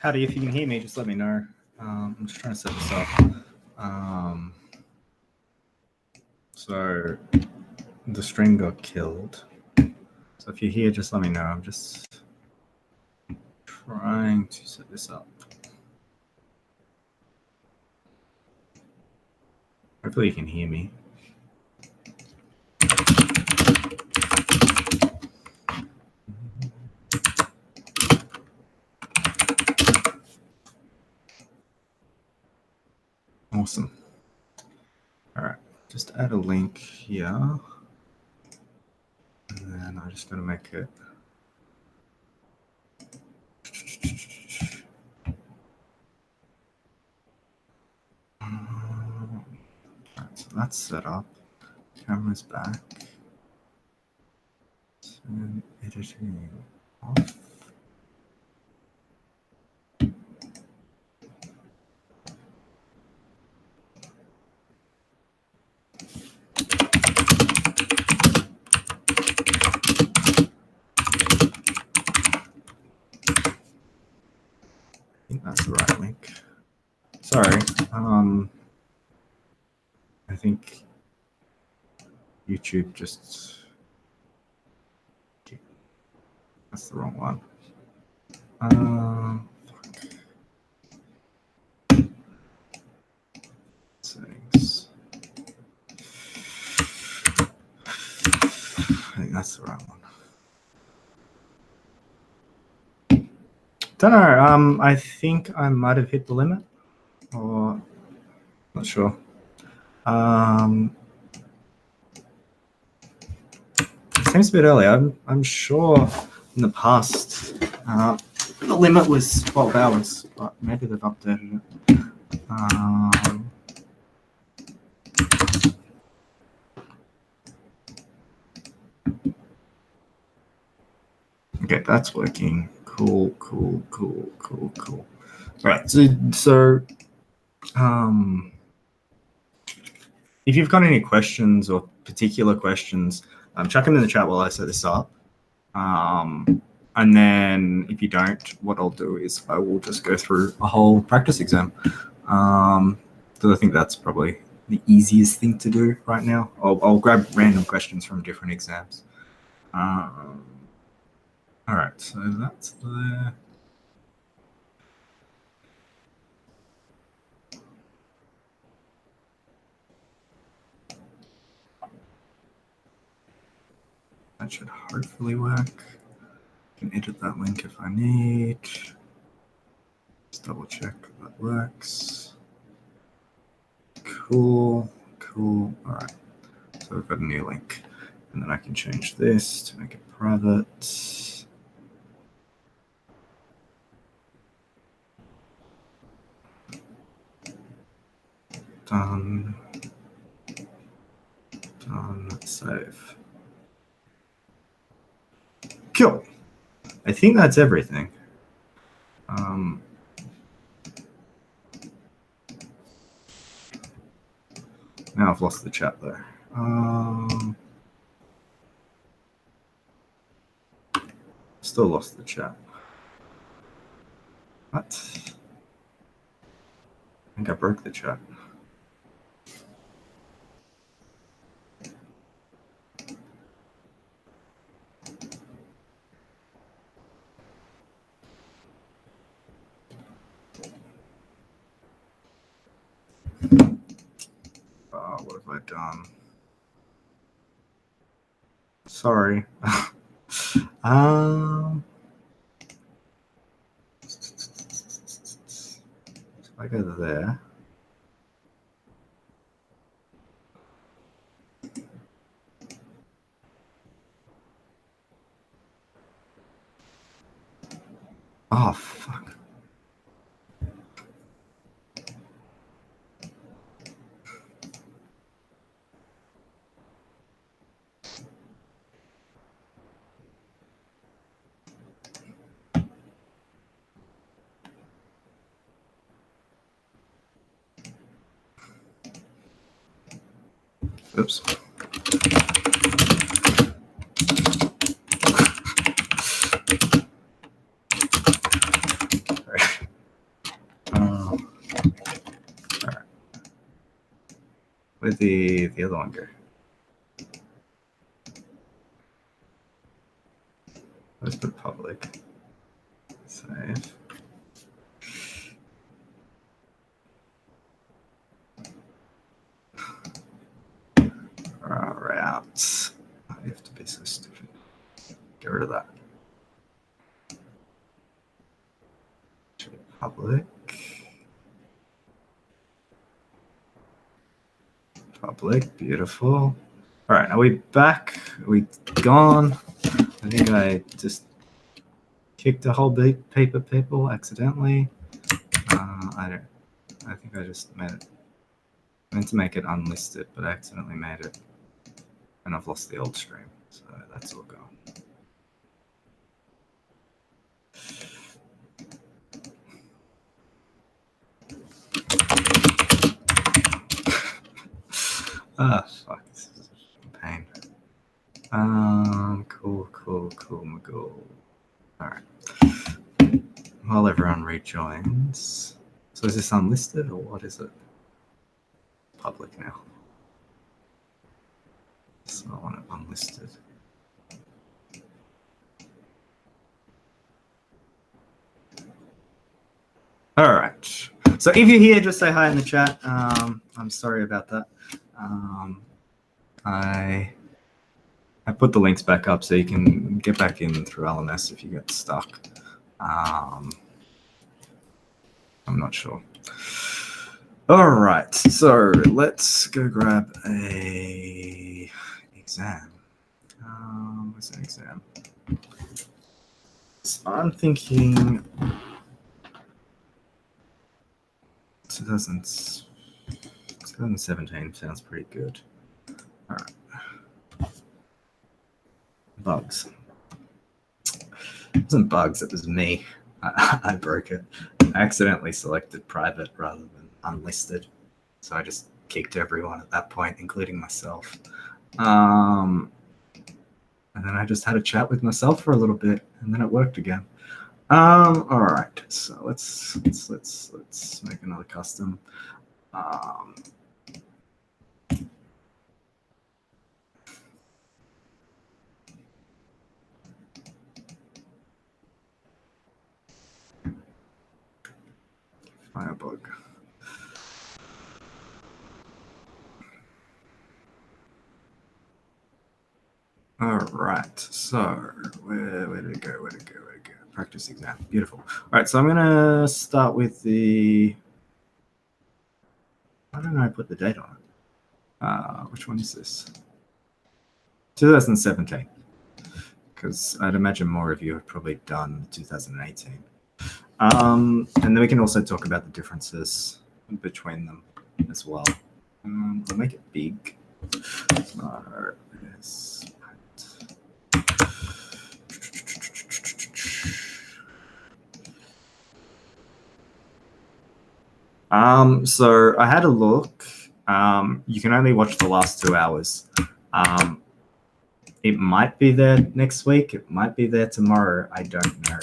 Howdy, if you can hear me, just let me know. I'm just trying to set this up. So the string got killed. So if you're here, just let me know. I'm just trying to set this up. Hopefully you can hear me. Awesome. All right, just add a link here. And then I'm just going to make it. Right, so that's set up. Camera's back. Turn editing off. I think that's the right link. Sorry. I think YouTube just... That's the wrong one. Settings. I think that's the right one. Don't know. I think I might have hit the limit, or not sure. It seems a bit early. I'm sure in the past the limit was 12 hours, but maybe they've updated it. Okay, that's working. Cool. All right, so if you've got any questions or particular questions, chuck them in the chat while I set this up. And then if you don't, what I'll do is I will just go through a whole practice exam. So I think that's probably the easiest thing to do right now. I'll grab random questions from different exams. All right, so that's there. That should hopefully work. I can edit that link if I need. Just double check that works. Cool. All right, so we've got a new link. And then I can change this to make it private. Done, save. Cool. I think that's everything. Now I've lost the chat though. Still lost the chat. What? I think I broke the chat. What have I done? Sorry. So I go there. Oh, fuck. Oops. Where'd the other one go? Let's put public. Save. Routes. I have to be so stupid. Get rid of that. Public. Public. Beautiful. All right. Are we back? Are we gone? I think I just kicked a whole big paper people accidentally. I think I just made it. I meant to make it unlisted, but I accidentally made it. And I've lost the old stream. So that's all gone. Ah, fuck, this is a pain. Cool, Magoo. All right. While everyone rejoins. So is this unlisted or what is it? Public now. So I want it unlisted. All right. So if you're here, just say hi in the chat. I'm sorry about that. I put the links back up so you can get back in through LMS if you get stuck. I'm not sure. All right, so let's go grab a exam. What's an exam? So I'm thinking 2017 sounds pretty good. All right. Bugs. It wasn't bugs, it was me. I broke it. I accidentally selected private rather than unlisted. So I just kicked everyone at that point, including myself. And then I just had a chat with myself for a little bit, and then it worked again. All right, so let's make another custom. Firebug. All right, so where did it go? Practice exam. Beautiful. All right, so I'm gonna start with the. Why don't I put the date on it? Which one is this? 2017. Because I'd imagine more of you have probably done 2018. And then we can also talk about the differences between them as well. I'll make it big. So, yes. So I had a look. You can only watch the last 2 hours. It might be there next week. It might be there tomorrow. I don't know.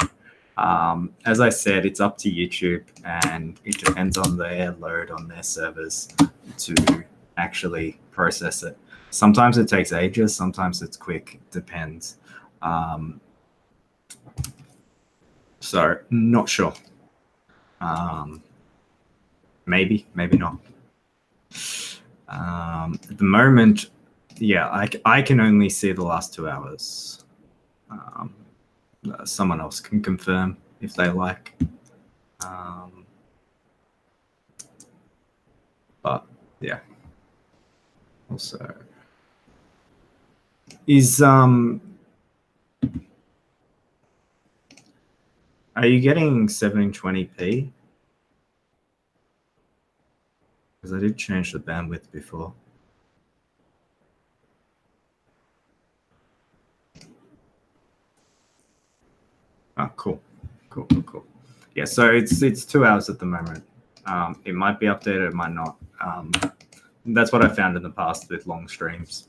As I said, it's up to YouTube, and it depends on their load on their servers to actually process it. Sometimes it takes ages. Sometimes it's quick. It depends. So not sure. Maybe not. At the moment, yeah, I can only see the last 2 hours. Someone else can confirm if they like. But yeah. Also, is are you getting 720p? Because I did change the bandwidth before. Oh, cool. Yeah, so it's 2 hours at the moment. It might be updated, it might not. That's what I found in the past with long streams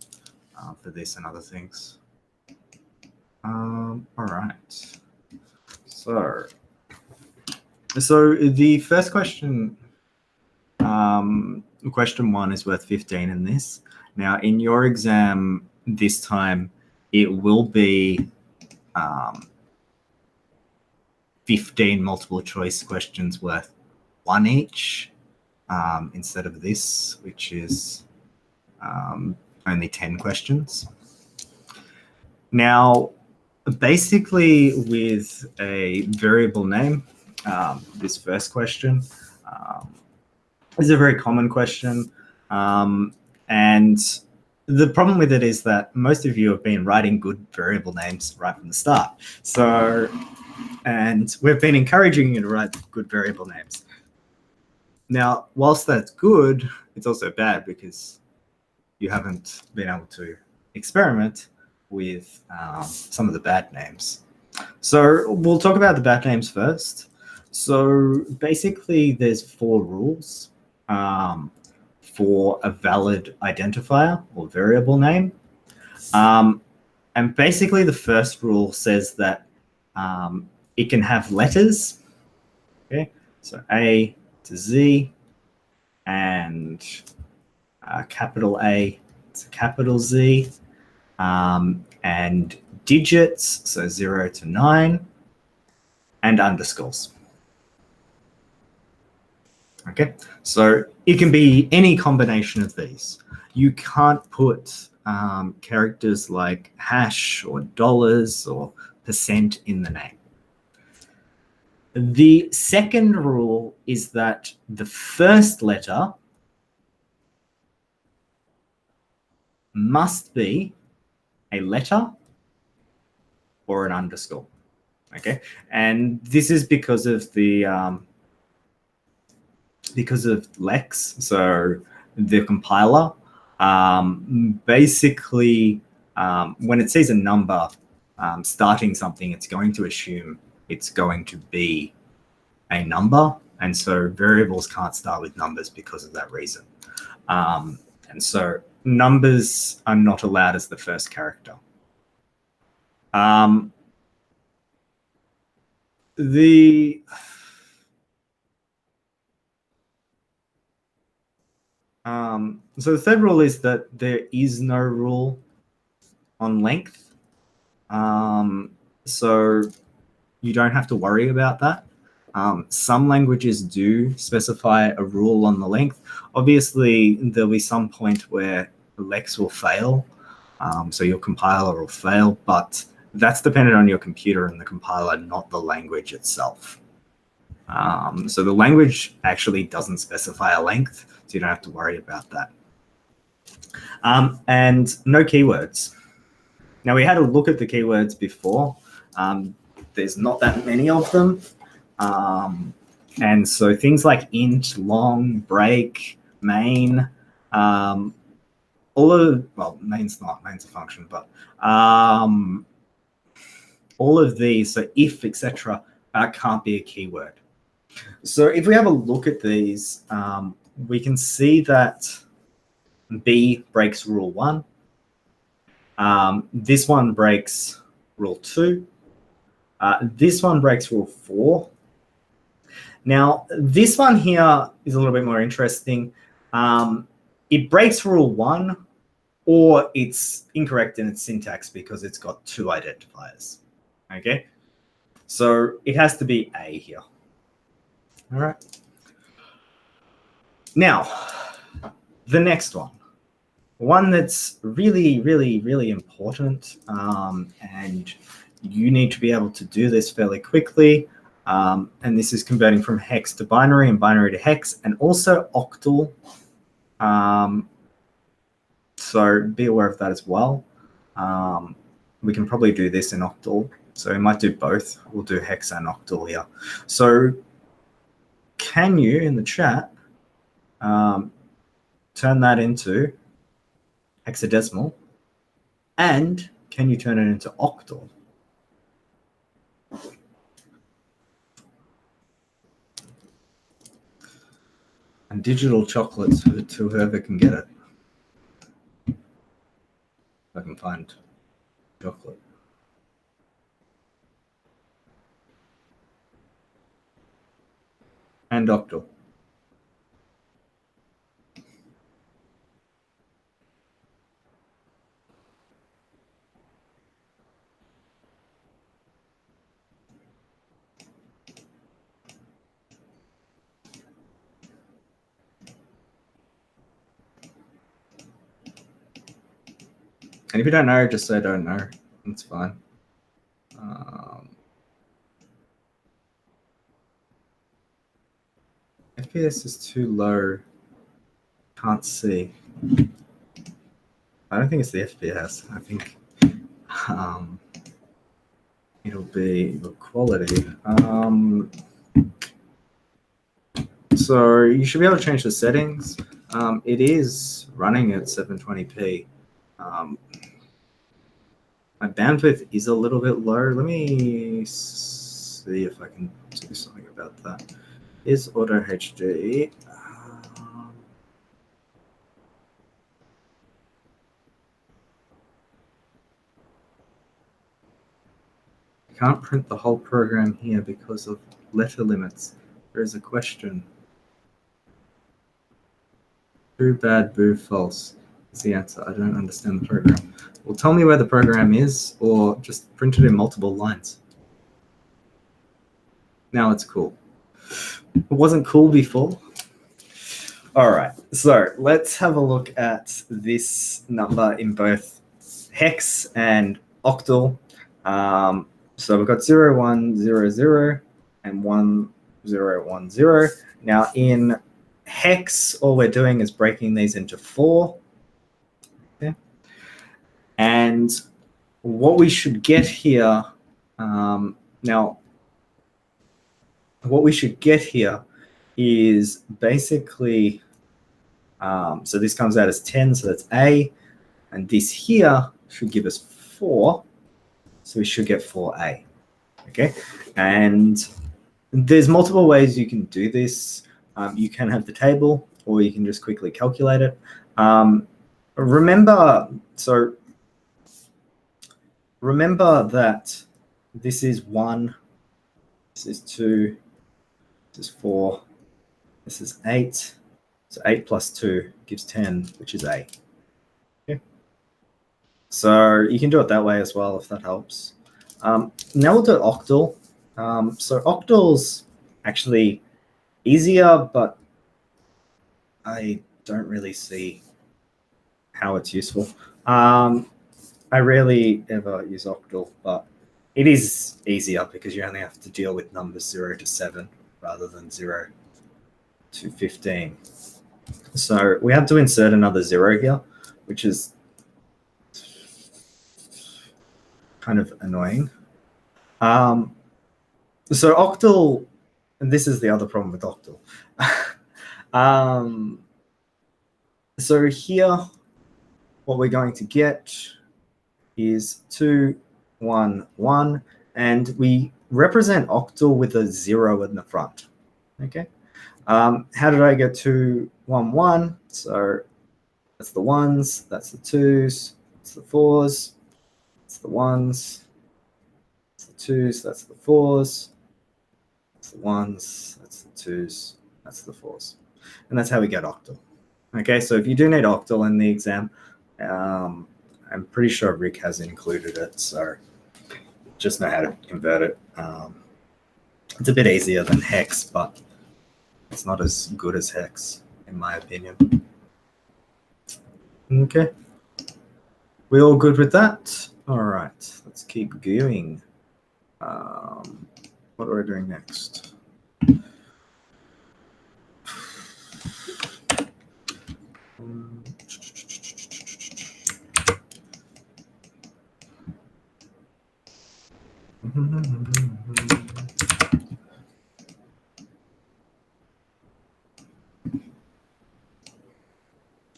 for this and other things. All right. So the first question. Question 1 is worth 15 in this. Now, in your exam this time, it will be 15 multiple choice questions worth 1 each, instead of this, which is only 10 questions. Now, basically with a variable name, this first question is a very common question. And the problem with it is that most of you have been writing good variable names right from the start. So, and we've been encouraging you to write good variable names. Now, whilst that's good, it's also bad because you haven't been able to experiment with some of the bad names. So we'll talk about the bad names first. So basically there's 4 rules for a valid identifier or variable name. And basically the first rule says that it can have letters, okay? So A to Z and capital A to capital Z, and digits, so 0 to 9, and underscores. Okay, so it can be any combination of these. You can't put characters like hash or dollars or percent in the name. The second rule is that the first letter must be a letter or an underscore. Okay, and this is because of the Lex, so the compiler. Basically, when it sees a number starting something, it's going to assume it's going to be a number, and so variables can't start with numbers because of that reason. And so numbers are not allowed as the first character. So the third rule is that there is no rule on length. So you don't have to worry about that. Some languages do specify a rule on the length. Obviously, there'll be some point where Lex will fail, so your compiler will fail, but that's dependent on your computer and the compiler, not the language itself. So the language actually doesn't specify a length, so you don't have to worry about that. And no keywords. Now, we had a look at the keywords before. There's not that many of them. And so things like int, long, break, main, all of, well, main's not, main's a function, but all of these, so if, etc., can't be a keyword. So if we have a look at these, we can see that B breaks rule 1. This one breaks rule 2. This one breaks rule 4. Now, this one here is a little bit more interesting. It breaks rule 1, or it's incorrect in its syntax because it's got 2 identifiers. Okay, so it has to be A here. All right. Now, the next one that's really, really, really important, and you need to be able to do this fairly quickly. And this is converting from hex to binary and binary to hex, and also octal. So be aware of that as well. We can probably do this in octal. So we might do both. We'll do hex and octal here. So can you, in the chat, turn that into hexadecimal? And can you turn it into octal? And digital chocolates to whoever can get it. If I can find chocolate. And octal. And if you don't know, just say don't know. It's fine. FPS is too low. Can't see. I don't think it's the FPS. I think it'll be the quality. So you should be able to change the settings. It is running at 720p. My bandwidth is a little bit low. Let me see if I can do something about that. Is Auto HD? I can't print the whole program here because of letter limits. There is a question. True, bad, boo, false is the answer. I don't understand the program. Well, tell me where the program is, or just print it in multiple lines. Now it's cool. It wasn't cool before. All right, so let's have a look at this number in both hex and octal. So we've got 0, 1, 0, 0, and 1, 0, 1, 0. Now in hex, all we're doing is breaking these into 4. Okay. And what we should get here, what we should get here is basically, so this comes out as 10, so that's A, and this here should give us 4, so we should get 4A, okay? And there's multiple ways you can do this. You can have the table, or you can just quickly calculate it. Remember that this is 1, this is 2, this is 4, this is 8. So 8 plus 2 gives 10, which is A. Okay. So you can do it that way as well, if that helps. Now we'll do octal. So octal's actually easier, but I don't really see how it's useful. I rarely ever use octal, but it is easier because you only have to deal with numbers 0 to 7 rather than 0 to 15. So we have to insert another 0 here, which is kind of annoying. So octal, and this is the other problem with octal. So here, what we're going to get is 2, 1, 1, and we represent octal with a 0 in the front. Okay. How did I get 2, 1, 1? So that's the 1s, that's the 2s, that's the 4s, that's the 1s, that's the 2s, that's the 4s, that's the 1s, that's the 2s, that's the 4s. And that's how we get octal. Okay, so if you do need octal in the exam, I'm pretty sure Rick has included it, so just know how to convert it. It's a bit easier than hex, but it's not as good as hex, in my opinion. Okay. We all good with that? All right, let's keep going. What are we doing next?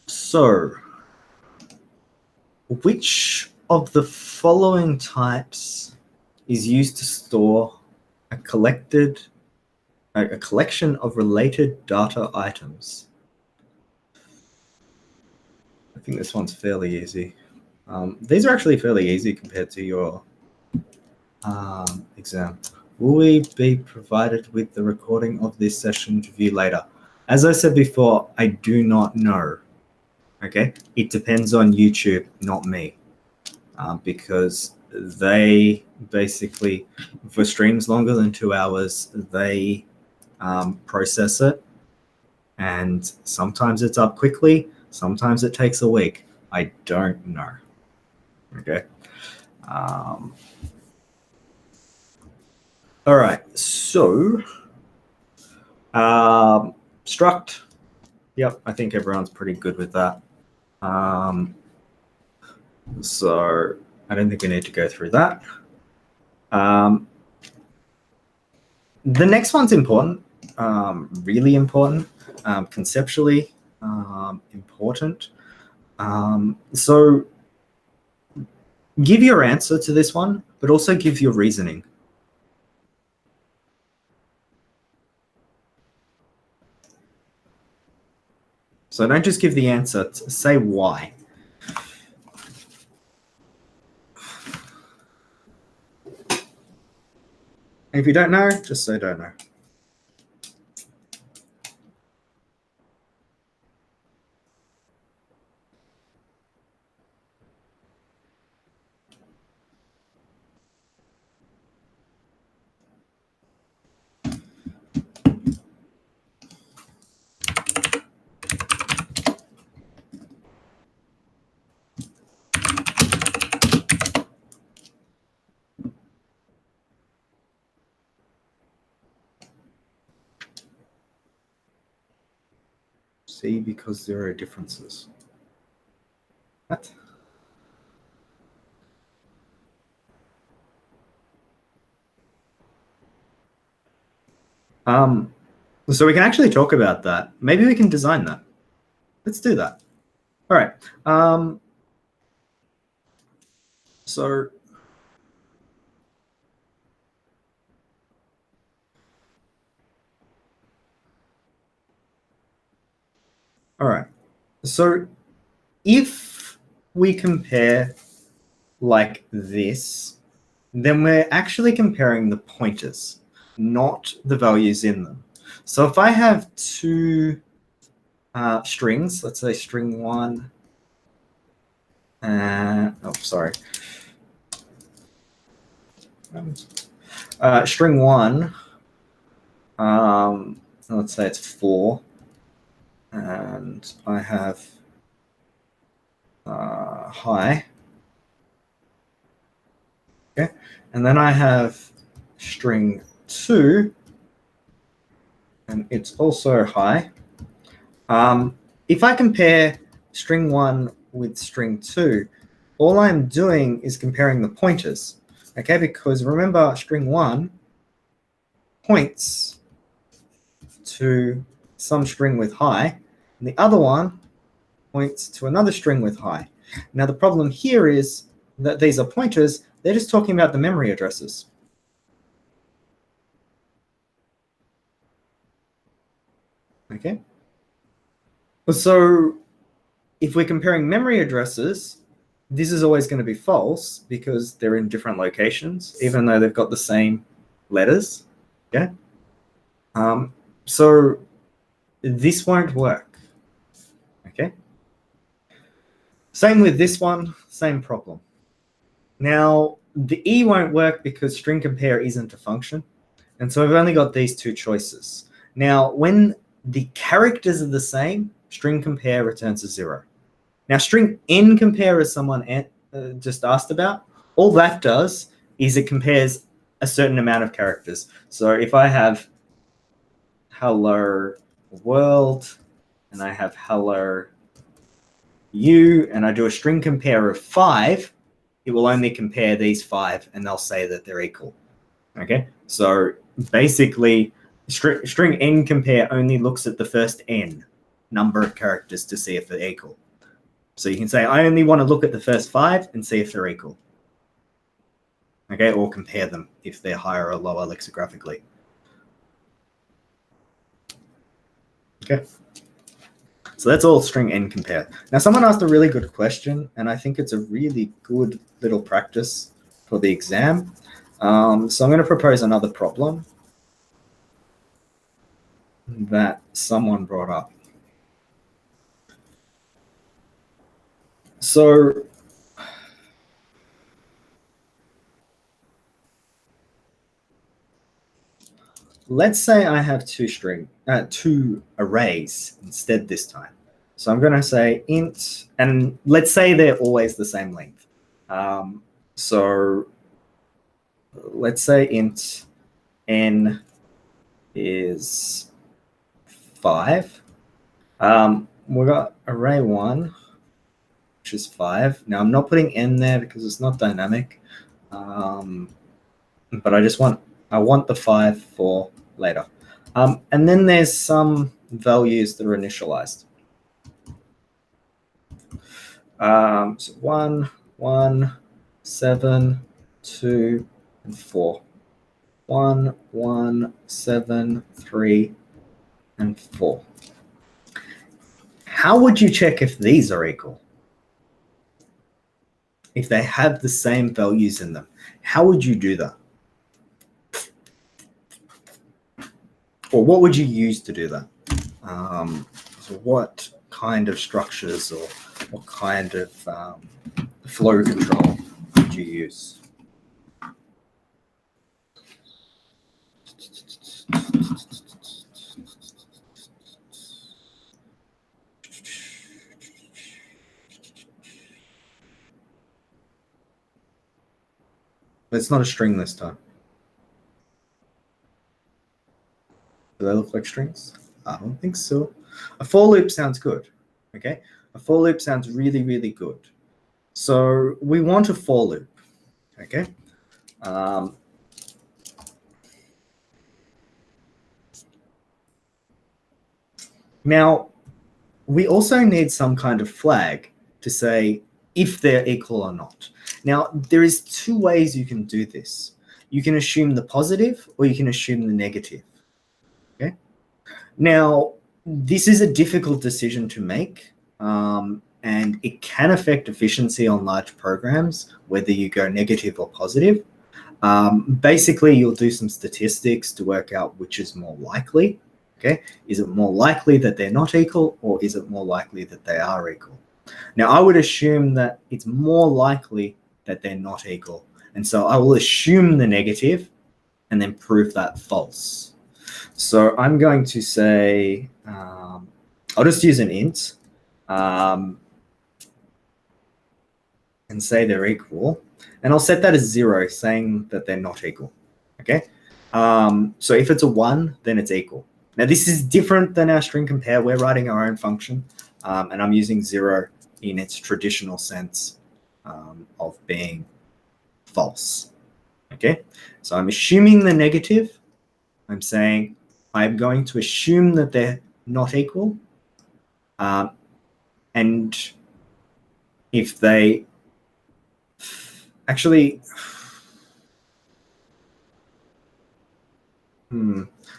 So, which of the following types is used to store a collection of related data items? I think this one's fairly easy. These are actually fairly easy compared to your exam. Will we be provided with the recording of this session to view later? As I said before, I do not know. Okay, it depends on YouTube, not me, because they basically, for streams longer than 2 hours, they process it, and sometimes it's up quickly, sometimes it takes a week. I don't know. Okay. All right. So, struct. Yep, I think everyone's pretty good with that. So I don't think we need to go through that. The next one's important, really important, conceptually important. So give your answer to this one, but also give your reasoning. So don't just give the answer, say why. And if you don't know, just say don't know. See, because there are differences. What? So we can actually talk about that. Maybe we can design that. Let's do that. All right. So all right. So if we compare like this, then we're actually comparing the pointers, not the values in them. So if I have two strings, let's say string 1, string 1, let's say it's 4, and I have high. Okay, and then I have string 2, and it's also high. If I compare string 1 with string 2, all I'm doing is comparing the pointers. Okay, because remember, string 1 points to some string with high, and the other one points to another string with high. Now, the problem here is that these are pointers. They're just talking about the memory addresses. Okay. So if we're comparing memory addresses, this is always going to be false because they're in different locations, even though they've got the same letters. Okay. So this won't work. Okay. Same with this one, same problem. Now, the E won't work because string compare isn't a function. And so we've only got these two choices. Now, when the characters are the same, string compare returns a 0. Now, string n compare, as someone just asked about, all that does is it compares a certain amount of characters. So if I have hello world and I have hello you, and I do a string compare of 5, it will only compare these 5 and they'll say that they're equal. Okay, so basically string n compare only looks at the first n number of characters to see if they're equal. So you can say, I only want to look at the first 5 and see if they're equal. Okay, or compare them if they're higher or lower lexicographically. Okay. So that's all string n compare. Now, someone asked a really good question, and I think it's a really good little practice for the exam. So I'm going to propose another problem that someone brought up. So let's say I have two arrays instead this time. So I'm going to say int, and let's say they're always the same length. So let's say int n is 5. We've got array 1, which is 5. Now I'm not putting n there because it's not dynamic, but I want the 5 for later. And then there's some values that are initialized. So 1, 1, 7, 2, and 4. 1, 1, 7, 3, and 4. How would you check if these are equal? If they have the same values in them, how would you do that? Or what would you use to do that? So what kind of structures or what kind of flow control would you use? It's not a string this time. Do they look like strings? I don't think so. A for loop sounds good, okay? A for loop sounds really, really good. So we want a for loop, okay? Now, we also need some kind of flag to say if they're equal or not. Now, there is 2 ways you can do this. You can assume the positive or you can assume the negative, okay? Now, this is a difficult decision to make, and it can affect efficiency on large programs, whether you go negative or positive. Basically, you'll do some statistics to work out which is more likely. Okay, is it more likely that they're not equal, or is it more likely that they are equal? Now, I would assume that it's more likely that they're not equal, and so I will assume the negative and then prove that false. So I'm going to say, I'll just use an int and say they're equal. And I'll set that as 0, saying that they're not equal. Okay. So if it's a 1, then it's equal. Now, this is different than our string compare. We're writing our own function, and I'm using 0 in its traditional sense of being false. Okay. So I'm assuming the negative. I'm saying I'm going to assume that they're not equal. And if they actually,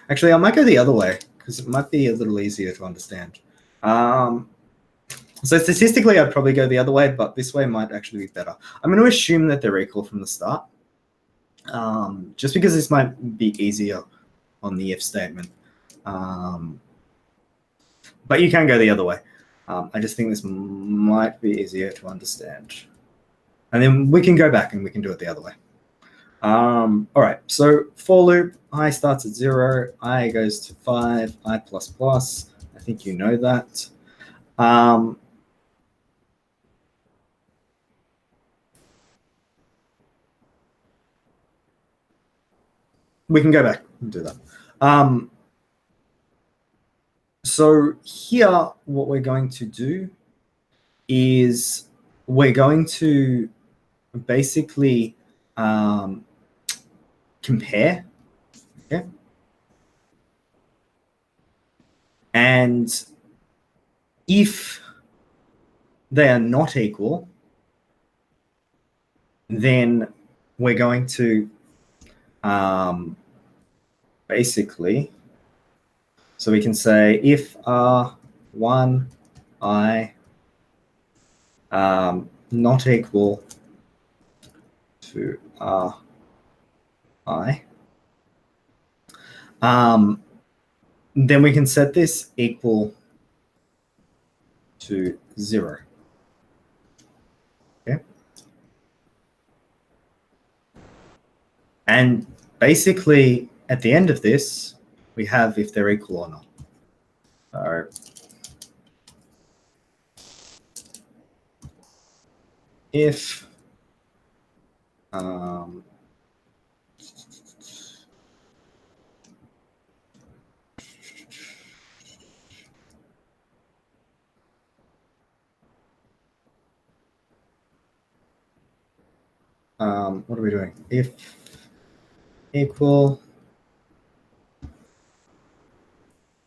actually, I might go the other way because it might be a little easier to understand. So statistically, I'd probably go the other way, but this way might actually be better. I'm going to assume that they're equal from the start, just because this might be easier on the if statement. But you can go the other way. I just think this might be easier to understand. And then we can go back and we can do it the other way. All right, so for loop, I starts at 0, I goes to 5, I plus plus. I think you know that. We can go back and do that. So here, what we're going to do is we're going to basically compare, okay? And if they are not equal, then we're going to basically, so we can say if R1 I not equal to R I, then we can set this equal to 0. Okay. And basically, at the end of this, we have if they're equal or not. So if what are we doing? If equal,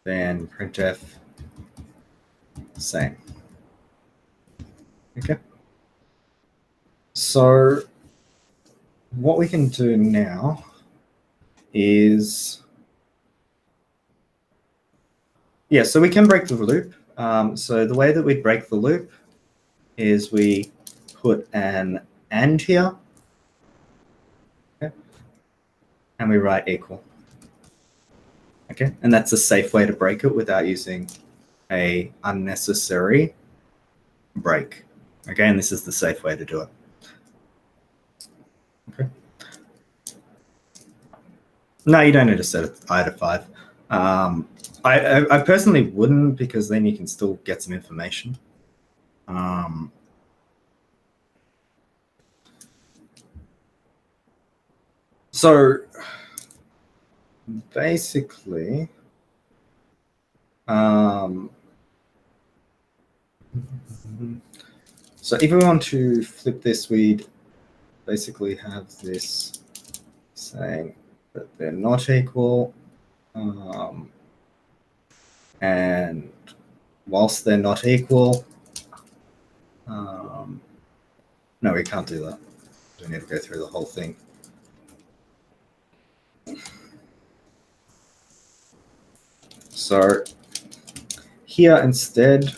then printf same. Okay. So what we can do now is, yeah, so we can break the loop. So the way that we break the loop is we put an and here, okay, and we write equal. Okay, and that's a safe way to break it without using a unnecessary break. Okay, and this is the safe way to do it. Okay. No, you don't need to set it I to 5. I personally wouldn't, because then you can still get some information. So basically, so if we want to flip this, we'd basically have this saying that they're not equal. And whilst they're not equal, no, we can't do that. We need to go through the whole thing. So here instead,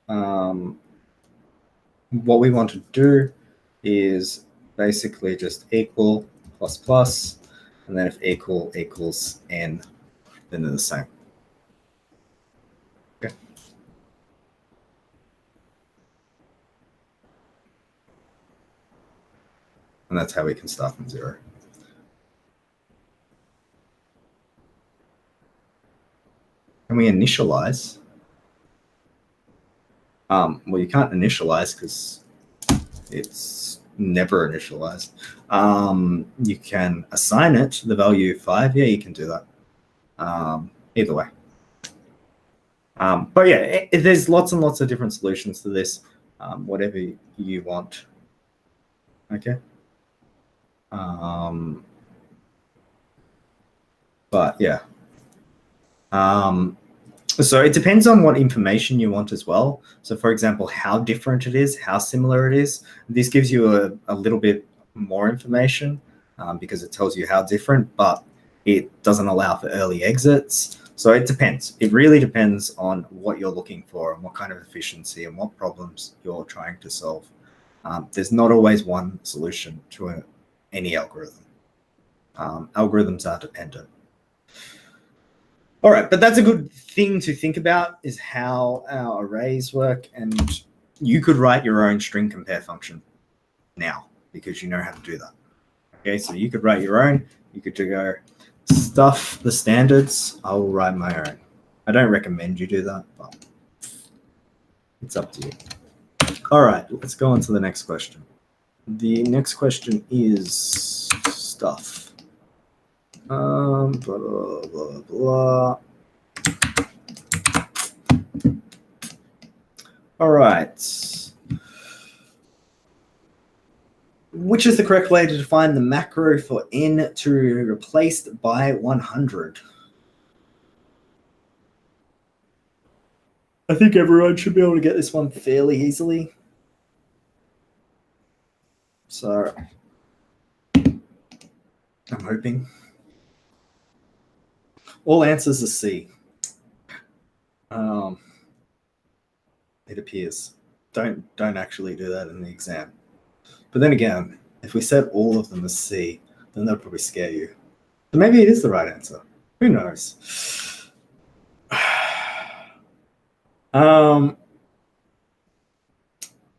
what we want to do is basically just equal plus plus, and then if equal equals n, then they're the same. Okay. And that's how we can start from 0. Can we initialize? Well, you can't initialize because it's never initialized. You can assign it the value 5. Yeah, you can do that. Either way. But yeah, there's lots and lots of different solutions to this. Whatever you want. Okay. But yeah. So it depends on what information you want as well. So for example, how different it is, how similar it is. This gives you a little bit more information because it tells you how different, but it doesn't allow for early exits. So it depends. It really depends on what you're looking for and what kind of efficiency and what problems you're trying to solve. There's not always one solution to any algorithm. Algorithms are dependent. All right, but that's a good thing to think about, is how our arrays work, and you could write your own string compare function now because you know how to do that. Okay, so you could write your own. You could go stuff the standards. I will write my own. I don't recommend you do that, but it's up to you. All right, let's go on to the next question. The next question is stuff. Blah, blah, blah, blah. All right. Which is the correct way to define the macro for n to be replaced by 100? I think everyone should be able to get this one fairly easily. So I'm hoping. All answers are C. It appears. Don't actually do that in the exam. But then again, if we set all of them as C, then they'll probably scare you. But maybe it is the right answer. Who knows?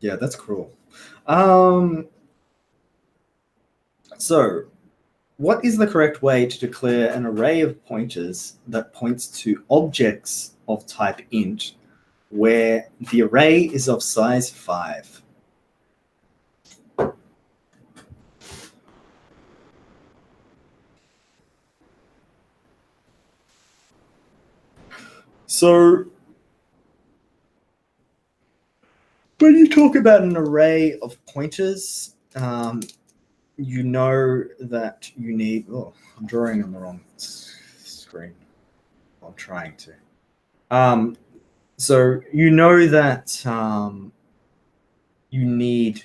Yeah, that's cruel. So, what is the correct way to declare an array of pointers that points to objects of type int where the array is of size 5? So when you talk about an array of pointers, you know that you need. Oh, I'm drawing on the wrong screen. I'm trying to. So you know that you need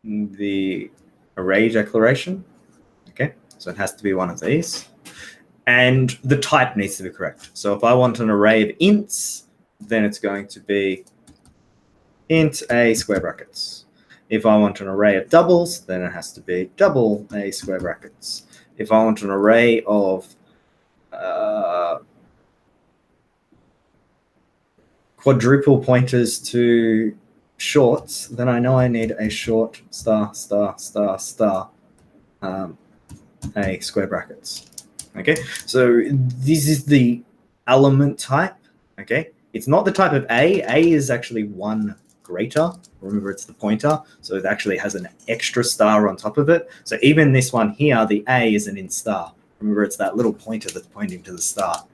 the array declaration. Okay, so it has to be one of these. And the type needs to be correct. So if I want an array of ints, then it's going to be int a square brackets. If I want an array of doubles, then it has to be double a square brackets. If I want an array of quadruple pointers to shorts, then I know I need a short star star star star a square brackets. Okay, so this is the element type. Okay, it's not the type of A. A is actually one greater. Remember, it's the pointer, so it actually has an extra star on top of it. So even this one here, the A is an int star. Remember, it's that little pointer that's pointing to the star.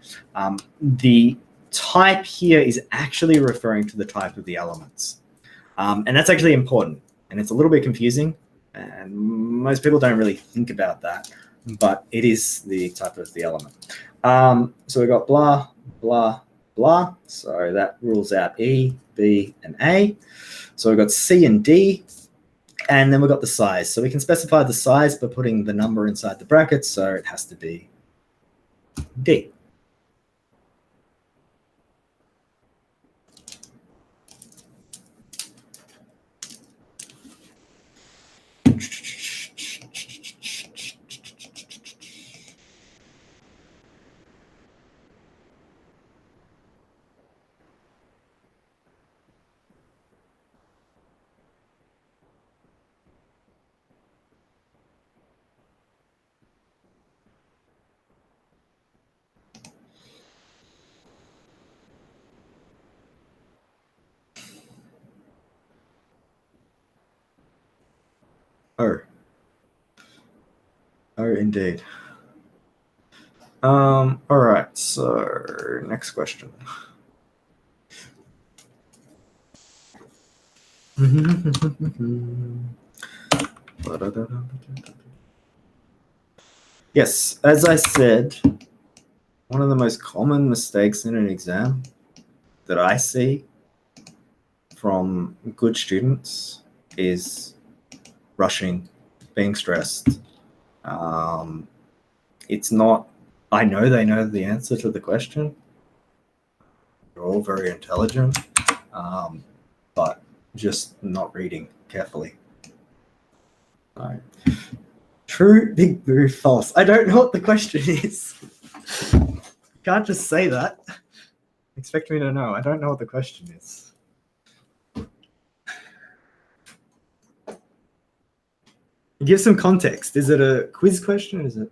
The type here is actually referring to the type of the elements. And that's actually important. And it's a little bit confusing. And most people don't really think about that. But it is the type of the element. So we got blah, blah, blah. So that rules out E, B, and A. So we've got C and D. And then we've got the size. So we can specify the size by putting the number inside the brackets. So it has to be D. Oh, indeed. All right. So next question. Yes, as I said, one of the most common mistakes in an exam that I see from good students is rushing, being stressed. It's not, I know they know the answer to the question. They're all very intelligent, but just not reading carefully. So, true, big, boo, false. I don't know what the question is. Can't just say that. Expect me to know. I don't know what the question is. Give some context. Is it a quiz question? Is it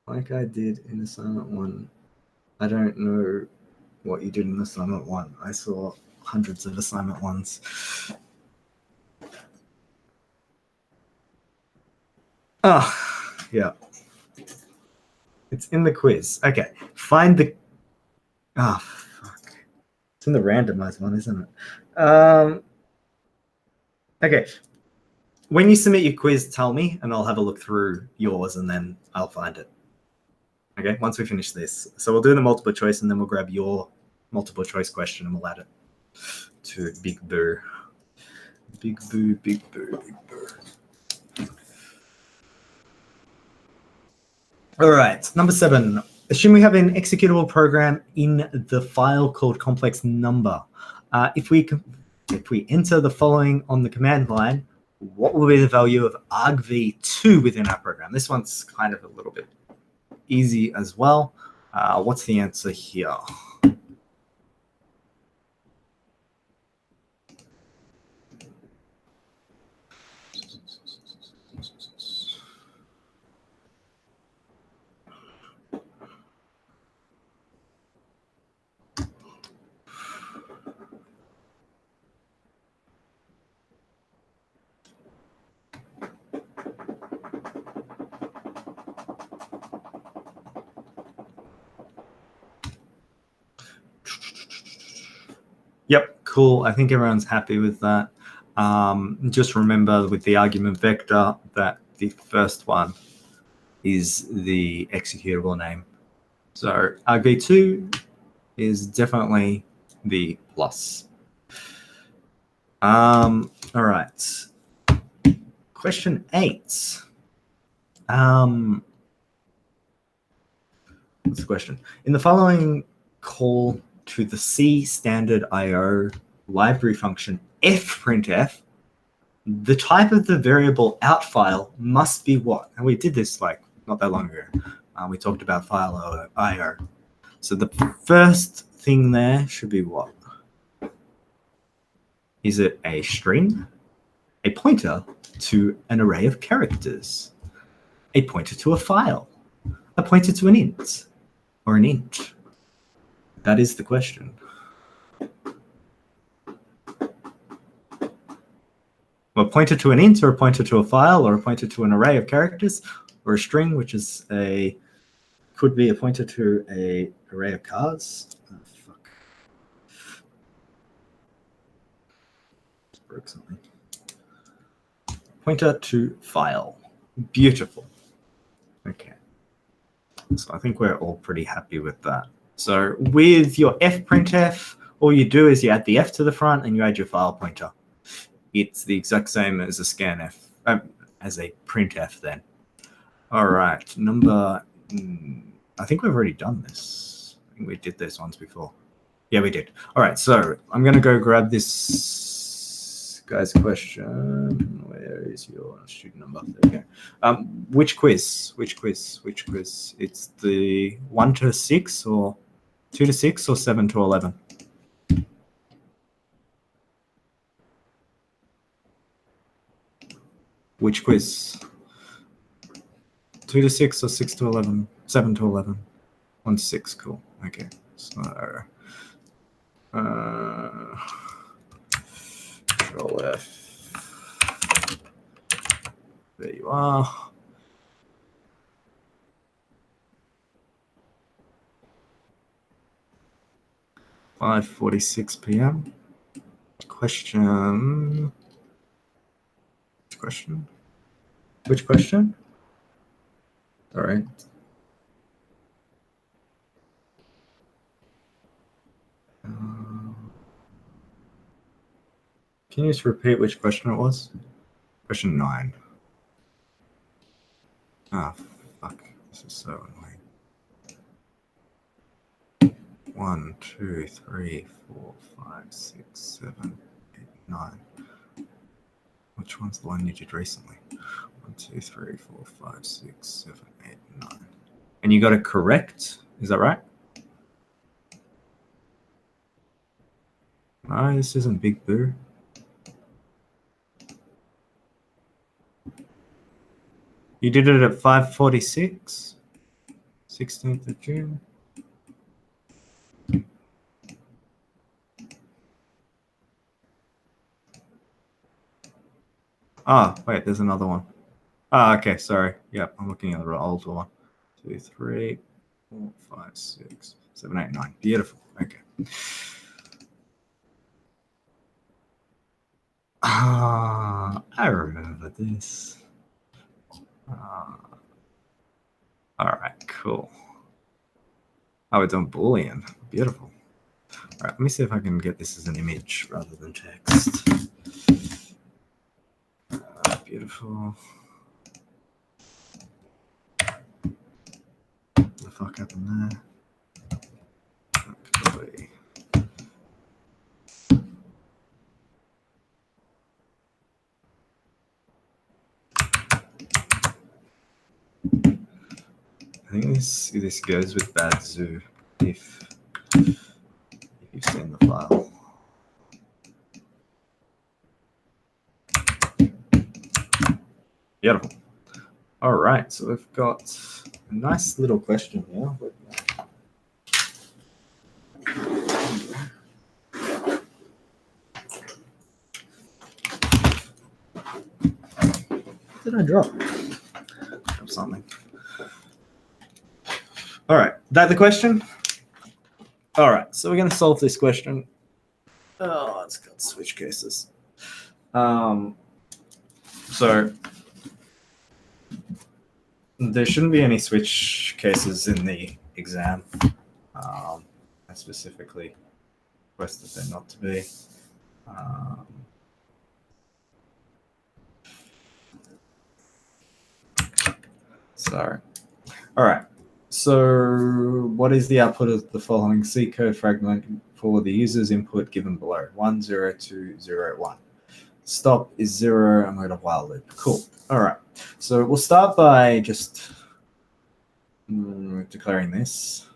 like I did in assignment 1? I don't know what you did in assignment 1. I saw hundreds of assignment 1s. Oh, yeah. It's in the quiz. Okay. Find the... Oh, fuck. It's in the randomized one, isn't it? Okay. When you submit your quiz, tell me, and I'll have a look through yours, and then I'll find it. Okay, once we finish this. So we'll do the multiple choice, and then we'll grab your multiple choice question, and we'll add it to Big Boo. Big Boo, Big Boo, Big Boo. All right, number 7. Assume we have an executable program in the file called complex number. If we enter the following on the command line, what will be the value of argv2 within our program? This one's kind of a little bit easy as well. What's the answer here? Yep, cool. I think everyone's happy with that. Just remember with the argument vector that the first one is the executable name. So argv2 is definitely the plus. All right. Question 8. What's the question? In the following call to the C standard IO library function fprintf, the type of the variable out file must be what? And we did this like not that long ago. We talked about file IO. So the first thing there should be what? Is it a string, a pointer to an array of characters, a pointer to a file, a pointer to an int, or an int? That is the question. Well, pointer to an int, or a pointer to a file, or a pointer to an array of characters, or a string, which is could be a pointer to a array of cards. Oh, fuck. Just broke something. Pointer to file. Beautiful. Okay. So I think we're all pretty happy with that. So with your fprintf, all you do is you add the f to the front and you add your file pointer. It's the exact same as a scanf, as a printf then. All right, number, I think we've already done this. I think we did this once before. Yeah, we did. All right, so I'm going to go grab this guy's question. Where is your student number? There we go. Which quiz? Which quiz? Which quiz? It's the 1 to 6 or 2 to 6 or 7 to 11? Which quiz? 2 to 6 or 6 to 11? 7 to 11? 1 to 6, cool. Okay, so Control F. There you are. (5:46 p.m.) Question. Which question? Which question? All right. Can you just repeat which question it was? Question 9. Ah, fuck. This is so annoying. 1, 2, 3, 4, 5, 6, 7, 8, 9. Which one's the one you did recently? 1, 2, 3, 4, 5, 6, 7, 8, 9. And you got it correct? Is that right? No, this isn't Big Boo. You did it at 5:46, 16th of June. Ah, wait, there's another one. Ah, okay, sorry. Yep, I'm looking at the older one. 2, 3, 4, 5, 6, 7, 8, 9. Beautiful. Okay. Ah, I remember this. All right, cool. Oh, it's on Boolean. Beautiful. All right, let me see if I can get this as an image rather than text. Beautiful. What the fuck happened there? Okay. I think this goes with bad zoo if you've seen the file. Beautiful. All right, so we've got a nice little question here. What did I drop? Drop something. All right, that the question? All right, so we're going to solve this question. Oh, it's got switch cases. So there shouldn't be any switch cases in the exam. I specifically requested there not to be. Sorry. All right. So what is the output of the following C code fragment for the user's input given below? 1, 0, 2, 0, 1. Stop is 0. I'm going to while loop. Cool. All right. So we'll start by just declaring this.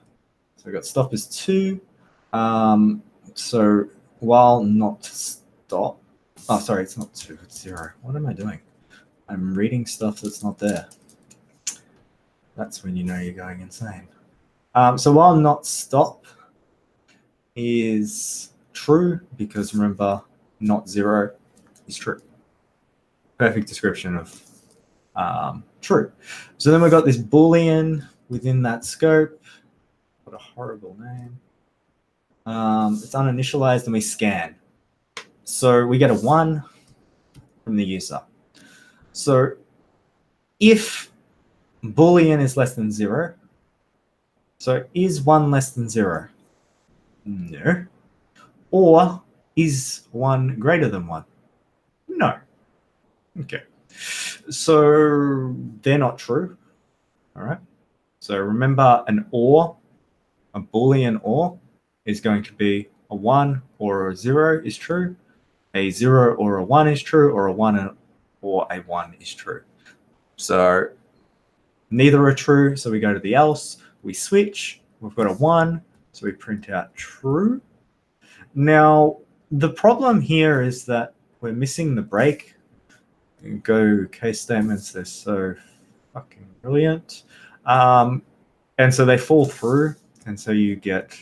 So we've got stop is 2. So while not stop. Oh, sorry, it's not 2. It's 0. What am I doing? I'm reading stuff that's not there. That's when you know you're going insane. So while not stop is true, because remember, not 0 is true. Perfect description of true. So then we've got this Boolean within that scope. What a horrible name. It's uninitialized and we scan. So we get a 1 from the user. So if Boolean is less than 0, so is 1 less than 0? No. Or is 1 greater than 1? No. Okay. So they're not true. All right. So remember, an OR, a Boolean OR, is going to be a 1 or a 0 is true, a 0 or a 1 is true, or a 1 or a 1 is true. So neither are true, so we go to the else, we switch, we've got a 1, so we print out true. Now, the problem here is that we're missing the break. Go case statements, they're so fucking brilliant. And so they fall through, and so you get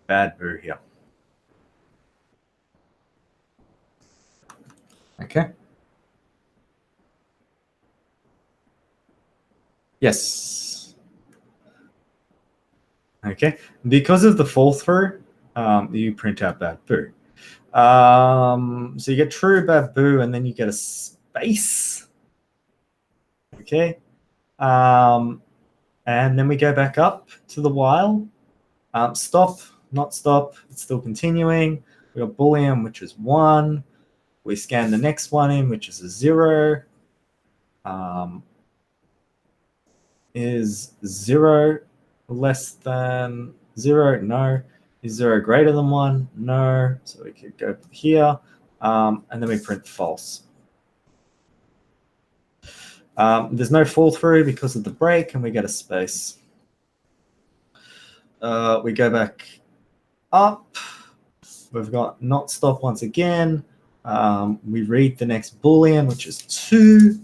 bad boo here. Okay. Yes. Okay. Because of the fall through, you print out bad boo. So you get true, bad boo, and then you get a space. Okay. And then we go back up to the while. Stop, not stop. It's still continuing. We got Boolean, which is 1. We scan the next one in, which is a 0. Is 0 less than 0? No. Is 0 greater than 1? No. So we could go here. And then we print false. There's no fall through because of the break, and we get a space. We go back up. We've got not stop once again. We read the next Boolean, which is 2.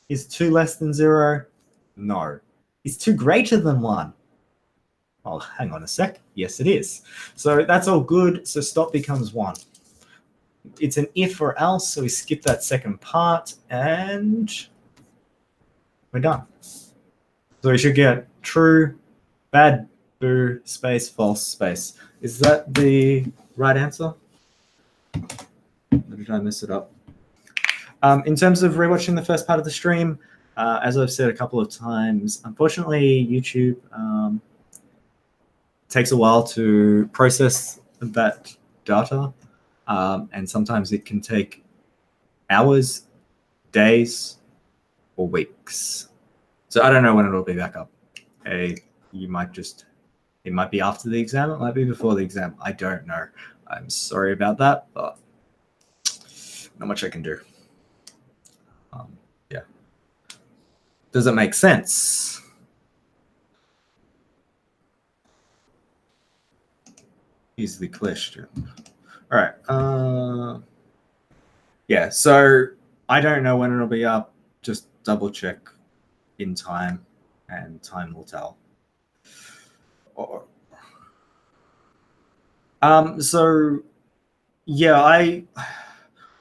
Is 2 less than 0? No. Is 2 greater than 1? Oh, hang on a sec. Yes, it is. So that's all good. So stop becomes 1. It's an if or else, so we skip that second part, and we're done. So we should get true, bad, boo, space, false, space. Is that the right answer? Let me try and mess it up. In terms of rewatching the first part of the stream, as I've said a couple of times, unfortunately, YouTube takes a while to process that data, and sometimes it can take hours, days, or weeks. So I don't know when it'll be back up. You might just, it might be after the exam, it might be before the exam. I don't know. I'm sorry about that, but not much I can do. Yeah. Does it make sense? Here's the question. All right. Yeah, so I don't know when it'll be up. Just double check in time, and time will tell. So yeah,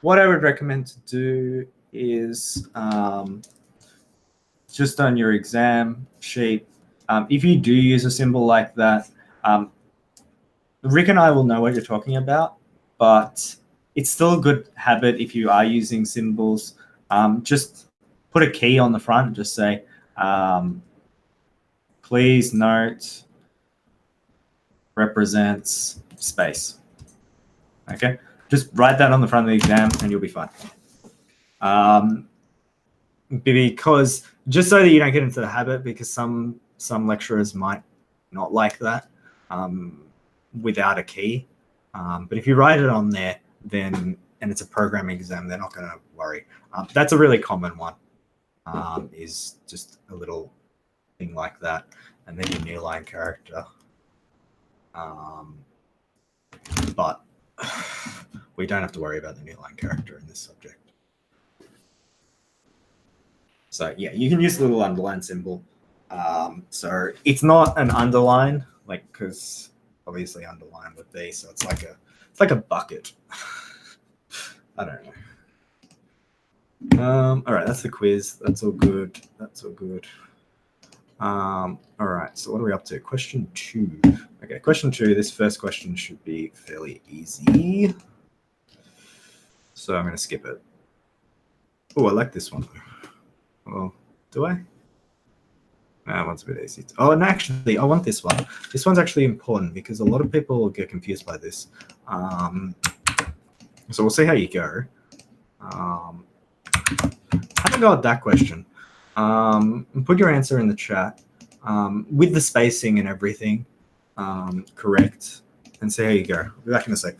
what I would recommend to do is just on your exam sheet, if you do use a symbol like that, Rick and I will know what you're talking about, but it's still a good habit if you are using symbols. Just put a key on the front and just say, please note represents space. Okay, just write that on the front of the exam and you'll be fine. Because just so that you don't get into the habit, because some lecturers might not like that without a key. But if you write it on there, then and it's a programming exam, they're not going to worry. That's a really common one. Is just a little thing like that, and then your new line character. But we don't have to worry about the new line character in this subject. So yeah, you can use the little underline symbol. So it's not an underline, like, because obviously underline would be, so it's like a bucket. I don't know. All right, that's the quiz. That's all good. That's all good. All right, so what are we up to? Question 2. Okay, question 2. This first question should be fairly easy. So I'm going to skip it. Oh, I like this one. Well, do I? That one's a bit easy. Oh, and actually, I want this one. This one's actually important because a lot of people get confused by this. So we'll see how you go. Have a go at that question. Put your answer in the chat with the spacing and everything correct, and see how you go. I'll be back in a sec.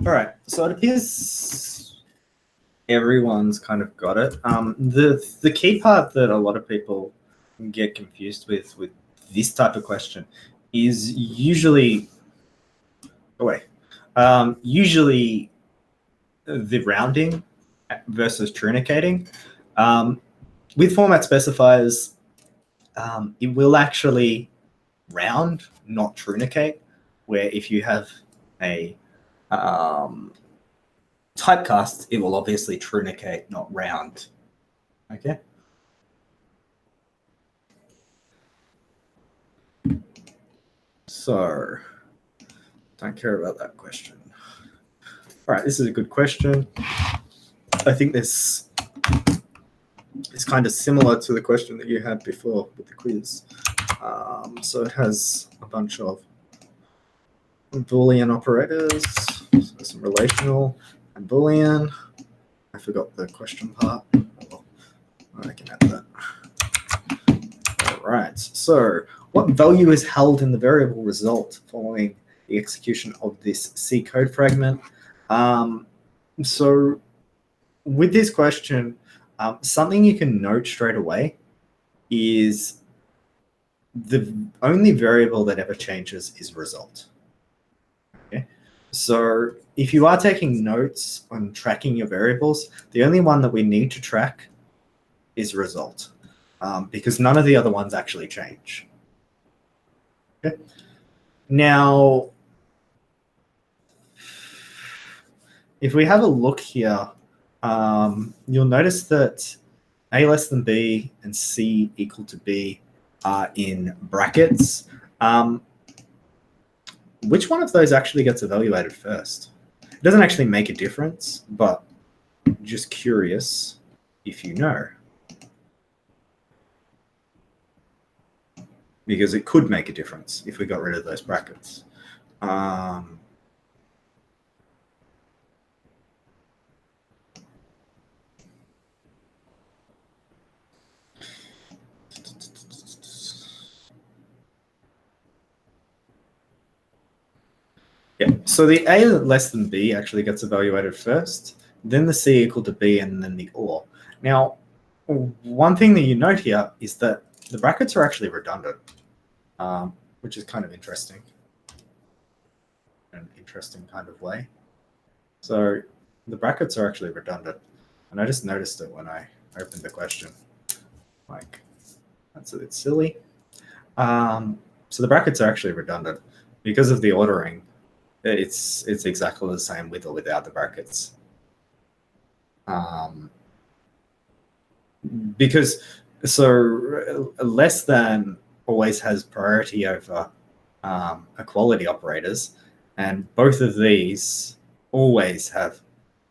All right, so it appears everyone's kind of got it. The key part that a lot of people get confused with this type of question is usually usually the rounding versus trunicating. With format specifiers, it will actually round, not trunicate, where if you have a typecast, it will obviously true negate, not round. Okay. So, don't care about that question. All right, this is a good question. I think this is kind of similar to the question that you had before with the quiz. So it has a bunch of Boolean operators, so some relational and Boolean. I forgot the question part. Oh, I can add that. All right, so what value is held in the variable result following the execution of this C code fragment? So with this question, something you can note straight away is the only variable that ever changes is result. Okay, so if you are taking notes on tracking your variables, the only one that we need to track is result, because none of the other ones actually change. Okay, now if we have a look here, you'll notice that A less than B and C equal to B are in brackets. Which one of those actually gets evaluated first? It doesn't actually make a difference, but just curious if you know. Because it could make a difference if we got rid of those brackets. Yeah, so the A less than B actually gets evaluated first, then the C equal to B, and then the OR. Now, one thing that you note here is that the brackets are actually redundant, which is kind of interesting. An interesting kind of way. So the brackets are actually redundant, and I just noticed it when I opened the question. Like, that's a bit silly. So the brackets are actually redundant because of the ordering. It's exactly the same with or without the brackets. Because so less than always has priority over equality operators, and both of these always have,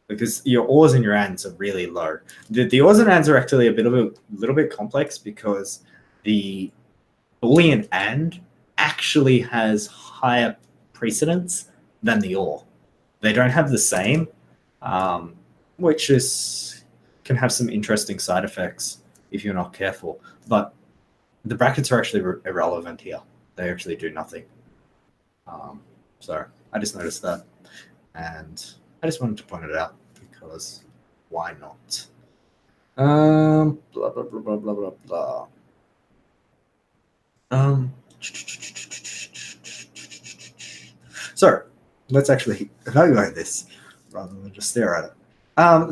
because your ors and your ands are really low. The ors and ands are actually a little bit complex because the Boolean and actually has higher precedence than the OR. They don't have the same, which can have some interesting side effects if you're not careful. But the brackets are actually irrelevant here. They actually do nothing. So I just noticed that, and I just wanted to point it out because why not? Blah blah blah blah blah blah blah. So let's actually evaluate this rather than just stare at it.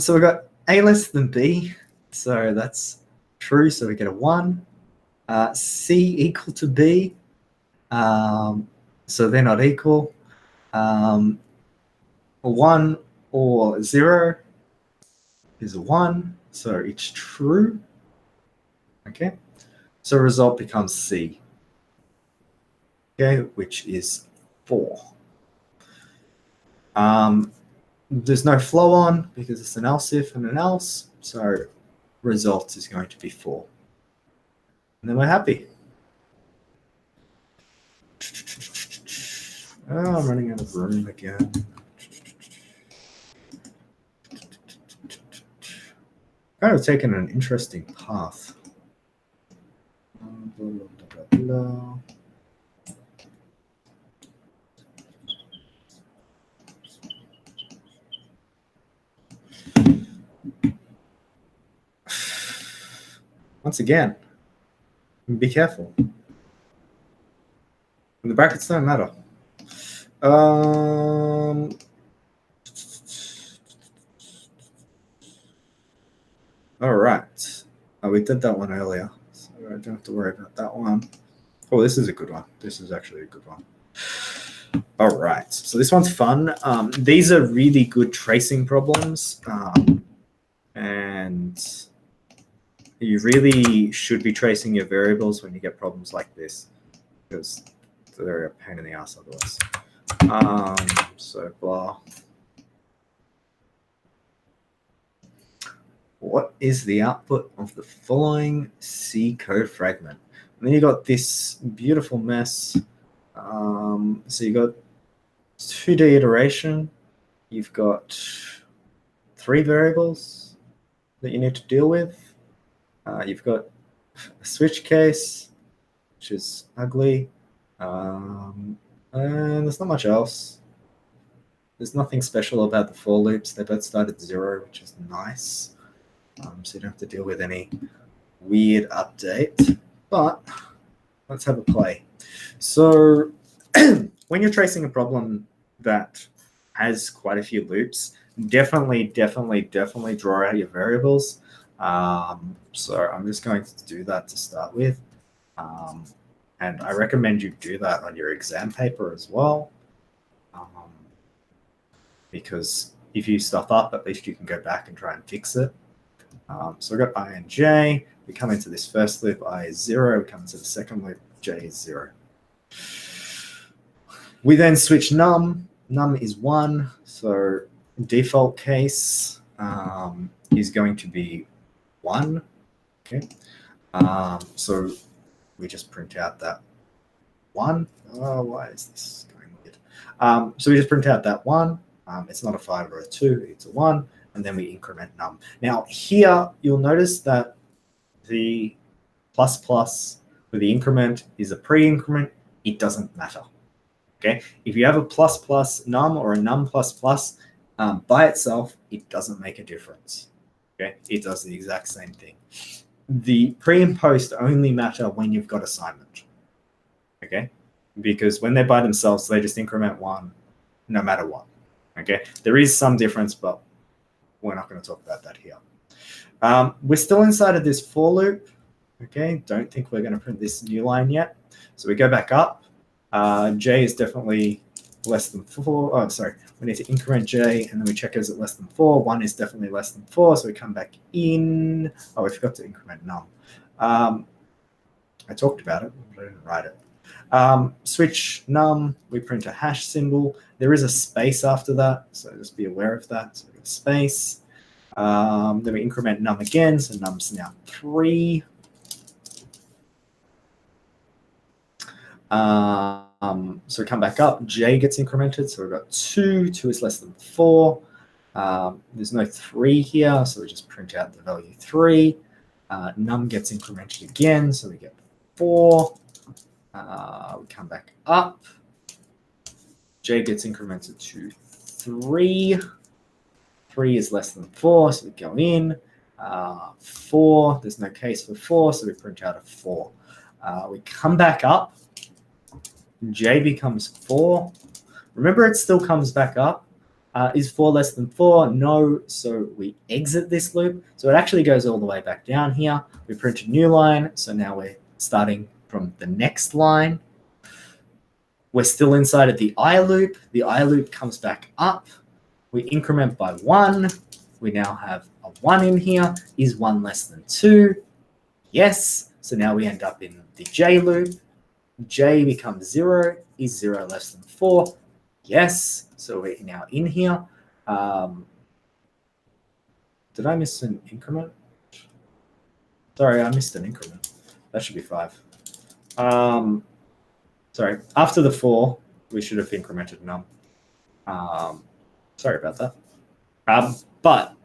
So we've got A less than B, so that's true, so we get a 1. C equal to B, so they're not equal. 1 or 0 is a 1, so it's true. Okay, so result becomes C, okay, which is 4. There's no flow on because it's an else if and an else, so result is going to be 4. And then we're happy. Oh, I'm running out of room again. Kind of taken an interesting path. Blah, blah, blah, blah. Once again, be careful. And the brackets don't matter. All right. We did that one earlier, so I don't have to worry about that one. Oh, this is a good one. This is actually a good one. All right, so this one's fun. These are really good tracing problems, and you really should be tracing your variables when you get problems like this, because they're a pain in the ass otherwise. So blah. What is the output of the following C code fragment? And then you got this beautiful mess. So you got 2D iteration. You've got 3 variables that you need to deal with. You've got a switch case, which is ugly. And there's not much else. There's nothing special about the for loops. They both start at 0, which is nice. So you don't have to deal with any weird update. But let's have a play. So when you're tracing a problem that has quite a few loops, definitely draw out your variables. So I'm just going to do that to start with. And I recommend you do that on your exam paper as well. Because if you stuff up, at least you can go back and try and fix it. So we've got I and j. We come into this first loop, I is 0. We come into the second loop, j is 0. We then switch num. Num is 1. So default case is going to be 1. Okay. So we just print out that 1. Oh, why is this going weird? So we just print out that 1. It's not a 5 or a 2, it's a 1. And then we increment num. Now here, you'll notice that the plus plus with the increment is a pre-increment. It doesn't matter. Okay, if you have a plus plus num or a num plus plus by itself, it doesn't make a difference. Okay, it does the exact same thing. The pre and post only matter when you've got assignment. Okay, because when they're by themselves, they just increment 1 no matter what. Okay, there is some difference, but we're not going to talk about that here. We're still inside of this for loop. Okay, don't think we're going to print this new line yet. So we go back up. J is definitely less than 4. Oh, sorry. We need to increment J, and then we check is it less than 4. 1 is definitely less than 4, so we come back in. Oh, we forgot to increment num. I talked about it, but I didn't write it. Switch num, we print a hash symbol. There is a space after that, so just be aware of that. So we got space. Then we increment num again, so num's now 3. So we come back up, J gets incremented, so we've got 2. 2 is less than 4. There's no 3 here, so we just print out the value 3. Num gets incremented again, so we get 4. We come back up. J gets incremented to 3. 3 is less than 4, so we go in. 4, there's no case for 4, so we print out a 4. We come back up. J becomes 4. Remember, it still comes back up. Is 4 less than 4? No, so we exit this loop. So it actually goes all the way back down here. We print a new line, so now we're starting from the next line. We're still inside of the I loop. The I loop comes back up. We increment by 1. We now have a 1 in here. Is 1 less than 2? Yes. So now we end up in the J loop. J becomes 0. Is 0 less than 4? Yes. So we're now in here. Did I miss an increment? Sorry, I missed an increment. That should be 5. Sorry, after the 4, we should have incremented num. Sorry about that. But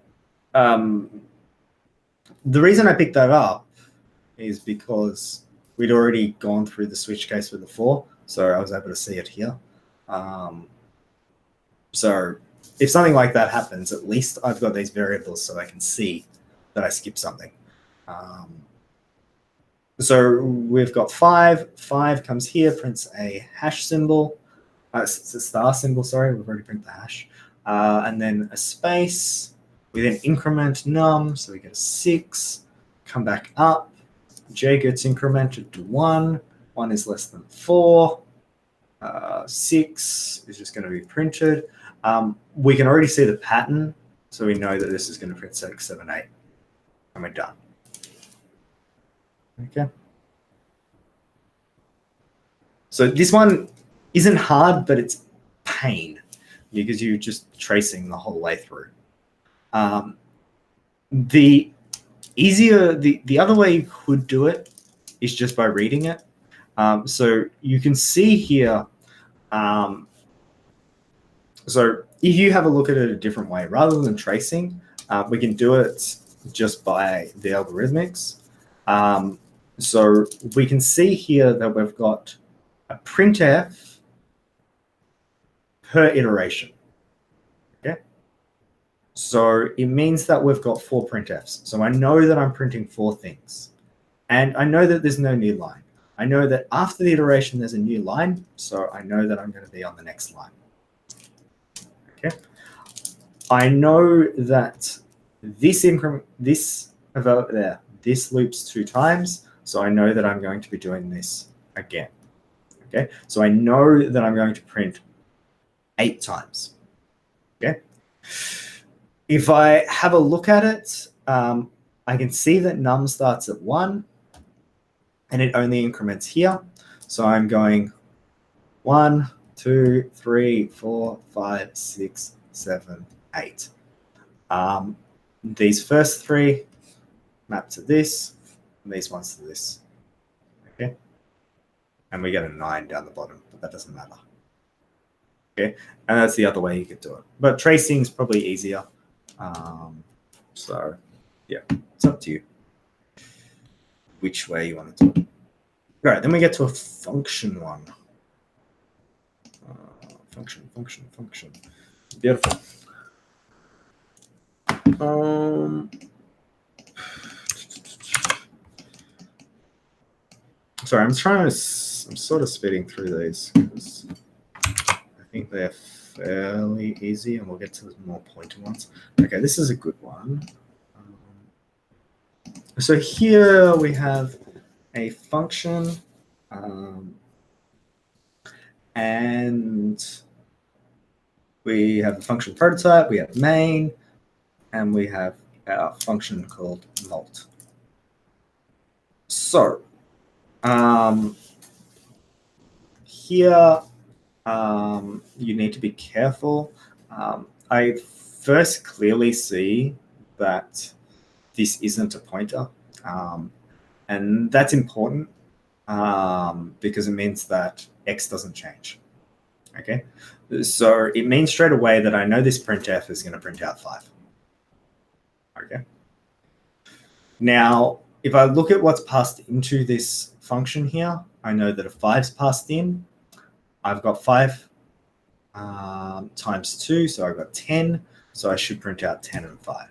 the reason I picked that up is because we'd already gone through the switch case with the 4, so I was able to see it here. So if something like that happens, at least I've got these variables so I can see that I skipped something. So we've got 5. 5 comes here, prints a hash symbol. It's a star symbol, sorry, we've already printed the hash. And then a space. We then increment num, so we get a 6. Come back up. J gets incremented to 1. 1 is less than 4. 6 is just going to be printed. We can already see the pattern, so we know that this is going to print 6, 7, 8, and we're done. Okay. So this one isn't hard, but it's pain because you're just tracing the whole way through. The easier, the other way you could do it is just by reading it. So you can see here, so if you have a look at it a different way, rather than tracing, we can do it just by the algorithmics. So we can see here that we've got a printf per iteration. Okay. So it means that we've got 4 printfs. So I know that I'm printing 4 things. And I know that there's no new line. I know that after the iteration, there's a new line. So I know that I'm going to be on the next line. Okay. I know that this increment, this loops 2 times. So I know that I'm going to be doing this again. Okay. So I know that I'm going to print 8 times. Okay. If I have a look at it, I can see that num starts at 1 and it only increments here. So I'm going 1, 2, 3, 4, 5, 6, 7, 8. These first 3 map to this, and these ones to this. Okay. And we get a 9 down the bottom, but that doesn't matter. Okay. And that's the other way you could do it. But tracing is probably easier. So yeah, it's up to you which way you want to do it. All right, then we get to a function one. Function. Beautiful. Sorry, I'm sort of speeding through these because I think they're fairly easy, and we'll get to the more pointy ones. Okay, this is a good one. So here we have a function, and we have a function prototype, we have main, and we have our function called molt. So here you need to be careful. I first clearly see that this isn't a pointer, and that's important because it means that X doesn't change. Okay, so it means straight away that I know this printf is going to print out 5. Okay. Now, if I look at what's passed into this function here, I know that a 5's passed in. I've got 5 times 2, so I've got 10. So I should print out 10 and 5.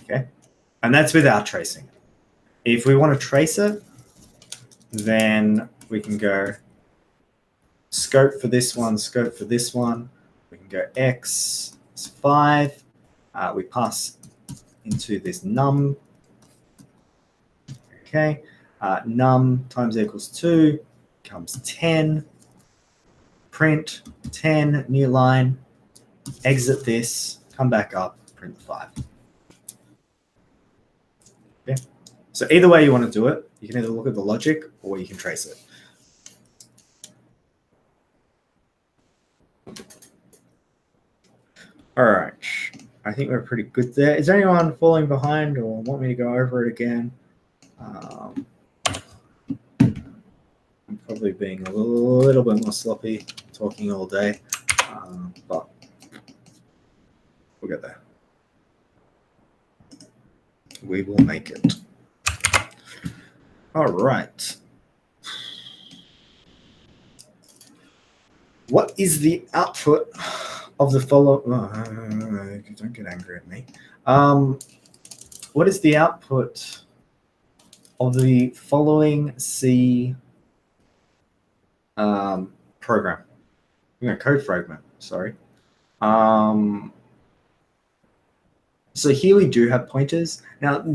Okay, and that's without tracing it. If we want to trace it, then we can go scope for this one, scope for this one. We can go X is 5. We pass into this num. Okay, num times equals 2 becomes 10. Print 10, new line, exit this, come back up, print the 5. Okay, so either way you want to do it, you can either look at the logic or you can trace it. All right, I think we're pretty good there. Is there anyone falling behind or want me to go over it again? I'm probably being a little bit more sloppy, talking all day, but we'll get there. We will make it. All right. What is the output of the following? Don't get angry at me. What is the output of the following C program? Code fragment, sorry. So here we do have pointers. Now,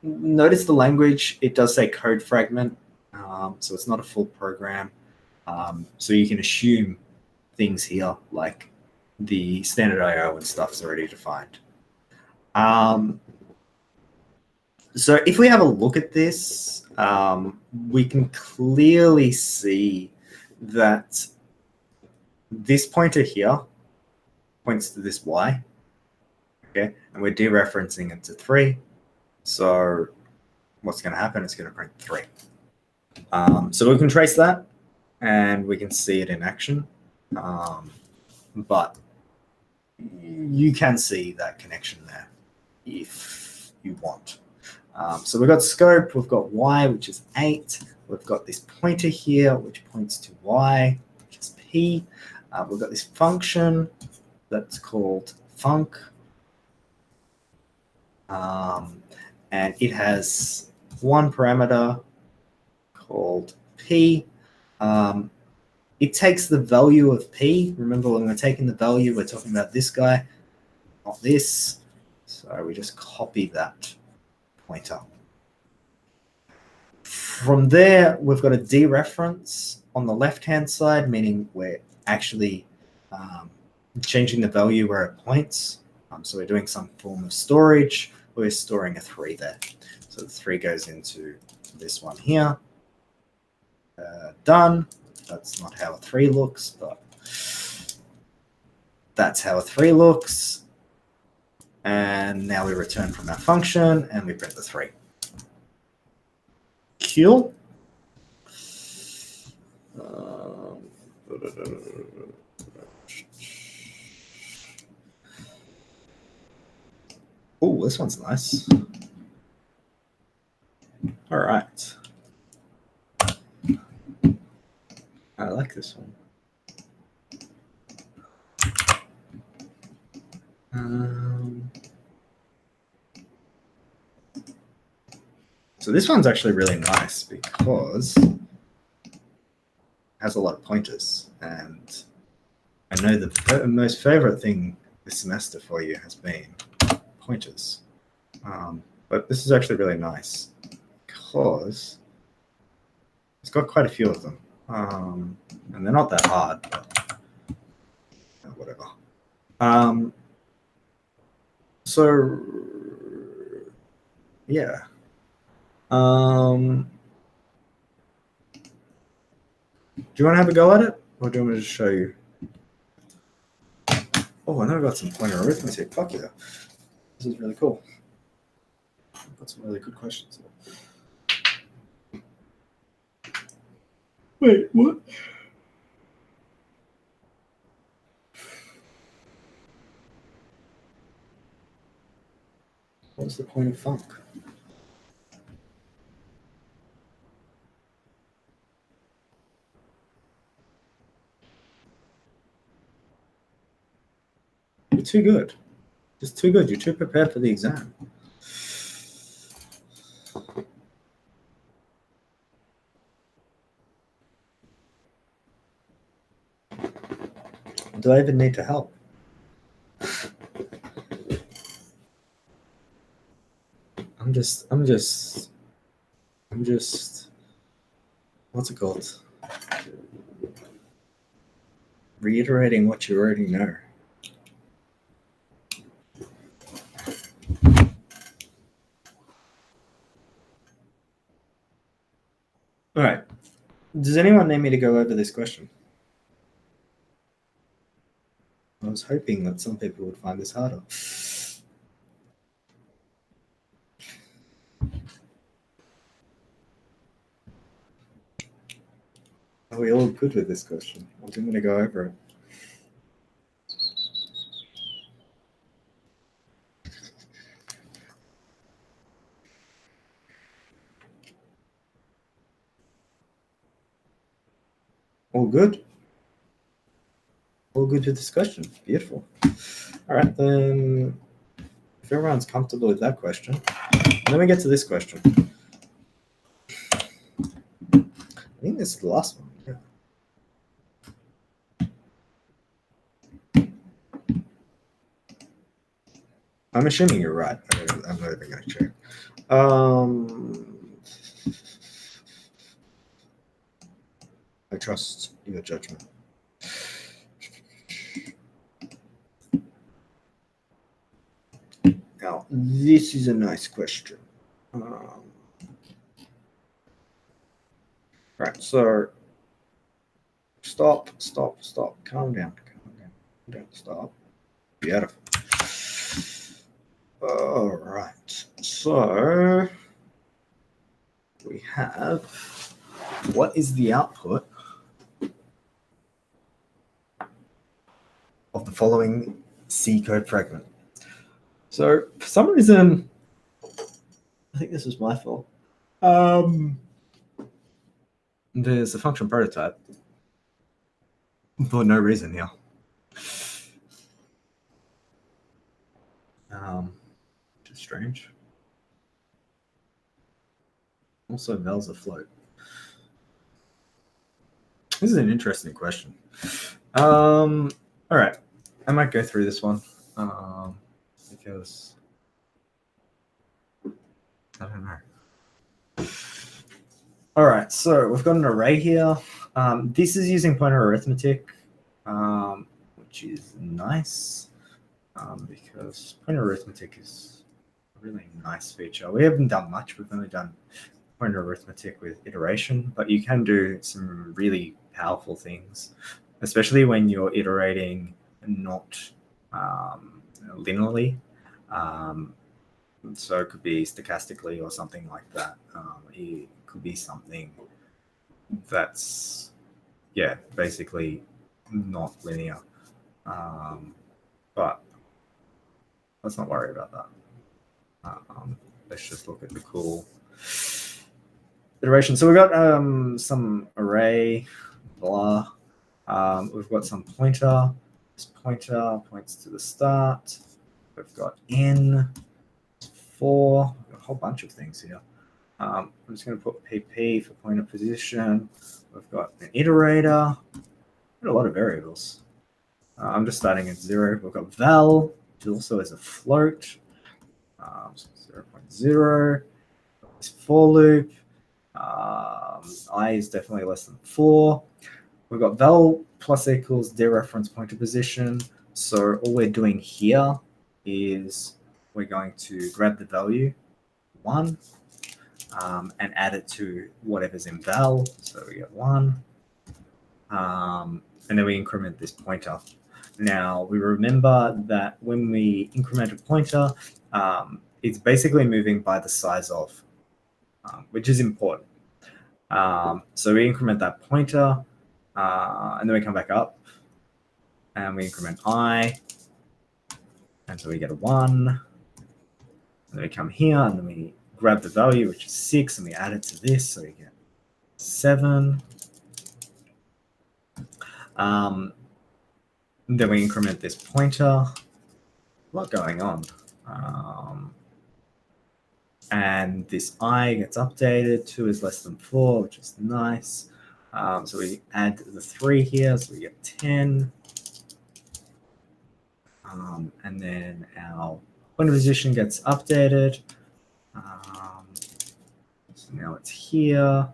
notice the language, it does say code fragment, so it's not a full program. So you can assume things here like the standard IO and stuff's already defined. So if we have a look at this, we can clearly see that this pointer here points to this y, okay, and we're dereferencing it to 3. So what's going to happen? It's going to print 3. So we can trace that, and we can see it in action, but you can see that connection there if you want. So we've got scope, we've got y, which is 8. We've got this pointer here, which points to y, which is p. We've got this function that's called func. And it has one parameter called p. It takes the value of p. Remember, when we're taking the value, we're talking about this guy, not this. So we just copy that pointer. From there, we've got a dereference on the left-hand side, meaning we're actually changing the value where it points. So we're doing some form of storage. We're storing a 3 there. So the 3 goes into this one here. Done. That's not how a 3 looks, but that's how a 3 looks. And now we return from our function and we print the 3. Cool. Oh, this one's nice. All right. I like this one. So this one's actually really nice because it has a lot of pointers, and I know the most favorite thing this semester for you has been pointers. But this is actually really nice because it's got quite a few of them. And they're not that hard, but whatever. So yeah. Do you want to have a go at it, or do you want me to just show you? Oh, I know I got some pointer arithmetic. Fuck yeah. This is really cool. I've got some really good questions. Wait, what? What's the point of func? You're too good. Just too good. You're too prepared for the exam. Do I even need to help? I'm just, what's it called? Reiterating what you already know. All right. Does anyone need me to go over this question? I was hoping that some people would find this harder. Are we all good with this question? Or do you want me to go over it? All good? All good with this question. Beautiful. All right, then if everyone's comfortable with that question, then we get to this question. I think this is the last one. Yeah. I'm assuming you're right. I'm not even going to check. trust your judgment. Now, this is a nice question. Right, so stop. Calm down. Don't stop. Beautiful. All right, so we have, what is the output of the following C code fragment? So for some reason, I think this was my fault. There's a function prototype for no reason here. Which is strange. Also, val's afloat. This is an interesting question. All right, I might go through this one because I don't know. All right, so we've got an array here. This is using pointer arithmetic, which is nice because pointer arithmetic is a really nice feature. We haven't done much. We've only done pointer arithmetic with iteration, but you can do some really powerful things, especially when you're iterating not linearly. So it could be stochastically or something like that. It could be something that's, yeah, basically not linear. But let's not worry about that. Let's just look at the cool iteration. So we've got some array, blah. We've got some pointer. This pointer points to the start. We've got n, 4, a whole bunch of things here. I'm just going to put pp for pointer position. We've got an iterator. We've got a lot of variables. I'm just starting at 0. We've got val, which also is a float. So 0.0. This for loop. I is definitely less than 4. We've got val plus equals dereference pointer position. So all we're doing here is we're going to grab the value 1 and add it to whatever's in val. So we get 1. And then we increment this pointer. Now, we remember that when we increment a pointer, it's basically moving by the size of, which is important. So we increment that pointer, and then we come back up, and we increment I, and so we get a 1. And then we come here, and then we grab the value, which is 6, and we add it to this, so we get 7. Then we increment this pointer. A lot going on. And this I gets updated. 2 is less than 4, which is nice. So we add the 3 here, so we get 10. And then our pointer position gets updated. So now it's here.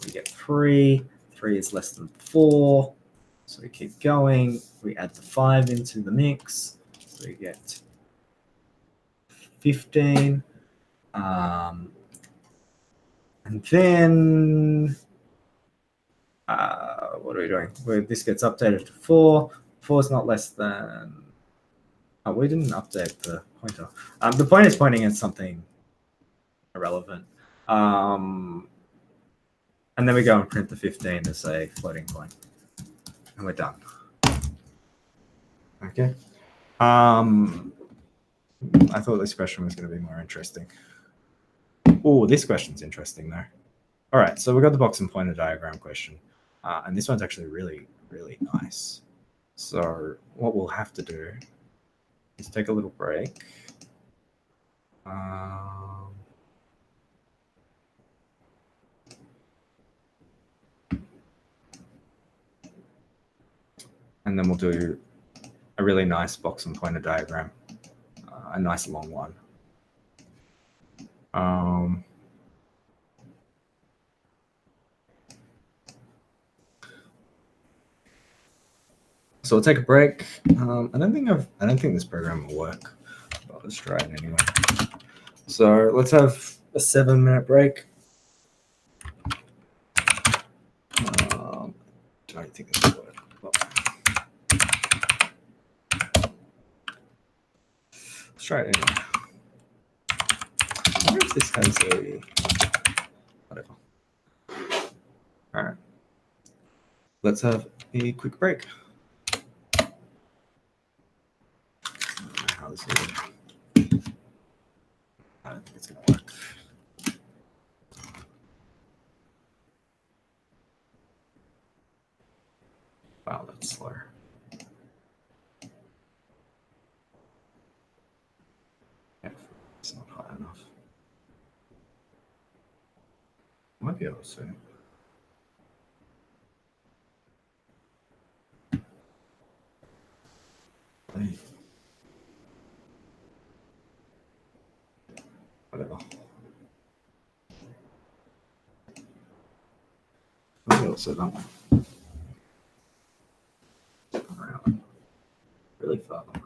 We get 3. 3 is less than 4. So we keep going. We add the 5 into the mix. So we get 15. And then what are we doing? This gets updated to 4. 4 is not less than... Oh, we didn't update the pointer. The point is pointing at something irrelevant. And then we go and print the 15 as a floating point. And we're done. Okay. I thought this question was going to be more interesting. Oh, this question's interesting though. All right, so we got the box and pointer diagram question. And this one's actually really, really nice. So what we'll have to do is take a little break. And then we'll do a really nice box and pointer diagram, a nice long one. So we'll take a break. I don't think this program will work, but let's try it anyway. So let's have a 7-minute break. Don't think this will work. Well, let's try it anyway. I wonder if this has a whatever. All right. Let's have a quick break. I don't know how this is. I don't think it's gonna work. Wow, that's slow. Yeah, it's not high enough. Might be able to see. Hey. Whatever. Might be able to see that one. Around. Really far away.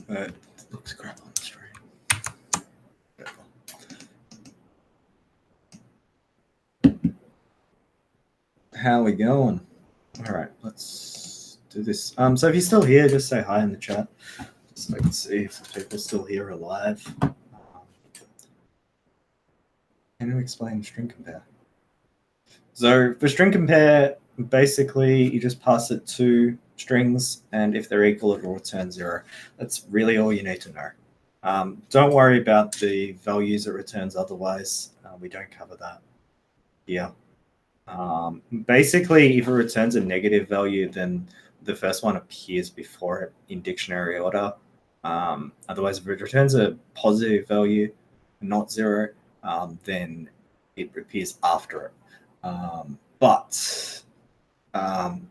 It looks crap on the screen. How we going? All right, let's do this. So if you're still here, just say hi in the chat, so I can see if people still here alive. Can you explain string compare? So for string compare, basically you just pass it to strings, and if they're equal, it will return 0. That's really all you need to know. Don't worry about the values it returns otherwise. We don't cover that here. Basically, if it returns a negative value, then the first one appears before it in dictionary order. Otherwise, if it returns a positive value, not 0, then it appears after it. But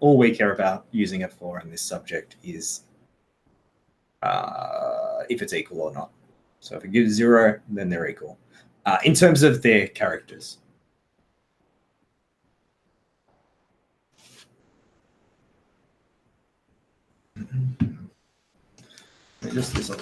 all we care about using it for in this subject is if it's equal or not. So if it gives 0, then they're equal. In terms of their characters. Just this one.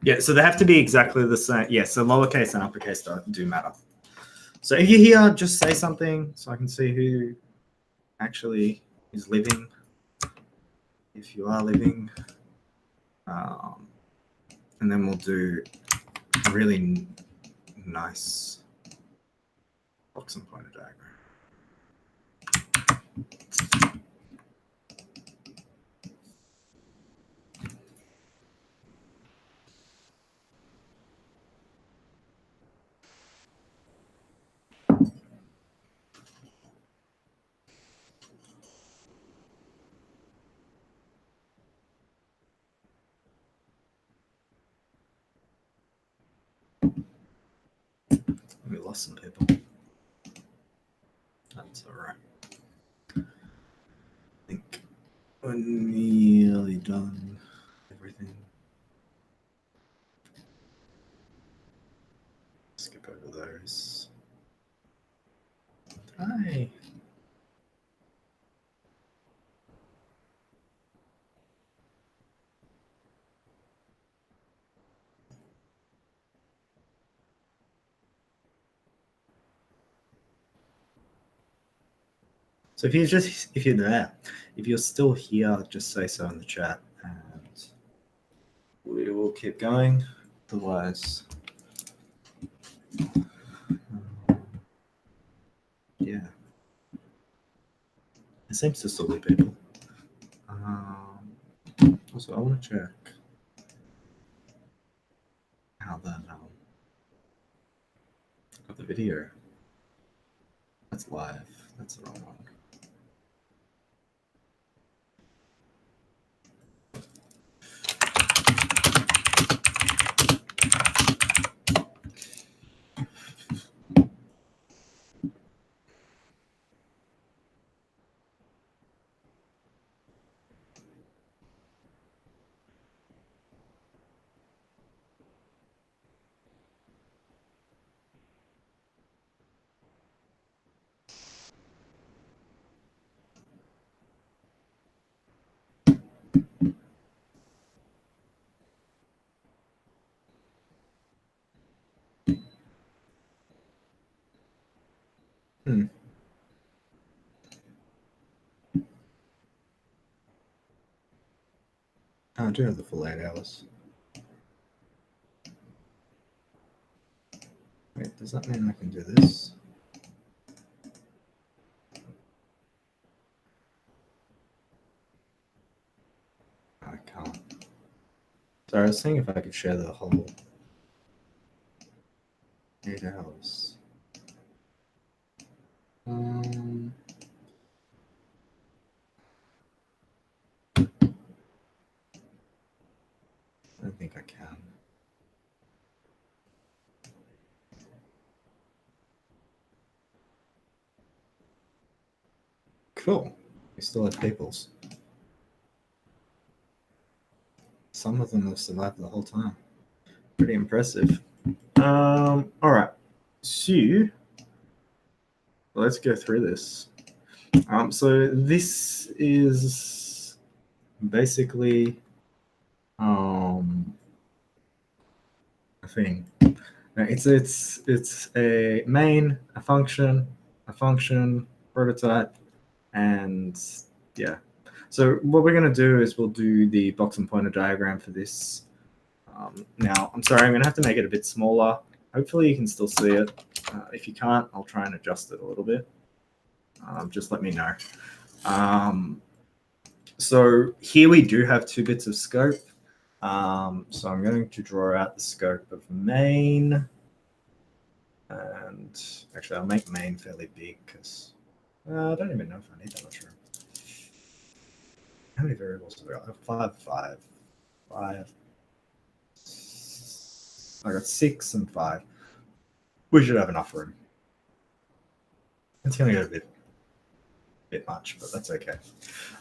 Yeah, so they have to be exactly the same. Yeah, so lowercase and uppercase do matter. So if you're here, just say something so I can see who actually is living. If you are living. And then we'll do a really nice box and pointer diagram. We lost some people. That's all right. I think we're nearly done everything. Skip over those. Hi. So if you're still here, just say so in the chat, and we will keep going. Otherwise, yeah, it seems to still be people. Also, I want to check how that got the video. That's live. That's the wrong one. I do have the full 8 hours. Wait, does that mean I can do this? I can't. Sorry, I was saying if I could share the whole 8 hours. I don't think I can. Cool. We still have peoples. Some of them have survived the whole time. Pretty impressive. All right. So let's go through this. So this is basically a thing. It's a main, a function, prototype, and yeah. So what we're going to do is we'll do the box and pointer diagram for this. Now, I'm sorry, I'm going to have to make it a bit smaller. Hopefully you can still see it. If you can't, I'll try and adjust it a little bit. Just let me know. So here we do have 2 bits of scope. So I'm going to draw out the scope of main. And actually, I'll make main fairly big because I don't even know if I need that much room. How many variables have I got? 5. I got 6 and 5. We should have enough room. It's going to get a bit much, but that's okay.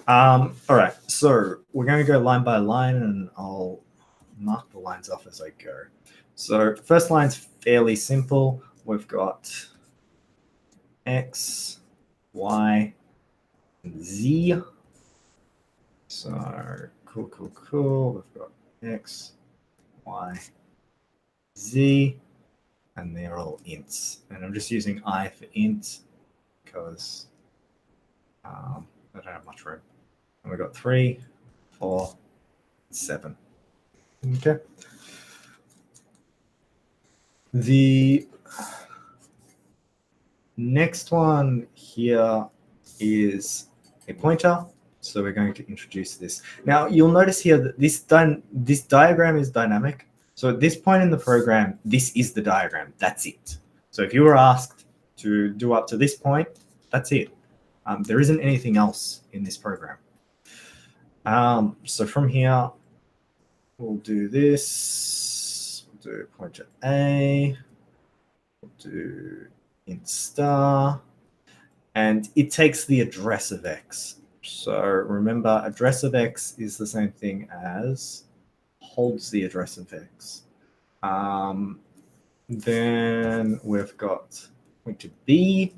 All right, so we're going to go line by line, and I'll mark the lines off as I go. So first line's fairly simple. We've got X, Y, and Z. So cool. We've got X, Y, Z, and they're all ints. And I'm just using I for int because I don't have much room. And we've got 3, 4, 7. Okay. The next one here is a pointer. So we're going to introduce this. Now you'll notice here that this diagram is dynamic. So at this point in the program, this is the diagram. That's it. So if you were asked to do up to this point, that's it. There isn't anything else in this program. So from here, we'll do this. We'll do pointer A. We'll do int star. And it takes the address of X. So remember, address of X is the same thing as holds the address of X. Then we've got pointer B.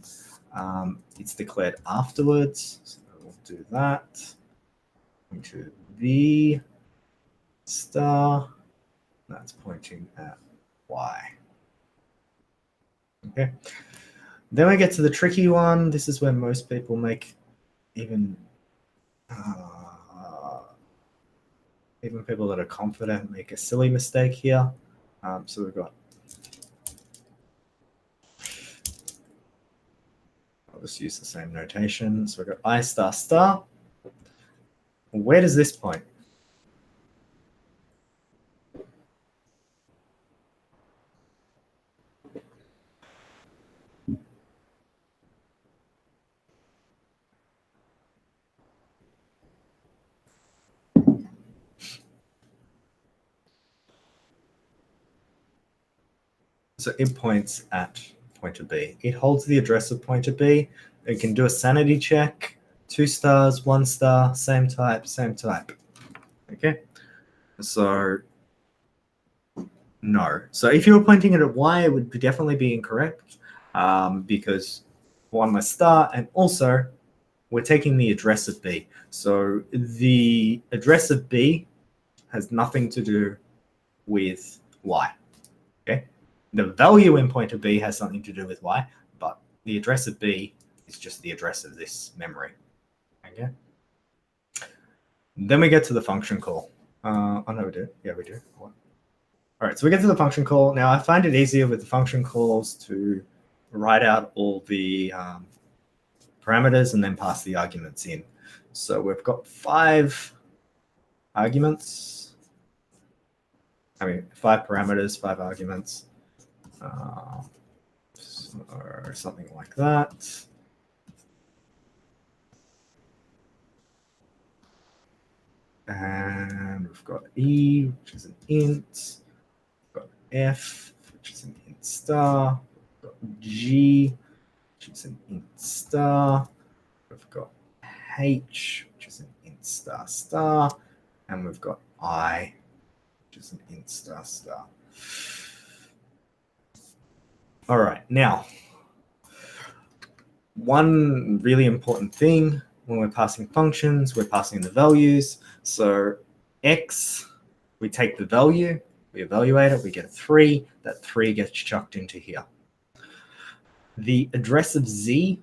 It's declared afterwards. So we'll do that. Pointer B star. That's pointing at Y. Okay. Then we get to the tricky one. This is where most people make even people that are confident make a silly mistake here. So we've got, I'll just use the same notation. So we've got I star star. Where does this point? So it points at pointer B. It holds the address of pointer B. It can do a sanity check, 2 stars, 1 star, same type, same type. Okay, so no. So if you were pointing it at Y, it would definitely be incorrect because 1 less star, and also we're taking the address of B. So the address of B has nothing to do with Y. Okay, the value in pointer B has something to do with Y, but the address of B is just the address of this memory. Okay. Then we get to the function call. Oh no, we do. Yeah, we do. All right, so we get to the function call. Now I find it easier with the function calls to write out all the parameters and then pass the arguments in. So we've got 5 arguments. 5 parameters, 5 arguments. Or something like that. And we've got E, which is an int. We've got F, which is an int star. We've got G, which is an int star. We've got H, which is an int star star. And we've got I, which is an int star star. All right, now, one really important thing when we're passing functions, we're passing the values. So X, we take the value, we evaluate it, we get a 3. That 3 gets chucked into here. The address of Z,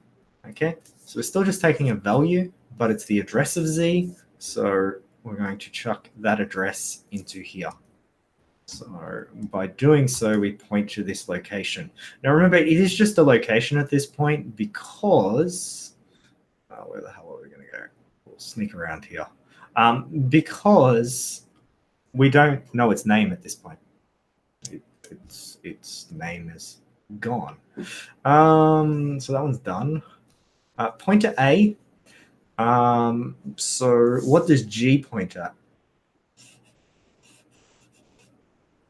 okay, so we're still just taking a value, but it's the address of Z. So we're going to chuck that address into here. So by doing so, we point to this location. Now remember, it is just a location at this point because, where the hell are we going to go? We'll sneak around here. Because we don't know its name at this point. Its name is gone. So that one's done. Pointer A. So what does G point at?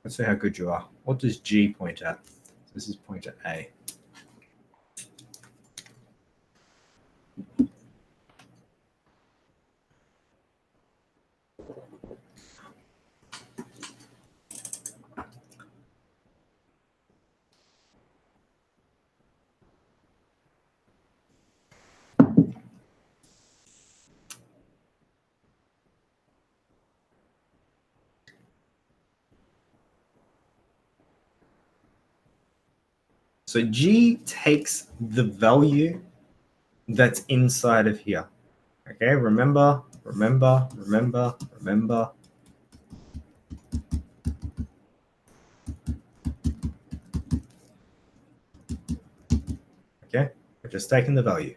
Let's see how good you are. What does G point at? This is pointer A. So G takes the value that's inside of here. Okay, remember. Okay, we're just taking the value.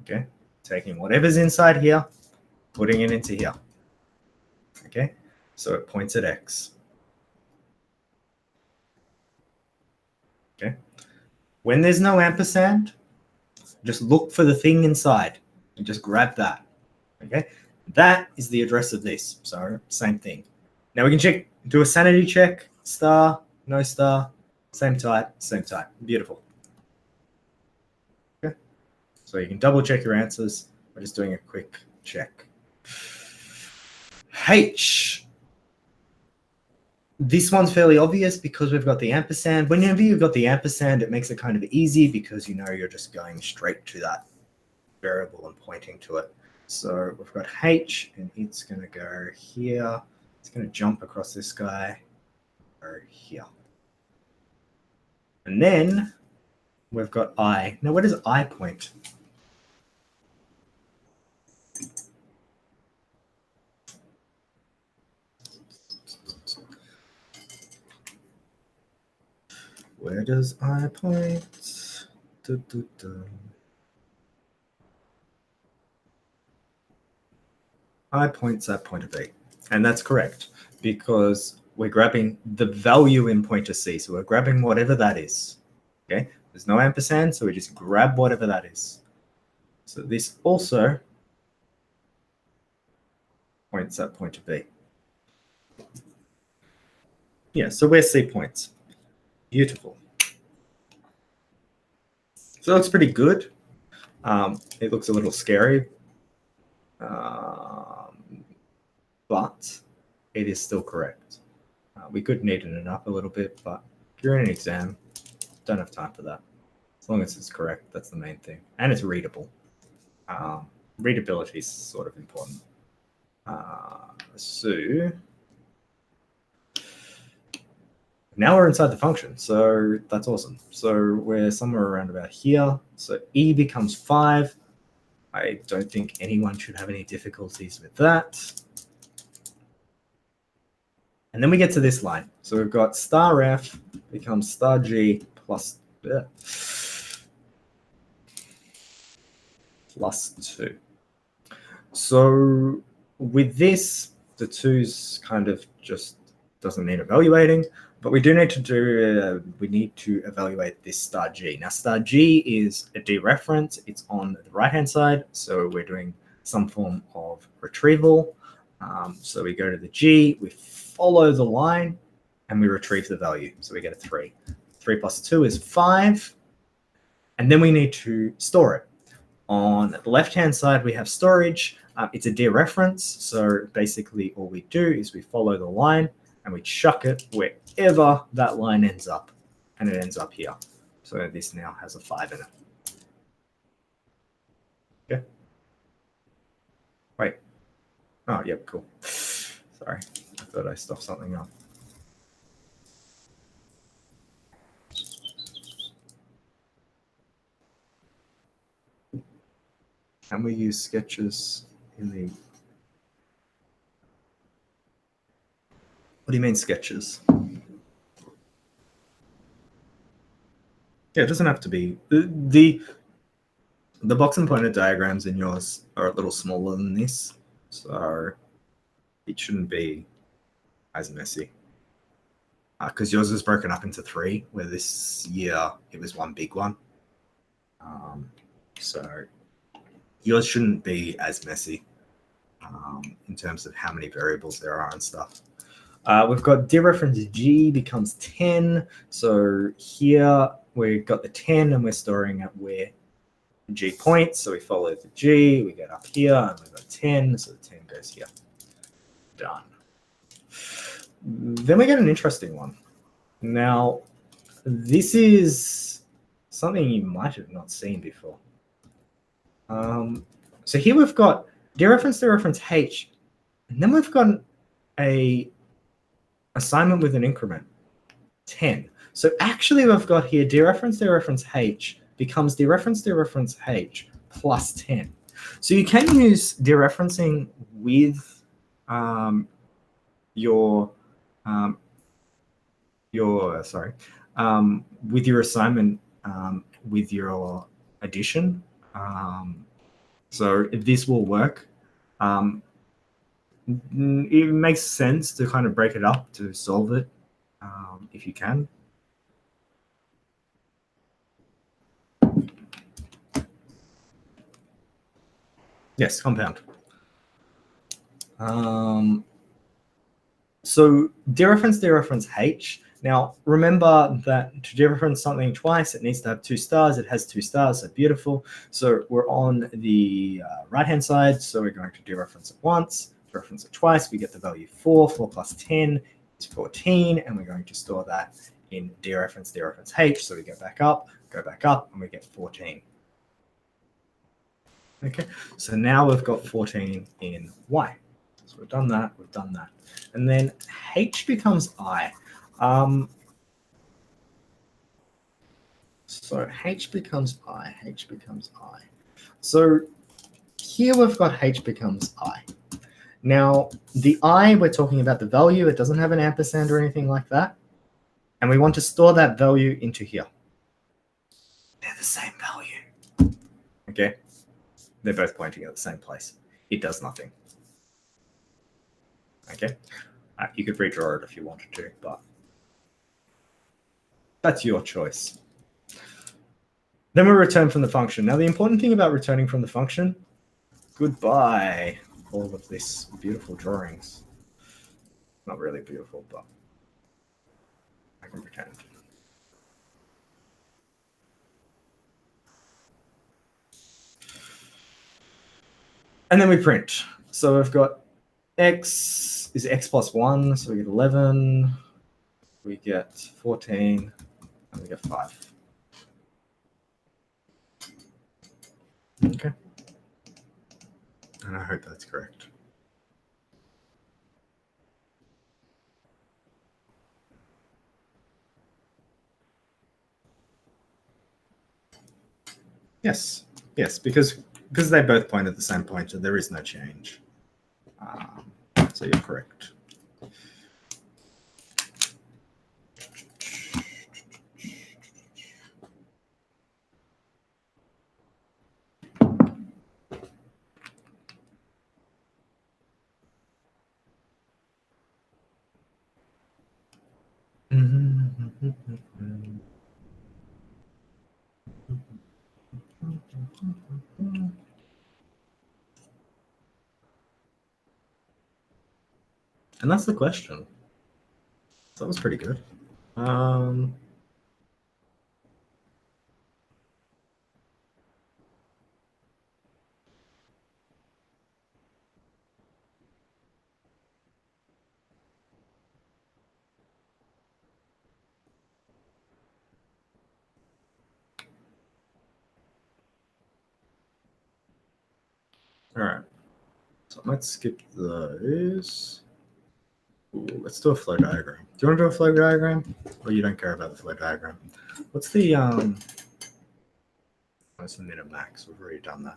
Okay, taking whatever's inside here, putting it into here. Okay, so it points at X. Okay, when there's no ampersand, just look for the thing inside and just grab that. Okay, that is the address of this. So same thing. Now we can check, do a sanity check, star, no star, same type, same type. Beautiful. Okay, so you can double check your answers by just doing a quick check. H. This one's fairly obvious because we've got the ampersand. Whenever you've got the ampersand, it makes it kind of easy because you know you're just going straight to that variable and pointing to it. So we've got H, and it's going to go here. It's going to jump across this guy, go here. And then we've got I. Now, where does I point? Where does I point? I points at pointer B. And that's correct because we're grabbing the value in pointer C. So we're grabbing whatever that is. Okay, there's no ampersand, so we just grab whatever that is. So this also points at pointer B. Yeah, so where C points? Beautiful. So it looks pretty good. It looks a little scary, but it is still correct. We could neaten it up a little bit, but if you're in an exam, don't have time for that. As long as it's correct, that's the main thing. And it's readable. Readability is sort of important. So now we're inside the function, so that's awesome. So we're somewhere around about here. So e becomes 5. I don't think anyone should have any difficulties with that. And then we get to this line. So we've got star f becomes star g plus 2. So with this, the 2's kind of just doesn't need evaluating, but we do need to do, we need to evaluate this star g. Now star g is a dereference. It's on the right-hand side. So we're doing some form of retrieval. So we go to the g, we follow the line, and we retrieve the value. So we get a 3. 3 plus 2 is 5. And then we need to store it. On the left-hand side, we have storage. It's a dereference. So basically all we do is we follow the line and we chuck it wherever that line ends up. And it ends up here. So this now has a 5 in it. Okay. Wait. Oh, yep, cool. Sorry, I thought I stuffed something up. Can we use sketches in the... What do you mean sketches? Yeah, it doesn't have to be. The box and pointer diagrams in yours are a little smaller than this, so it shouldn't be as messy. Because yours is broken up into 3, where this year it was one big one. So yours shouldn't be as messy in terms of how many variables there are and stuff. We've got dereference g becomes 10. So here we've got the 10 and we're storing it where g points. So we follow the g, we get up here and we've got 10. So the 10 goes here. Done. Then we get an interesting one. Now, this is something you might have not seen before. So here we've got dereference h, and then we've got a assignment with an increment, 10. So actually we've got here dereference h becomes dereference h plus 10. So you can use dereferencing with with your assignment with your addition. So this will work. It makes sense to kind of break it up to solve it if you can. Yes, compound. So dereference h. Now remember that to dereference something twice, it needs to have 2 stars. It has 2 stars, so beautiful. So we're on the right-hand side, so we're going to dereference it once, dereference it twice. We get the value 4. 4 plus 10 is 14, and we're going to store that in dereference h. So we go back up, and we get 14. Okay, so now we've got 14 in y. So we've done that, And then h becomes I. So h becomes I, So here we've got h becomes I. Now, the I, we're talking about the value. It doesn't have an ampersand or anything like that. And we want to store that value into here. They're the same value. Okay? They're both pointing at the same place. It does nothing. Okay? You could redraw it if you wanted to, but that's your choice. Then we return from the function. Now, the important thing about returning from the function, goodbye, all of this beautiful drawings. Not really beautiful, but I can pretend. And then we print. So we've got x is x plus 1, so we get 11, we get 14, and we get 5. Okay. And I hope that's correct. Yes, yes, because they both point at the same pointer, there is no change. So you're correct. And that's the question. So that was pretty good. All right. So I might skip those. Ooh, let's do a flow diagram. Do you want to do a flow diagram? Or you don't care about the flow diagram? What's the what's the min and max? We've already done that.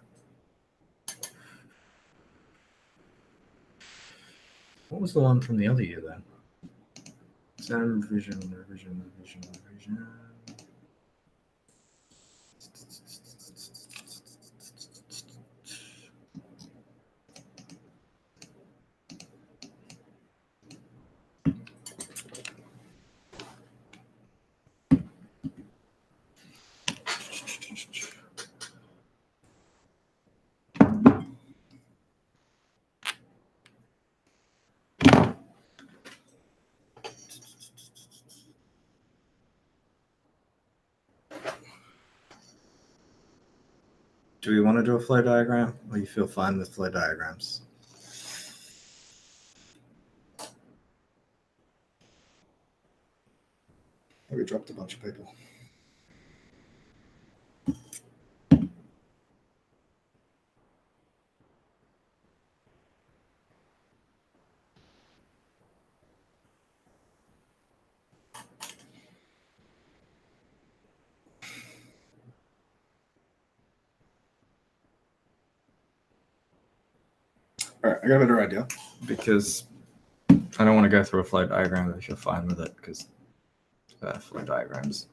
What was the one from the other year then? Standard revision. Do we want to do a flow diagram, or you feel fine with flow diagrams? We dropped a bunch of people. All right, I got a better idea, because I don't want to go through a flow diagram if you're fine with it, because flow diagrams.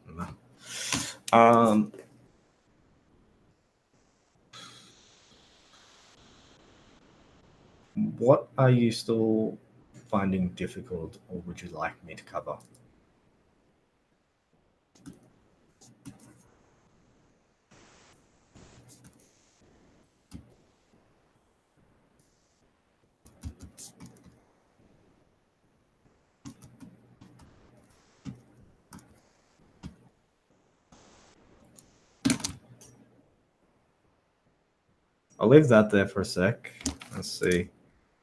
What are you still finding difficult, or would you like me to cover? I'll leave that there for a sec. Let's see if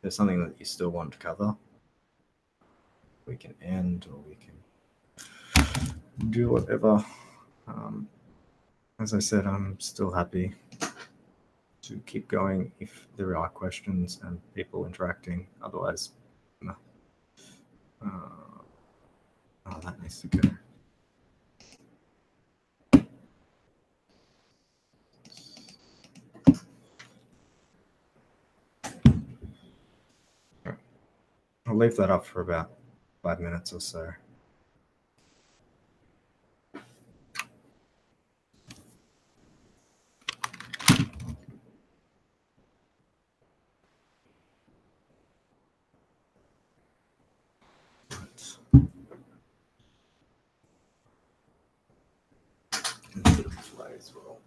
there's something that you still want to cover. We can end, or we can do whatever. As I said, I'm still happy to keep going if there are questions and people interacting. Otherwise, no. Oh, that needs to go. I'll leave that up for about 5 minutes or so. As well.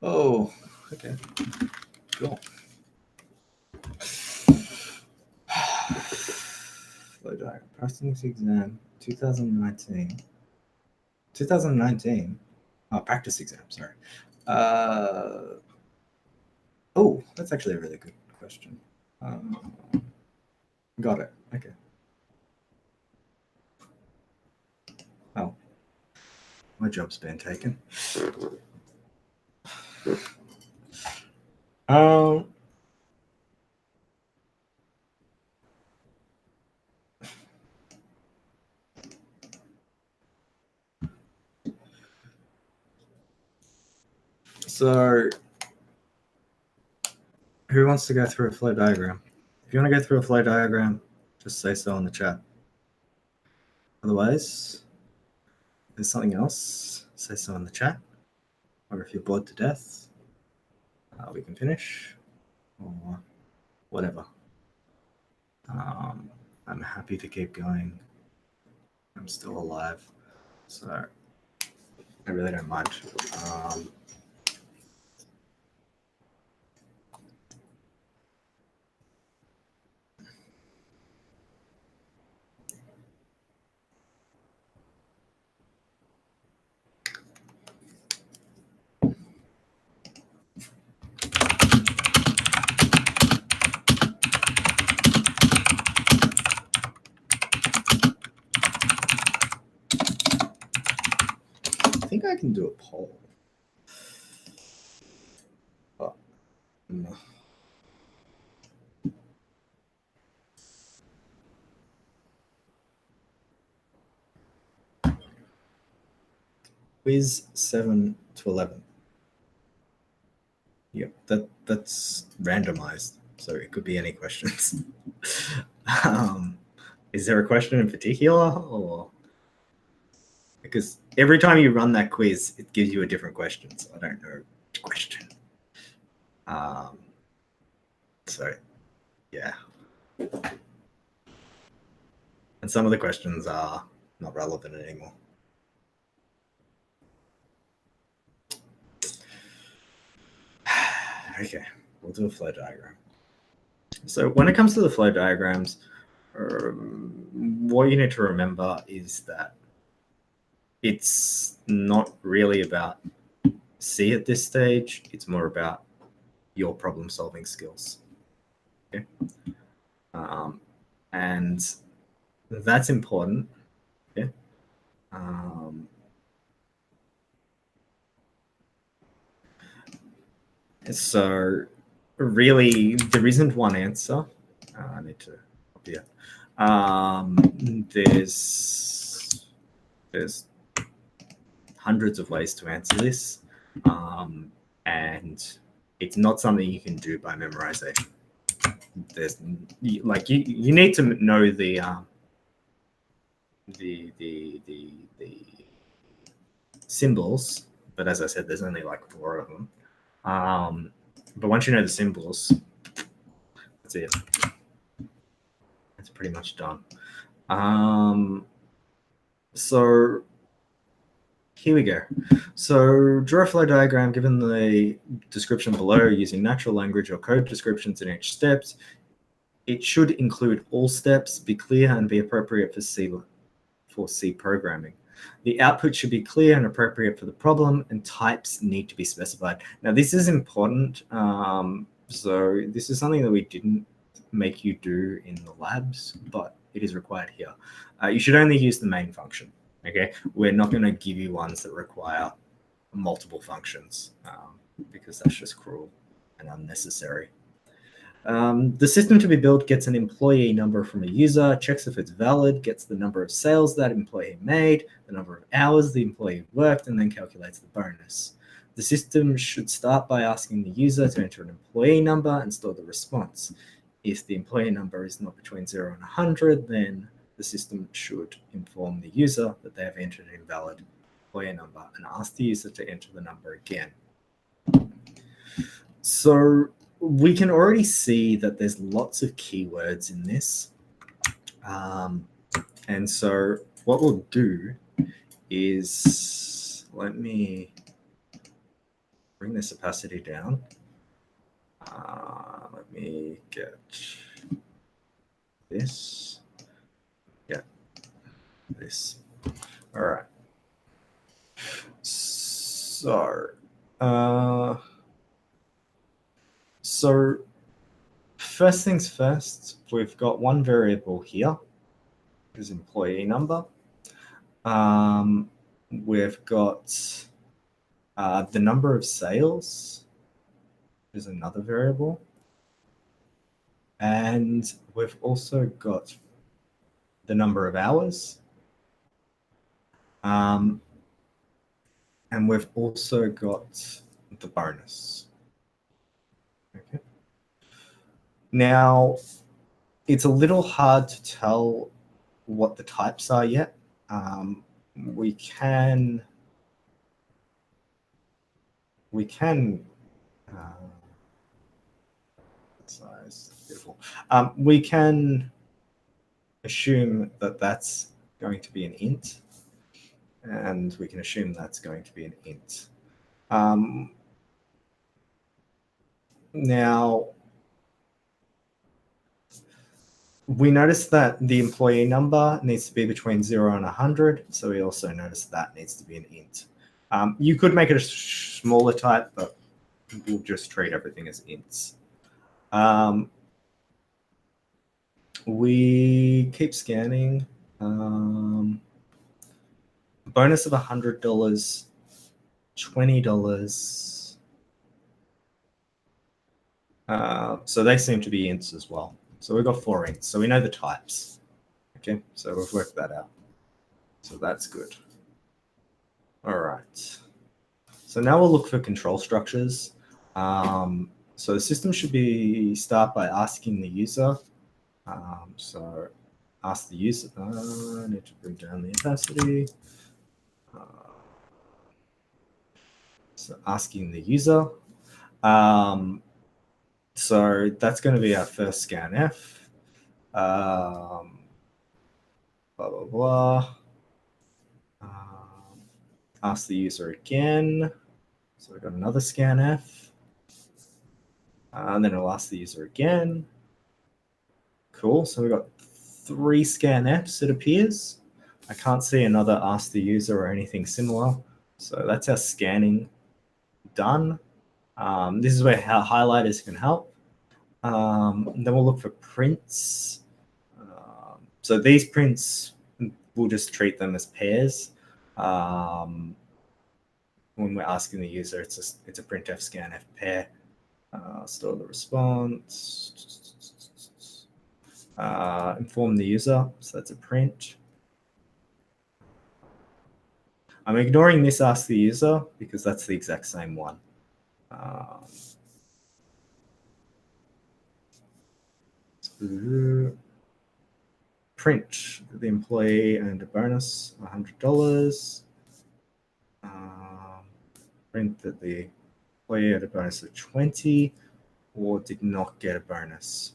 Oh, okay. Cool. Flow diagram. Practice exam 2019. 2019. Oh, practice exam, sorry. Oh, that's actually a really good question. Got it. Okay. Oh, my job's been taken. So, who wants to go through a flow diagram? If you want to go through a flow diagram, just say so in the chat. Otherwise, if there's something else, say so in the chat. Or if you're bored to death, we can finish. Or whatever. I'm happy to keep going. I'm still alive, so I really don't mind. I think I can do a poll. But, no. Quiz 7 to 11. Yep, that's randomized, so it could be any questions. Is there a question in particular, or because every time you run that quiz, it gives you a different question, so I don't know which question. So yeah, and some of the questions are not relevant anymore. Okay, we'll do a flow diagram. So when it comes to the flow diagrams, what you need to remember is that it's not really about C at this stage. It's more about your problem solving skills. Okay. And that's important. Okay. So really, there isn't one answer. I need to copy it. There's hundreds of ways to answer this, and it's not something you can do by memorization. There's like you need to know the symbols, but as I said, there's only like 4 of them. But once you know the symbols, that's it. It's pretty much done. So here we go. So draw a flow diagram given the description below using natural language or code descriptions in each steps. It should include all steps, be clear, and be appropriate for C programming. The output should be clear and appropriate for the problem, and types need to be specified. Now, this is important. So this is something that we didn't make you do in the labs, but it is required here. You should only use the main function. Okay, we're not going to give you ones that require multiple functions because that's just cruel and unnecessary. The system to be built gets an employee number from a user, checks if it's valid, gets the number of sales that employee made, the number of hours the employee worked, and then calculates the bonus. The system should start by asking the user to enter an employee number and store the response. If the employee number is not between 0 and 100, then the system should inform the user that they have entered an invalid employee number and ask the user to enter the number again. So we can already see that there's lots of keywords in this. And so what we'll do is, let me bring this opacity down. Let me get this. Yeah, this. All right. So first things first, we've got one variable here, is employee number. We've got the number of sales is another variable. And we've also got the number of hours. And we've also got the bonus. Okay. Now, it's a little hard to tell what the types are yet. We can size, beautiful. We can assume that that's going to be an int, and we can assume that's going to be an int. Now, we notice that the employee number needs to be between 0 and 100, so we also notice that needs to be an int. You could make it a smaller type, but we'll just treat everything as ints. We keep scanning. Bonus of $100, $20. So they seem to be ints as well. So we've got 4 ints. So we know the types. Okay, so we've worked that out. So that's good. All right. So now we'll look for control structures. So the system should start by asking the user. So ask the user. I need to bring down the opacity. So asking the user. So that's going to be our first scanf. Blah, blah, blah. Ask the user again. So we've got another scanf. And then it'll ask the user again. Cool. So we've got 3 scanfs, it appears. I can't see another ask the user or anything similar. So that's our scanning done. This is where highlighters can help. Then we'll look for prints. So these prints, we'll just treat them as pairs. When we're asking the user, it's a printf scanf pair. Store the response. Inform the user, so that's a print. I'm ignoring this ask the user because that's the exact same one. Print the employee earned a bonus, $100. Print that the employee had a bonus of 20 or did not get a bonus.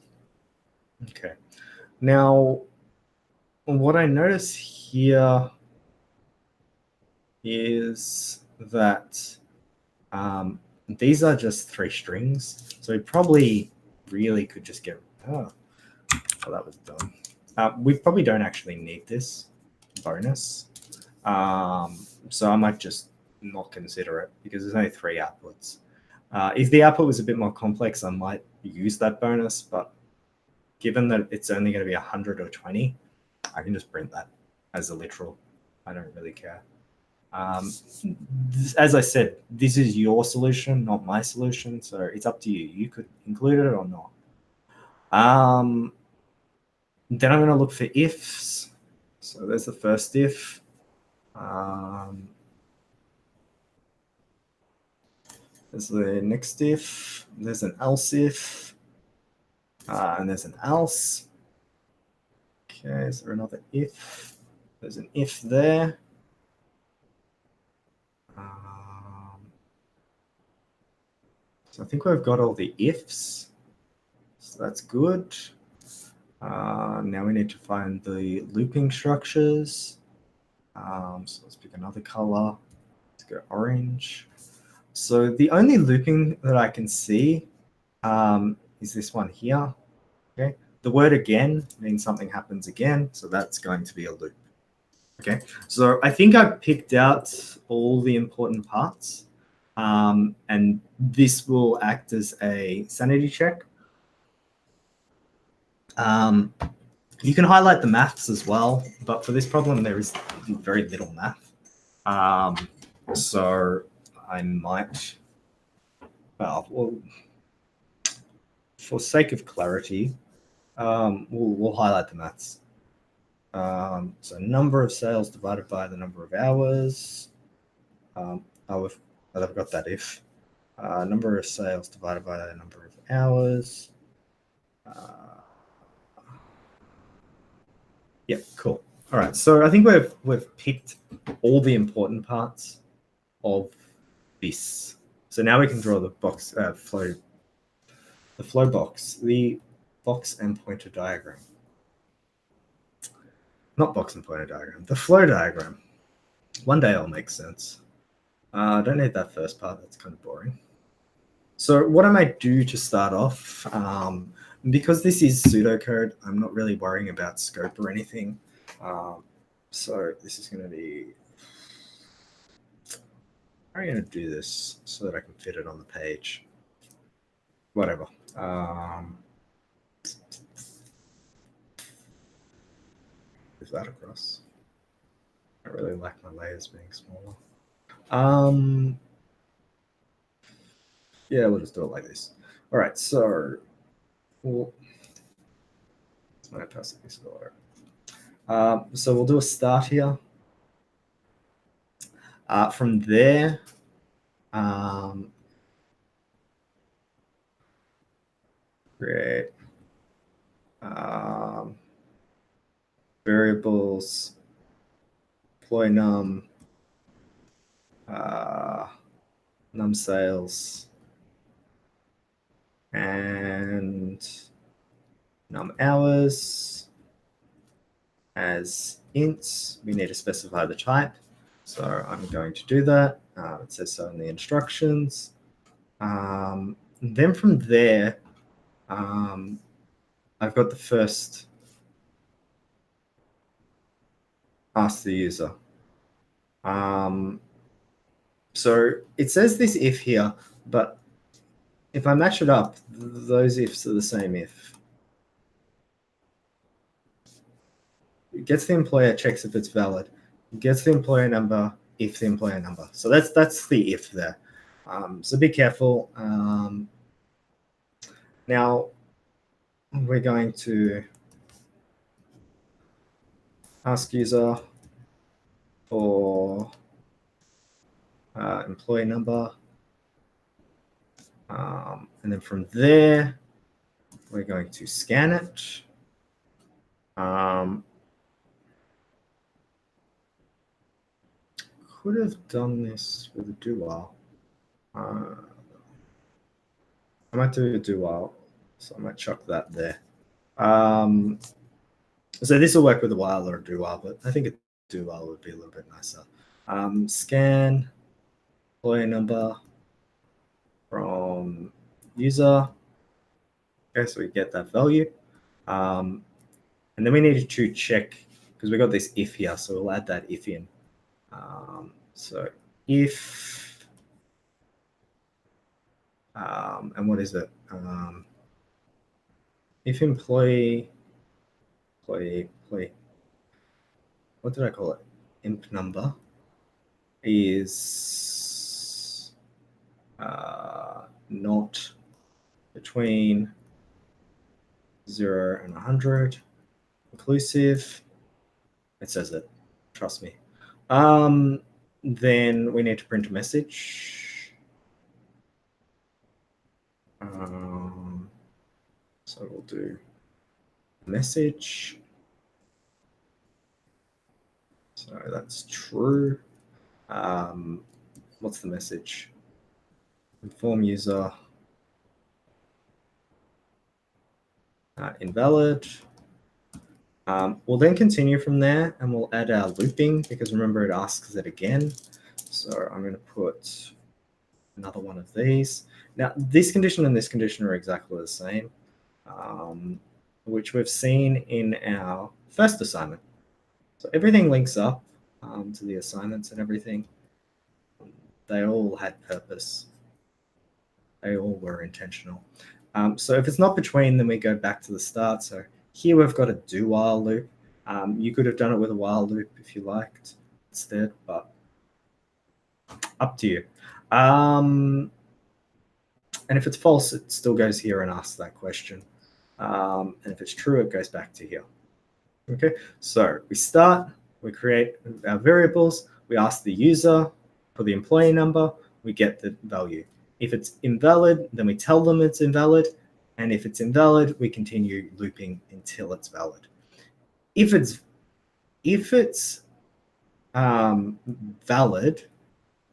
Okay. Now, what I notice here is that these are just 3 strings. So we probably really could just get, oh that was dumb. We probably don't actually need this bonus. So I might just not consider it because there's only 3 outputs. If the output was a bit more complex, I might use that bonus, but given that it's only going to be 100 or 20, I can just print that as a literal. I don't really care. As I said, this is your solution, not my solution, so it's up to you. You could include it or not. Then I'm going to look for ifs. So there's the first if. There's the next if. There's an else if. And there's an else. Okay, is there another if? There's an if there. So I think we've got all the ifs. So that's good. Now we need to find the looping structures. So let's pick another color. Let's go orange. So the only looping that I can see is this one here. Okay. The word again means something happens again. So that's going to be a loop. Okay. So I think I picked out all the important parts. And this will act as a sanity check. You can highlight the maths as well, but for this problem, there is very little math. So I might, well, for sake of clarity, we'll highlight the maths. So number of sales divided by the number of hours. I've got that if. Number of sales divided by the number of hours. Yeah, cool. All right, so I think we've picked all the important parts of this. So now we can draw the box flow box, the box and pointer diagram. Not box and pointer diagram, the flow diagram. One day it'll make sense. I don't need that first part, that's kind of boring. So what I might do to start off, because this is pseudocode, I'm not really worrying about scope or anything. So this is going to be, how are you going to do this so that I can fit it on the page? Whatever. Is that across? I really like my layers being smaller. Yeah, we'll just do it like this. All right, so it's my opacity score. So we'll do a start here. From there, create variables, deploy num, num sales, and num hours as ints. We need to specify the type. So I'm going to do that. It says so in the instructions. Then from there, I've got the first ask the user. So it says this if here, but if I match it up, those ifs are the same if. It gets the employer, checks if it's valid. It gets the employer number, if the employer number. So that's the if there. So be careful. Now we're going to ask user for employee number. And then from there, we're going to scan it. Could have done this with a do while. I might do a do while, so I might chuck that there. So this will work with a while or a do while, but I think a do while would be a little bit nicer. Scan employee number from user. Okay, so we get that value. And then we need to check, because we got this if here, so we'll add that if in. So if, and what is it? If employee, what did I call it? Imp number is not between 0 and 100, inclusive. It says it, trust me. Then we need to print a message. So we'll do message. So that's true. What's the message? Inform user invalid. We'll then continue from there and we'll add our looping because remember it asks it again. So I'm going to put another one of these. Now, this condition and this condition are exactly the same, which we've seen in our first assignment. So everything links up to the assignments and everything. They all had purpose. They all were intentional. So if it's not between, then we go back to the start. So here we've got a do while loop. You could have done it with a while loop if you liked instead, but up to you. And if it's false, it still goes here and asks that question. And if it's true, it goes back to here. Okay, so we start, we create our variables, we ask the user for the employee number, we get the value. If it's invalid, then we tell them it's invalid. And if it's invalid, we continue looping until it's valid. If it's valid,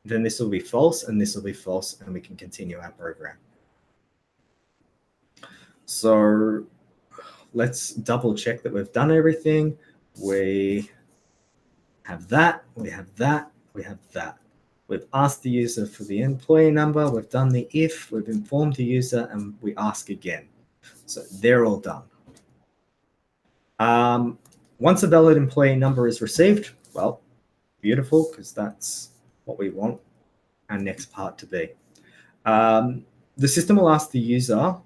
then this will be false and this will be false, and we can continue our program. So let's double check that we've done everything. We have that, we have that, we have that. We've asked the user for the employee number, we've done the if, we've informed the user, and we ask again. So they're all done. Once a valid employee number is received, well, beautiful, because that's what we want our next part to be. The system will ask the user,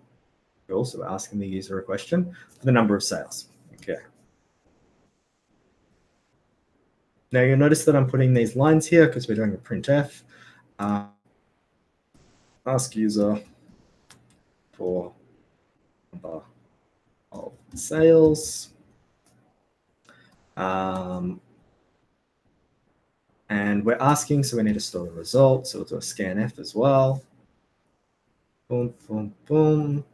we're also asking the user a question, for the number of sales. Okay. Now you'll notice that I'm putting these lines here because we're doing a printf. Ask user for number of sales. And we're asking, so we need to store the result. So we'll do a scanf as well. Boom, boom, boom.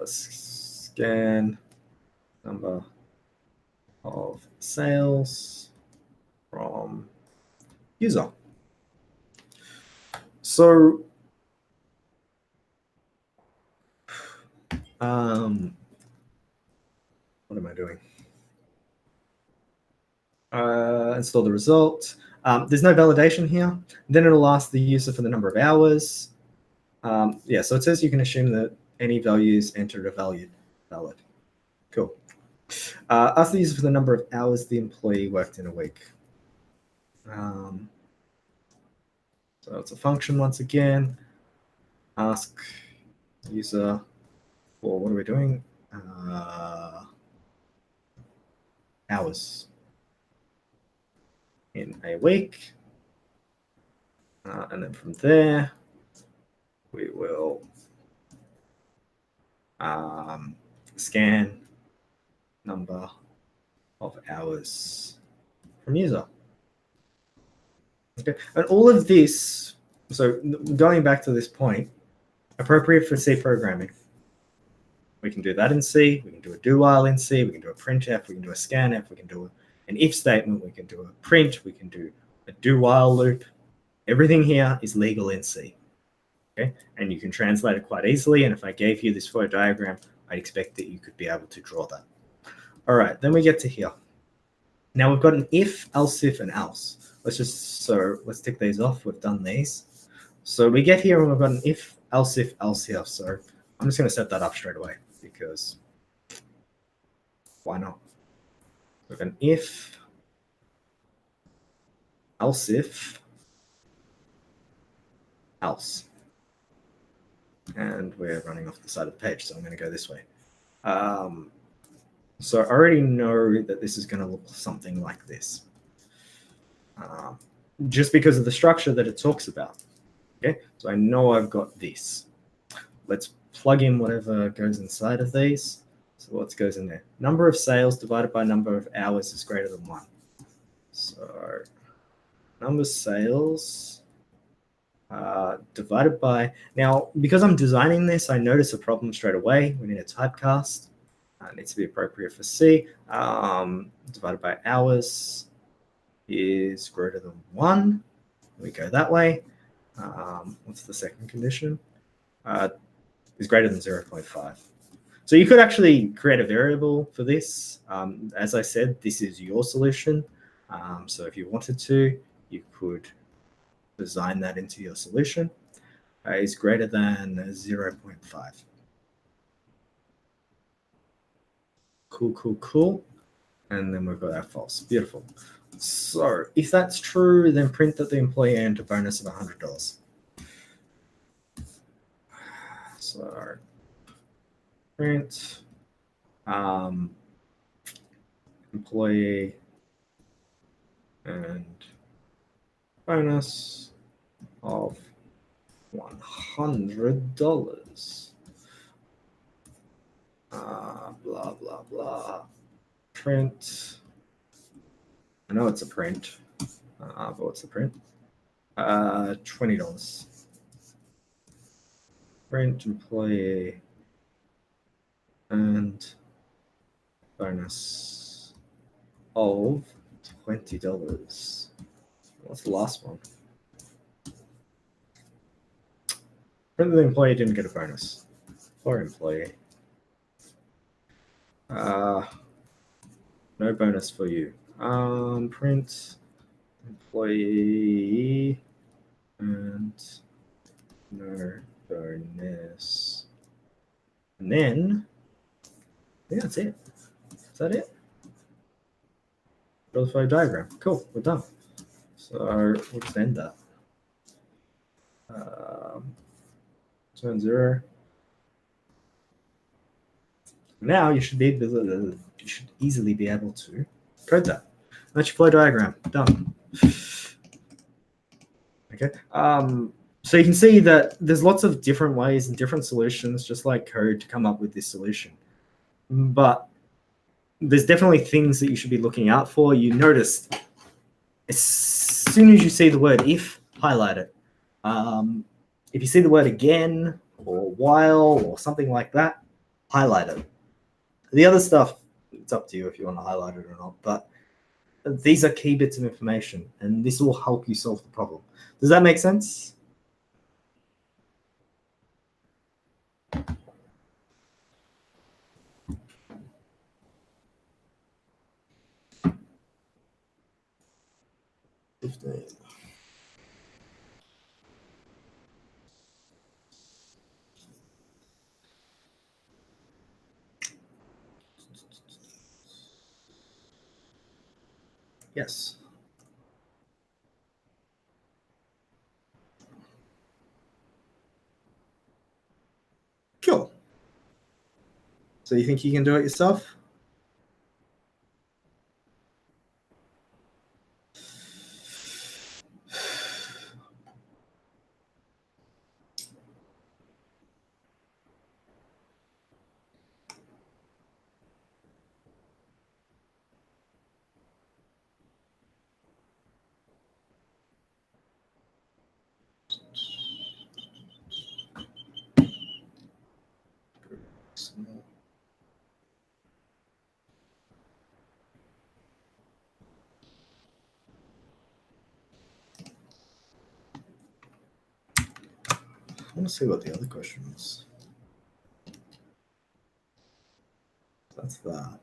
Scan number of sales from user. So what am I doing? Install the result. There's no validation here. Then it'll ask the user for the number of hours. Yeah, so it says you can assume that any values entered are valid. Cool. Ask the user for the number of hours the employee worked in a week. So it's a function once again. Ask user for, what are we doing? Hours in a week. And then from there, we will scan number of hours from user. Okay, and all of this, so going back to this point, appropriate for C programming. We can do that in C, we can do a do while in C, we can do a printf, we can do a scanf, we can do an if statement, we can do a print, we can do a do while loop. Everything here is legal in C. Okay, and you can translate it quite easily. And if I gave you this flow diagram, I expect that you could be able to draw that. All right, then we get to here. Now we've got an if, else if, and else. Let's tick these off. We've done these. So we get here and we've got an if, else here. So I'm just going to set that up straight away because why not? We've got an if, else if, else. And we're running off the side of the page, so I'm going to go this way. So I already know that this is going to look something like this, just because of the structure that it talks about. Okay, so I know I've got this. Let's plug in whatever goes inside of these. So what goes in there? Number of sales divided by number of hours is greater than 1. So number of sales divided by, now because I'm designing this, I notice a problem straight away. We need a typecast. It needs to be appropriate for C. Divided by hours is greater than 1. We go that way. What's the second condition? Is greater than 0.5. So you could actually create a variable for this. As I said, this is your solution. So if you wanted to, you could design that into your solution. Is greater than 0.5. Cool. And then we've got our false. Beautiful. So if that's true, then print that the employee earned a bonus of $100. So print employee and bonus of $100. Blah, blah, blah. Print. I know it's a print. But what's the print? $20. Print employee and bonus of $20. What's the last one? Print the employee didn't get a bonus. For employee. No bonus for you. Print employee and no bonus. And then I think that's it. Is that it? Build a flow diagram. Cool, we're done. So we'll just end that. Turn 0. Now you should easily be able to code that. That's your flow diagram. Done. Okay. So you can see that there's lots of different ways and different solutions, just like code, to come up with this solution. But there's definitely things that you should be looking out for. You notice as soon as you see the word if, highlight it. If you see the word again or while or something like that, highlight it. The other stuff, it's up to you if you want to highlight it or not, but these are key bits of information, and this will help you solve the problem. Does that make sense? Yes. Cool. So you think you can do it yourself? I want to see what the other question was. That's that.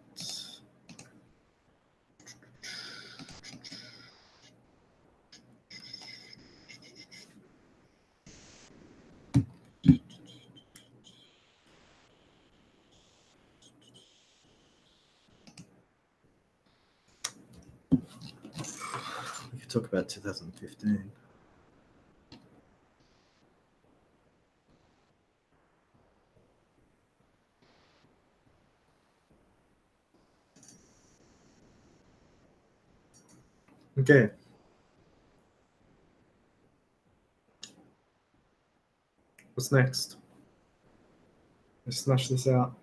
We could talk about 2015. Okay. What's next? Let's smash this out.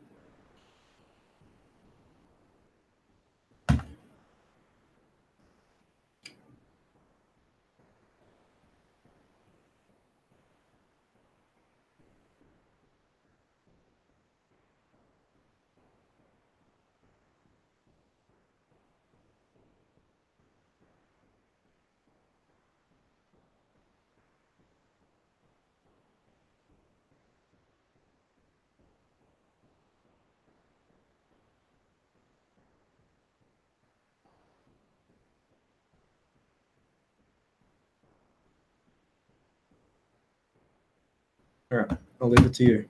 All right, I'll leave it to you.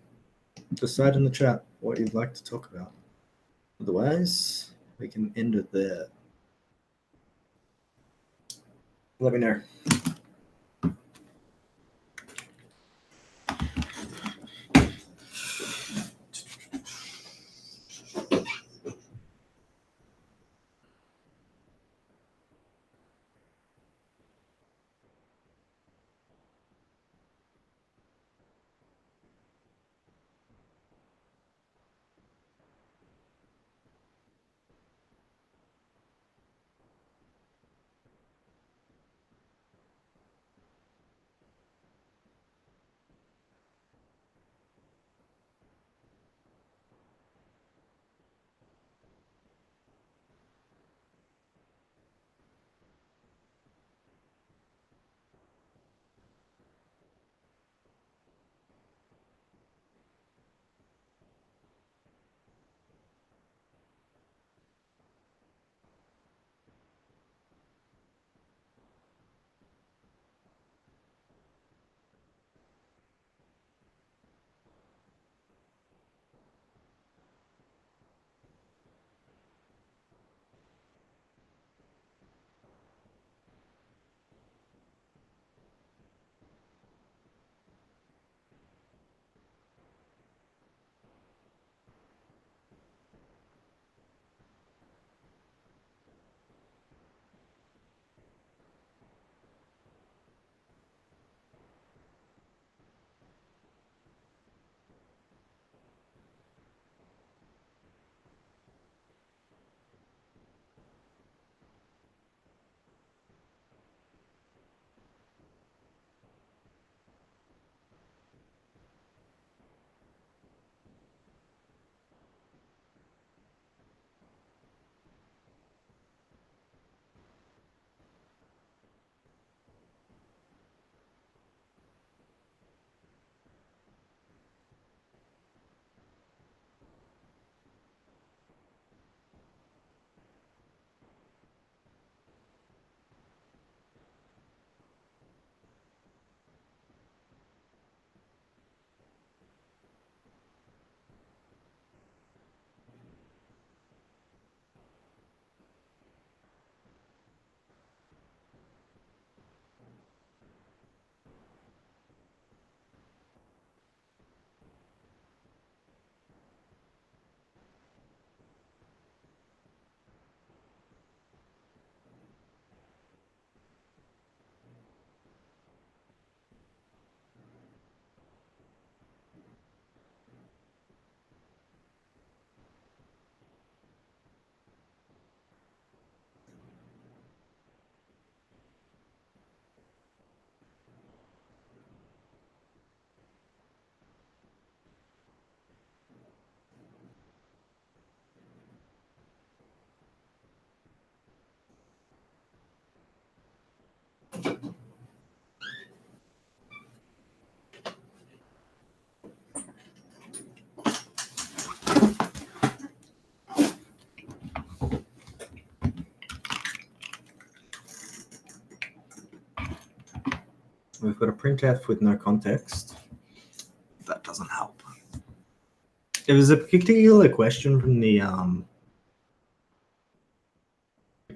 Decide in the chat what you'd like to talk about. Otherwise, we can end it there. Let me know. We've got a printf with no context. That doesn't help. If there's a particular question from the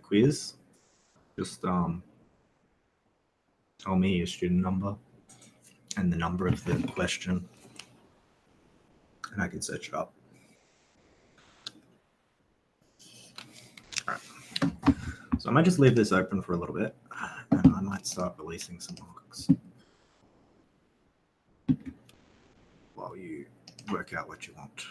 quiz, just tell me your student number and the number of the question, and I can search it up. All right. So I might just leave this open for a little bit, and I might start releasing some marks while you work out what you want.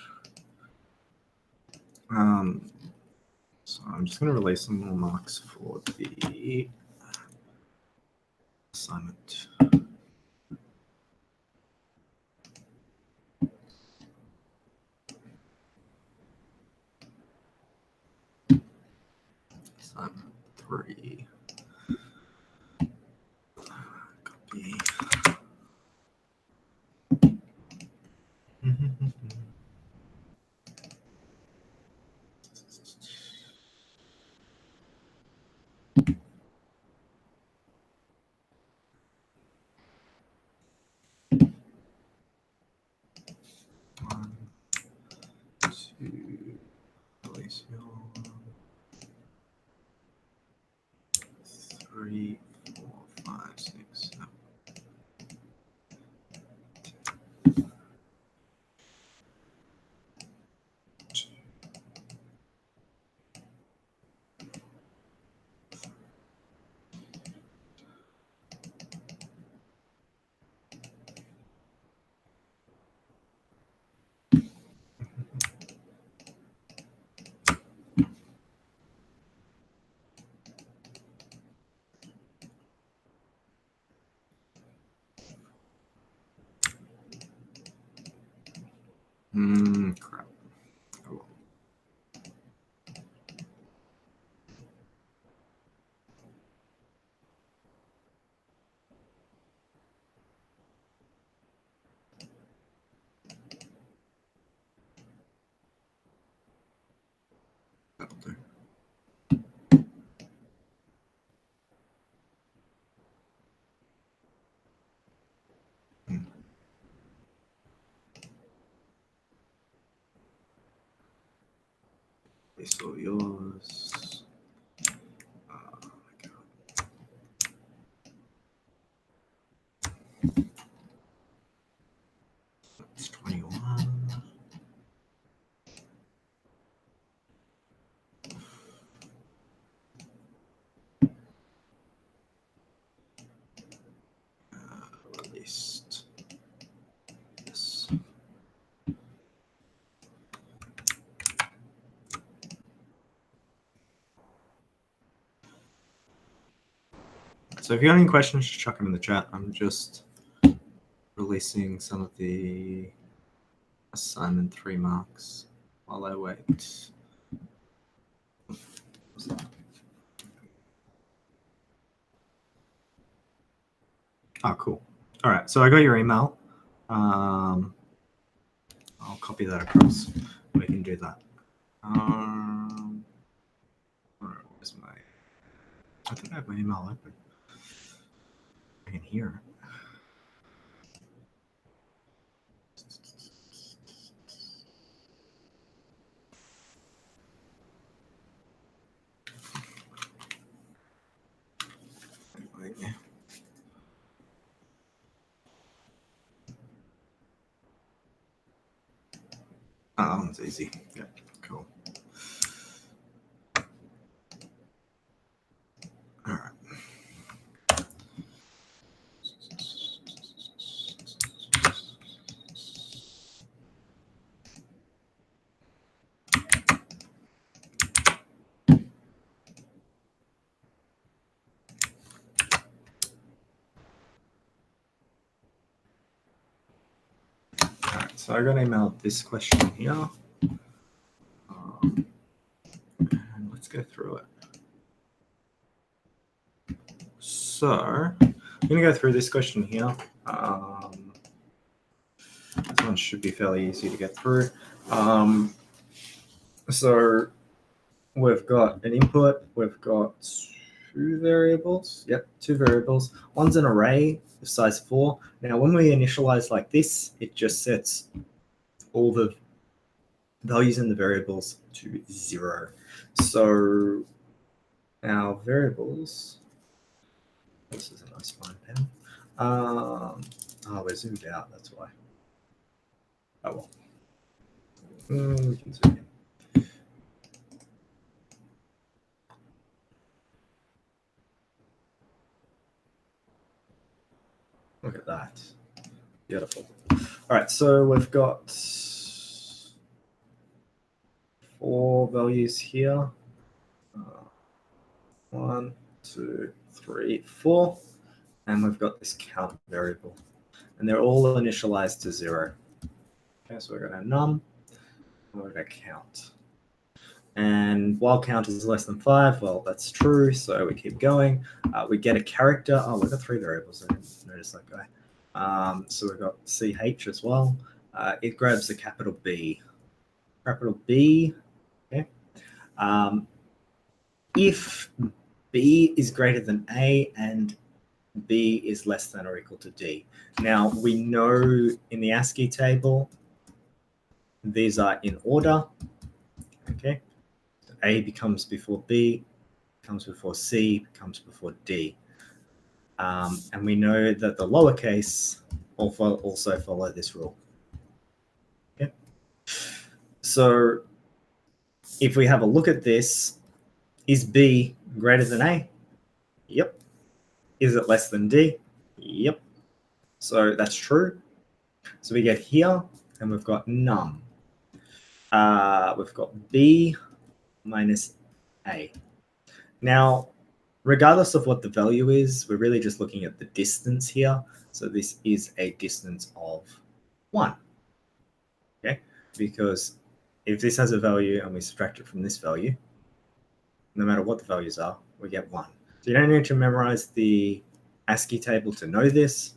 So I'm just going to release some more marks for the assignment. Assignment 3. Copy. please. 3, 4, 5, 6, 7. Crap. Oh, well. That'll do. It's all yours. Oh my God. It's 21. Released. Yes. So if you have any questions, just chuck them in the chat. I'm just releasing some of the assignment 3 marks while I wait. Oh, cool. All right, so I got your email. I'll copy that across. We can do that. Where's my? I think I have my email open. I can hear it. Anyway. Oh, that one's easy. Yeah, cool. All right. All right, so I got emailed this question here. And let's go through it. So I'm going to go through this question here. This one should be fairly easy to get through. So we've got an input. We've got 2 variables. Yep, 2 variables. One's an array of size 4. Now, when we initialize like this, it just sets all the values in the variables to 0. So our variables, this is a nice fine pen. Oh, we're zoomed out, that's why. Oh well. We can zoom in. Look at that. Beautiful. All right, so we've got 4 values here. 1, 2, 3, 4. And we've got this count variable. And they're all initialized to 0. Okay, so we're going to num, and we're going to count. And while count is less than 5, well, that's true, so we keep going. We get a character. Oh, we've got 3 variables. I didn't notice that guy. So we've got CH as well. It grabs the capital B. Capital B, okay. If B is greater than A and B is less than or equal to D. Now, we know in the ASCII table, these are in order, okay? A becomes before B, comes before C, comes before D. And we know that the lowercase also follow this rule. Okay. So if we have a look at this, is B greater than A? Yep. Is it less than D? Yep. So that's true. So we get here, and we've got num. We've got B minus A. Now, regardless of what the value is, we're really just looking at the distance here. So this is a distance of 1. Okay, because if this has a value and we subtract it from this value, no matter what the values are, we get 1. So you don't need to memorize the ASCII table to know this.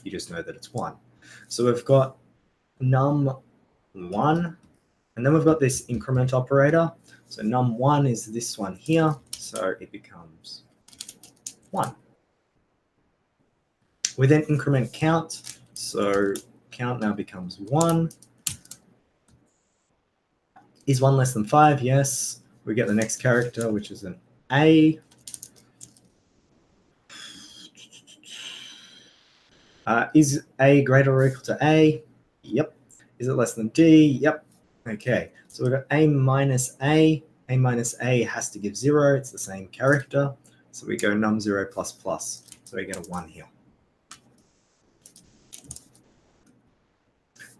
You just know that it's 1. So we've got num1, and then we've got this increment operator. So num1 is this one here, so it becomes 1. We then increment count, so count now becomes 1. Is 1 less than 5? Yes. We get the next character, which is an A. Is A greater or equal to A? Yep. Is it less than D? Yep. Okay, so we've got A minus A. A minus A has to give 0. It's the same character. So we go num0 plus plus. So we get a 1 here.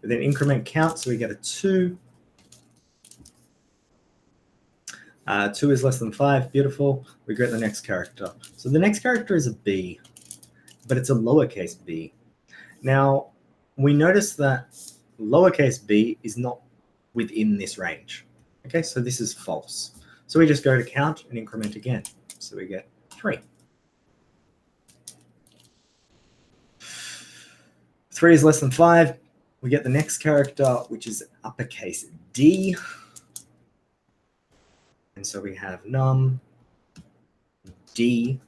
We then increment count, so we get a 2. 2 is less than 5. Beautiful. We get the next character. So the next character is a B, but it's a lowercase b. Now, we notice that lowercase b is not within this range. Okay, so this is false. So we just go to count and increment again. So we get 3. 3 is less than 5. We get the next character, which is uppercase D. And so we have num D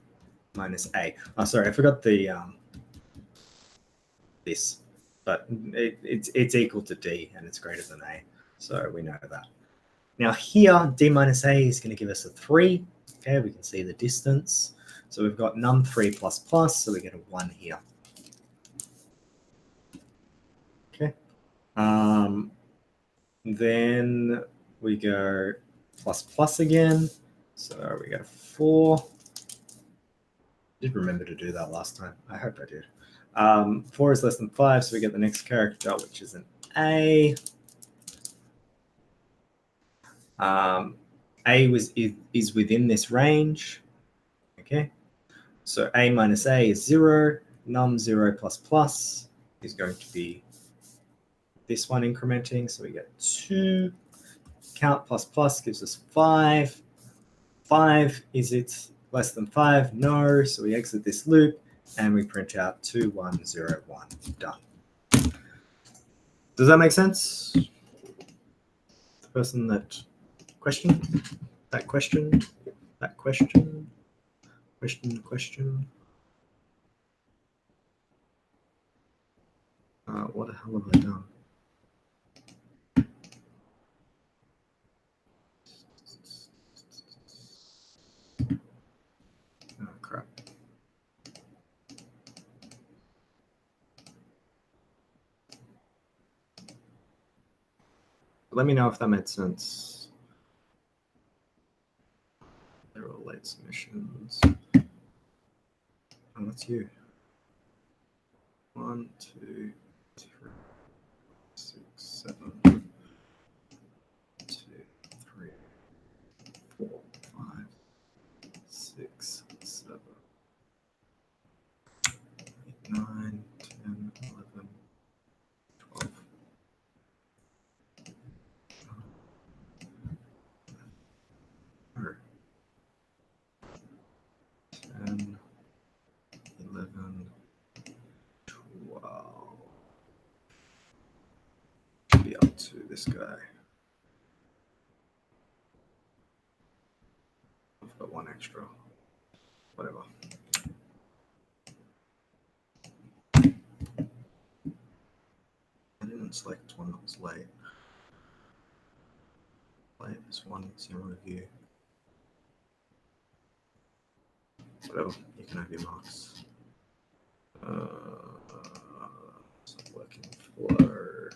minus A. Oh, sorry, I forgot the this, but it's equal to D and it's greater than A. So we know that. Now here, D minus A is going to give us a 3. Okay, we can see the distance. So we've got num3 plus plus, so we get a 1 here. Okay. Then we go plus plus again. So we get a 4. Did remember to do that last time. I hope I did. 4 is less than 5, so we get the next character, which is an A. A is within this range. Okay, so A minus A is 0. Num0 plus plus is going to be this one incrementing, so we get 2. Count plus plus gives us 5. 5, is it less than 5? No, so we exit this loop and we print out 2101. Done. Does that make sense? The person that questioned that question, question. What the hell have I done? Oh, crap. Let me know if that made sense. They're all late submissions. Oh, that's you. 1, 2, 3, 6, 7, 2, 3, 4, 5, 6, 7, 8, 9, 10, 11, 12. 10, 11, 12. Should be up to this guy. I've got 1 extra. Whatever. I didn't select one that was late. Play this one, it's in review. Whatever, you can have your marks. It's not working for.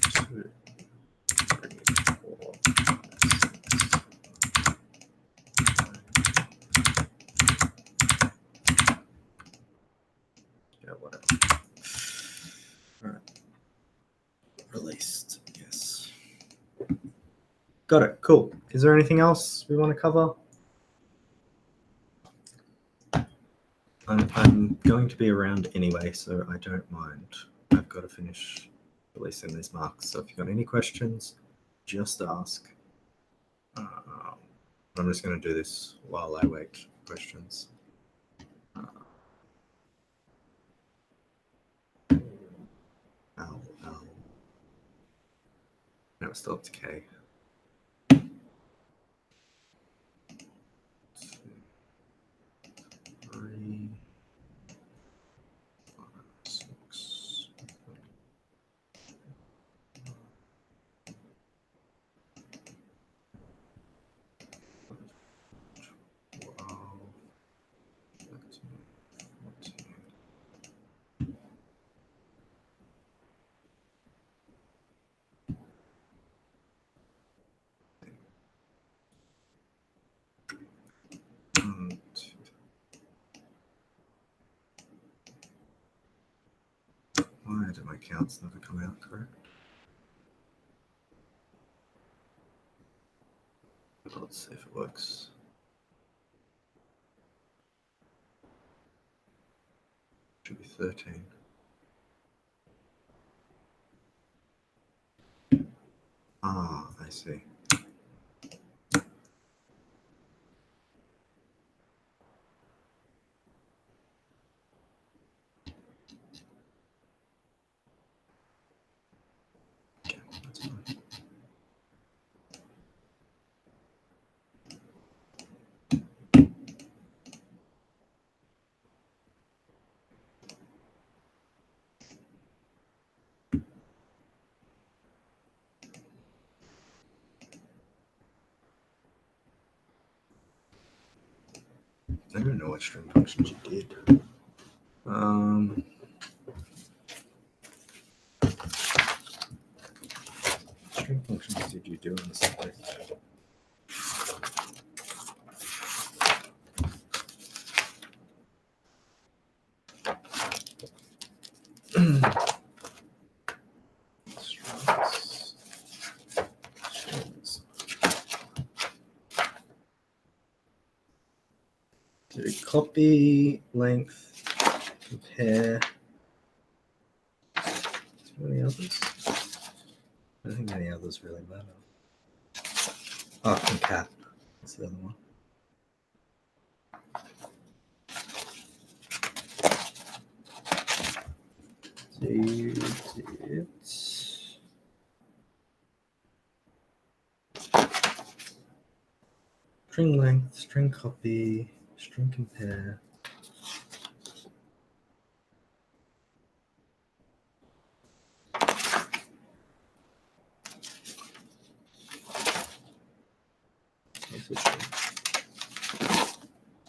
Two, three, four, yeah, whatever. All right. Released, yes. Got it, cool. Is there anything else we want to cover? I'm going to be around anyway, so I don't mind. I've got to finish releasing these marks. So if you've got any questions, just ask. I'm just going to do this while I wait for questions. Now it's still up to K. 2, 3, 5, 6, 12, 13, 14. Why did my counts never come out correct? Let's see if it works. Should be 13. Ah, I see. Okay, that's fine. I don't know what string functions you did. String functions did you do on the subject? Strings. Do copy, length, compare. Any others? I don't think any others really matter. Oh, concat. That's the other one. So you did string length, string copy, string compare.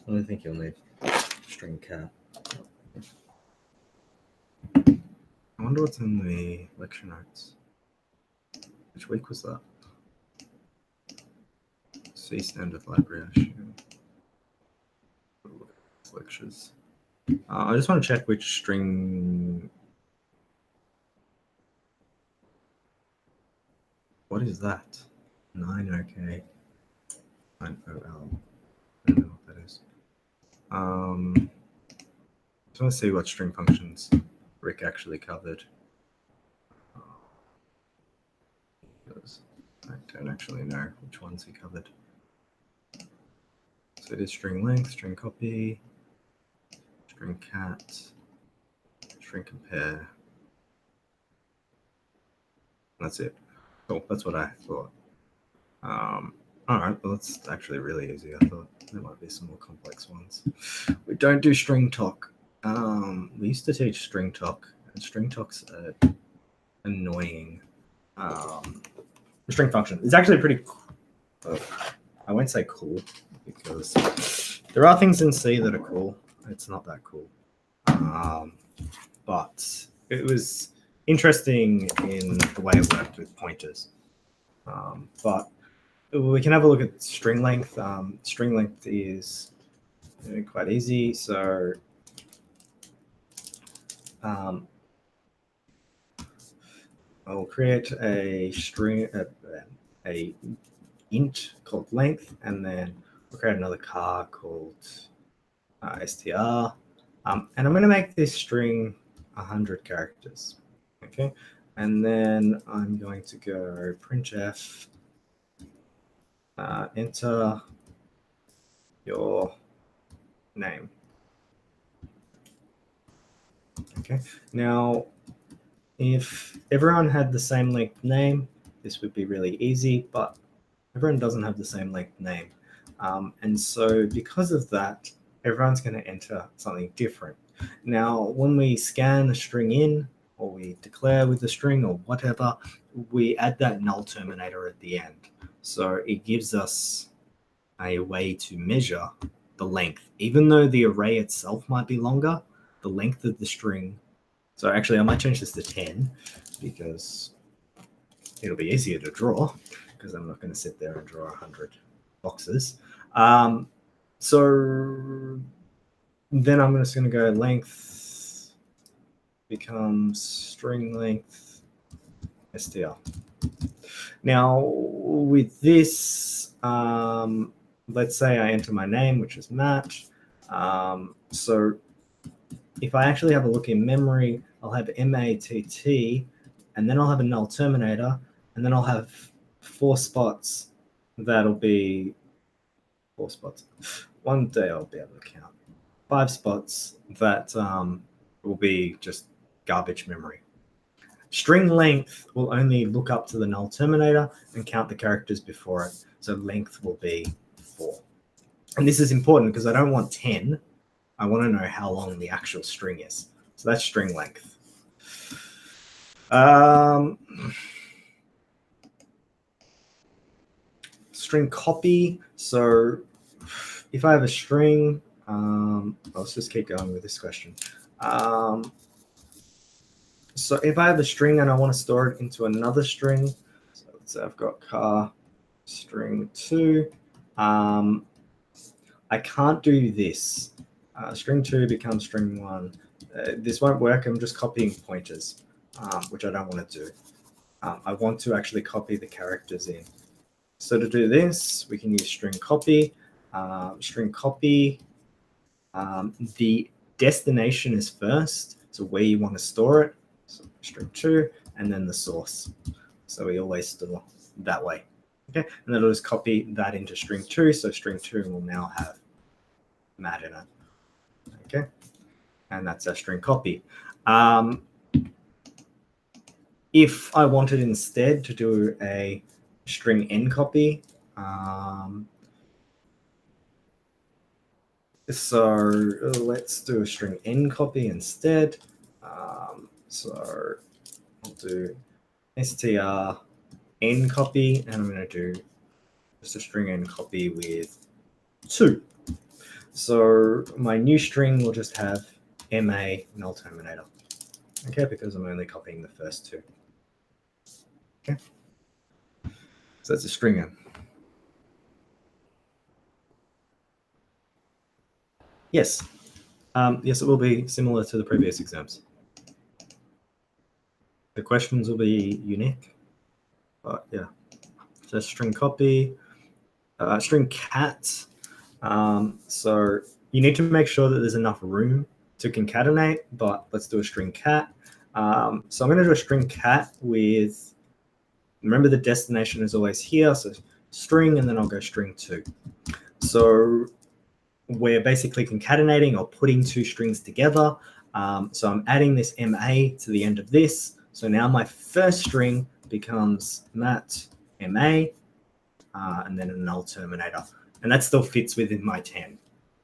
I don't think you'll need string cat. I wonder what's in the lecture notes. Which week was that? C standard library, I assume. Lectures. I just want to check which string. What is that? 9 OK. 9 OL. I don't know what that is. Just want to see what string functions Rick actually covered. Because I don't actually know which ones he covered. So it is string length, string copy, string cat, string compare. That's it. Cool, that's what I thought. All right, well, that's actually really easy. I thought there might be some more complex ones. We don't do string talk. we used to teach string talk, and string talk's annoying. String function. It's actually pretty cool. I won't say cool because there are things in C that are cool. It's not that cool. But it was interesting in the way it worked with pointers. But we can have a look at string length. String length is quite easy. So I'll create a string, a int called length, and then we'll create another char called str. And I'm going to make this string 100 characters. Okay, and then I'm going to go printf, enter your name. Okay, now if everyone had the same length name, this would be really easy, but everyone doesn't have the same length name. And so because of that, everyone's going to enter something different. Now, when we scan a string in, or we declare with the string or whatever, we add that null terminator at the end. So it gives us a way to measure the length. Even though the array itself might be longer, the length of the string. So actually, I might change this to 10 because it'll be easier to draw, because I'm not going to sit there and draw 100 boxes. So then I'm just going to go length becomes string length str. Now with this, let's say I enter my name, which is Matt. So if I actually have a look in memory, I'll have MATT, and then I'll have a null terminator, and then I'll have 4 spots. That'll be 4 spots. One day I'll be able to count 5 spots that will be just garbage memory. String length will only look up to the null terminator and count the characters before it. So length will be 4. And this is important because I don't want 10. I want to know how long the actual string is. So that's string length. String copy. So if I have a string, let's just keep going with this question. So if I have a string and I want to store it into another string, so let's say I've got car string 2, I can't do this. String 2 becomes string 1. This won't work. I'm just copying pointers, which I don't want to do. I want to actually copy the characters in. So to do this, we can use string copy. String copy, the destination is first, so where you want to store it. So string 2, and then the source. So we always store that way. Okay, and then I'll just copy that into string 2. So string 2 will now have Matt in it. Okay, and that's our string copy. If I wanted instead to do a string n copy, so let's do a string n copy instead. So I'll do str n copy, and I'm going to do just a string n copy with 2. So my new string will just have ma null terminator. Okay, because I'm only copying the first 2. Okay, so that's a string n. Yes. Yes, it will be similar to the previous exams. The questions will be unique, but yeah. So string copy, string cat. So you need to make sure that there's enough room to concatenate, but let's do a string cat. So I'm going to do a string cat with, remember the destination is always here, so string, and then I'll go string 2. So we're basically concatenating or putting 2 strings together. So I'm adding this MA to the end of this. So now my first string becomes Matt MA, and then a null terminator. And that still fits within my 10.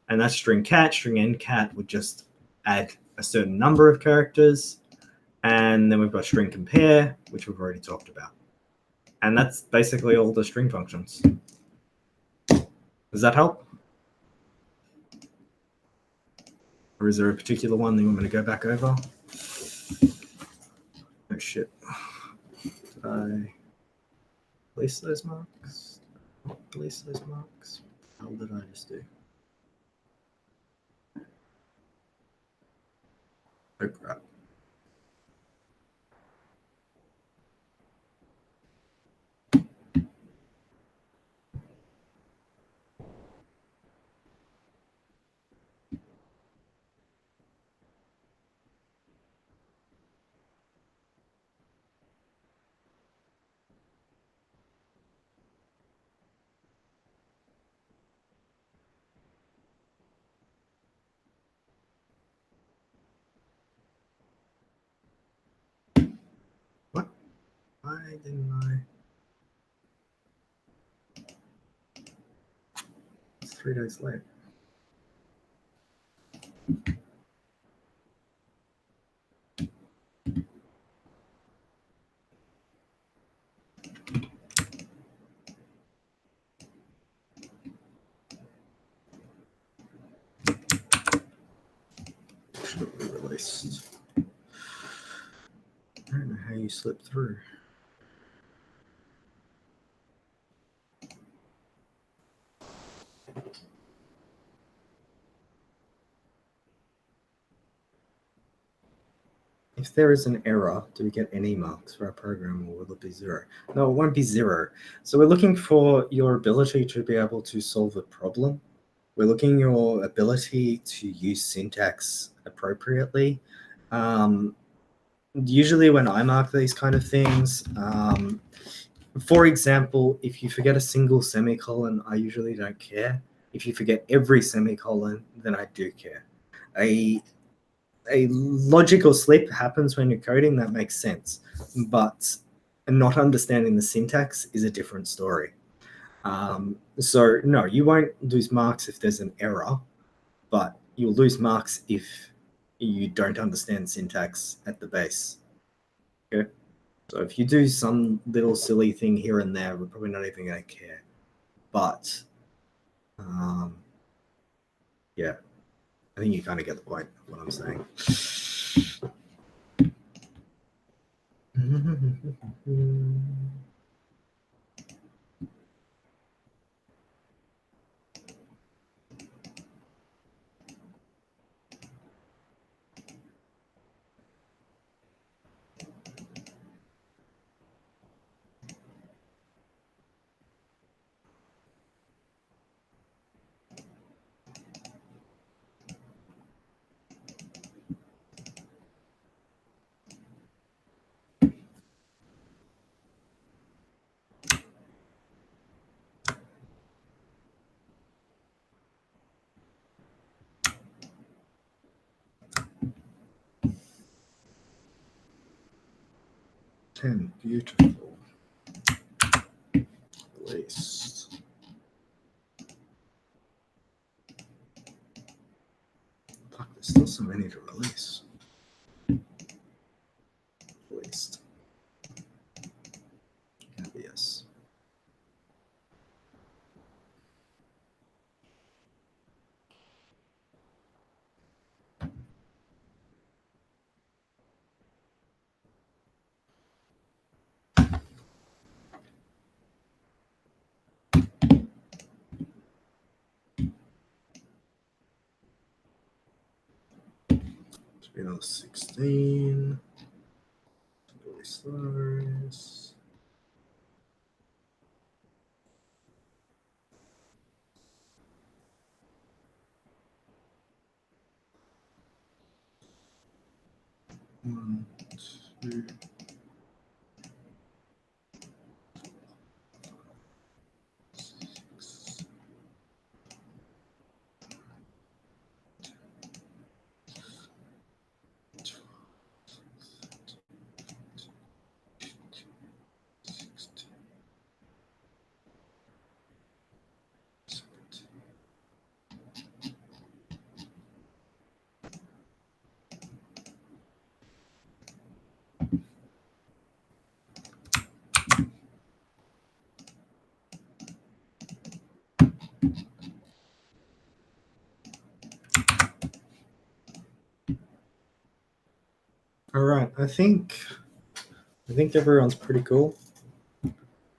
And that's string cat. String n cat would just add a certain number of characters. And then we've got string compare, which we've already talked about. And that's basically all the string functions. Does that help? Or is there a particular one that you want me to go back over? Oh shit. Did I release those marks? Not release those marks? How did I just do? Oh crap. What? Why didn't I? It's 3 days late. Should be released. I don't know how you slip through. If there is an error, do we get any marks for our program, or will it be 0? No, it won't be 0. So we're looking for your ability to be able to solve a problem. We're looking at your ability to use syntax appropriately. Usually when I mark these kind of things, for example, if you forget a single semicolon, I usually don't care. If you forget every semicolon, then I do care. A logical slip happens when you're coding, that makes sense. But not understanding the syntax is a different story. So no, you won't lose marks if there's an error, but you'll lose marks if you don't understand syntax at the base. Okay? So if you do some little silly thing here and there, we're probably not even going to care. But yeah, I think you kind of get the point of what I'm saying. 10, beautiful. Released. Fuck, there's still so many to release. Released. Yes. Should be another 16. Release those. One, two. All right, I think everyone's pretty cool.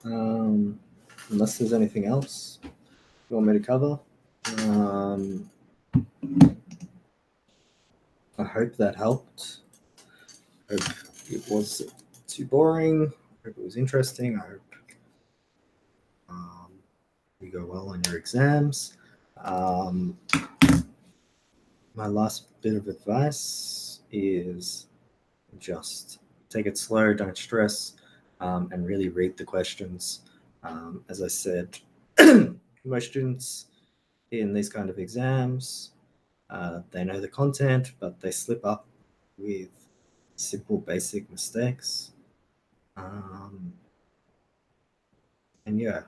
Unless there's anything else you want me to cover. I hope that helped. I hope it wasn't too boring. I hope it was interesting. I hope you go well on your exams. My last bit of advice is just take it slow, don't stress, and really read the questions. As I said, most students in these kind of exams, they know the content, but they slip up with simple, basic mistakes. And yeah,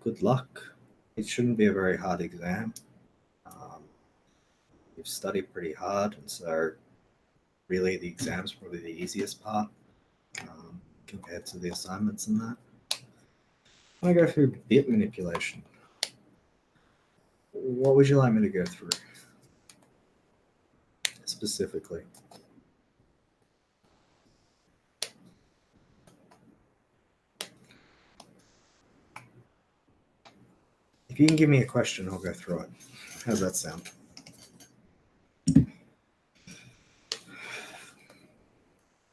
good luck. It shouldn't be a very hard exam. You've studied pretty hard, and so really the exam's probably the easiest part compared to the assignments and that. I go through bit manipulation. What would you like me to go through specifically? If you can give me a question, I'll go through it. How's that sound?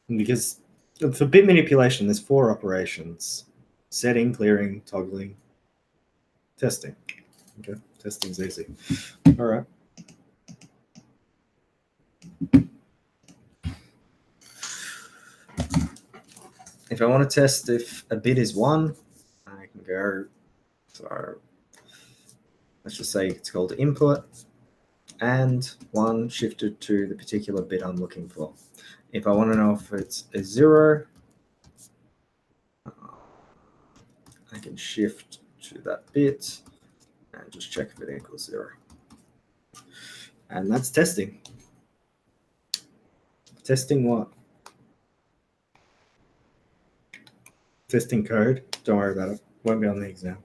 Because for bit manipulation, there's 4 operations: setting, clearing, toggling, testing. Okay, testing's easy. All right. If I want to test if a bit is 1, I can go, so let's just say it's called input, and 1 shifted to the particular bit I'm looking for. If I want to know if it's a 0, I can shift to that bit and just check if it equals 0. And that's testing. Testing what? Testing code. Don't worry about it. Won't be on the exam.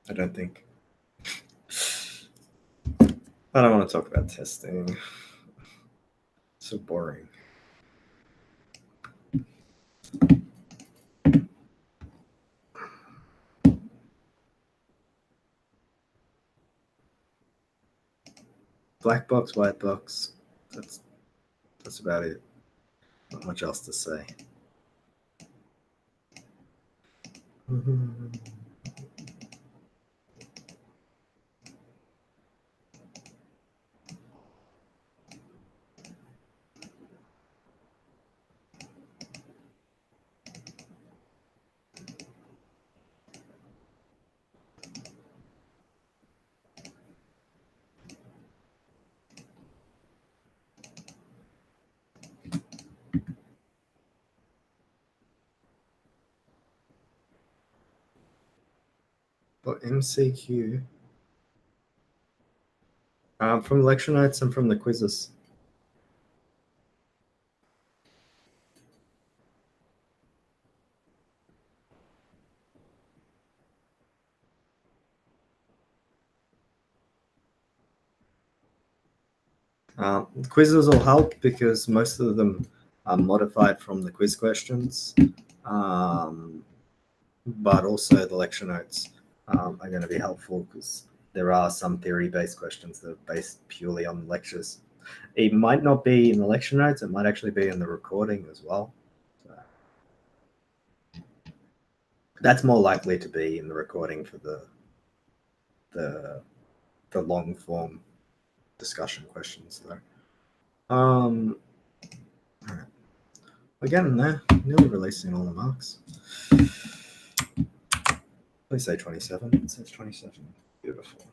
I don't think. I don't want to talk about testing. So boring. Black box, white box. That's about it. Not much else to say. But MCQ. From lecture notes and from the quizzes. Quizzes will help because most of them are modified from the quiz questions, but also the lecture notes are going to be helpful because there are some theory-based questions that are based purely on lectures. It might not be in the lecture notes, it might actually be in the recording as well. So that's more likely to be in the recording for the long form discussion questions though. All right. We're getting there, nearly releasing all the marks. Please say 27. It says 27. Beautiful.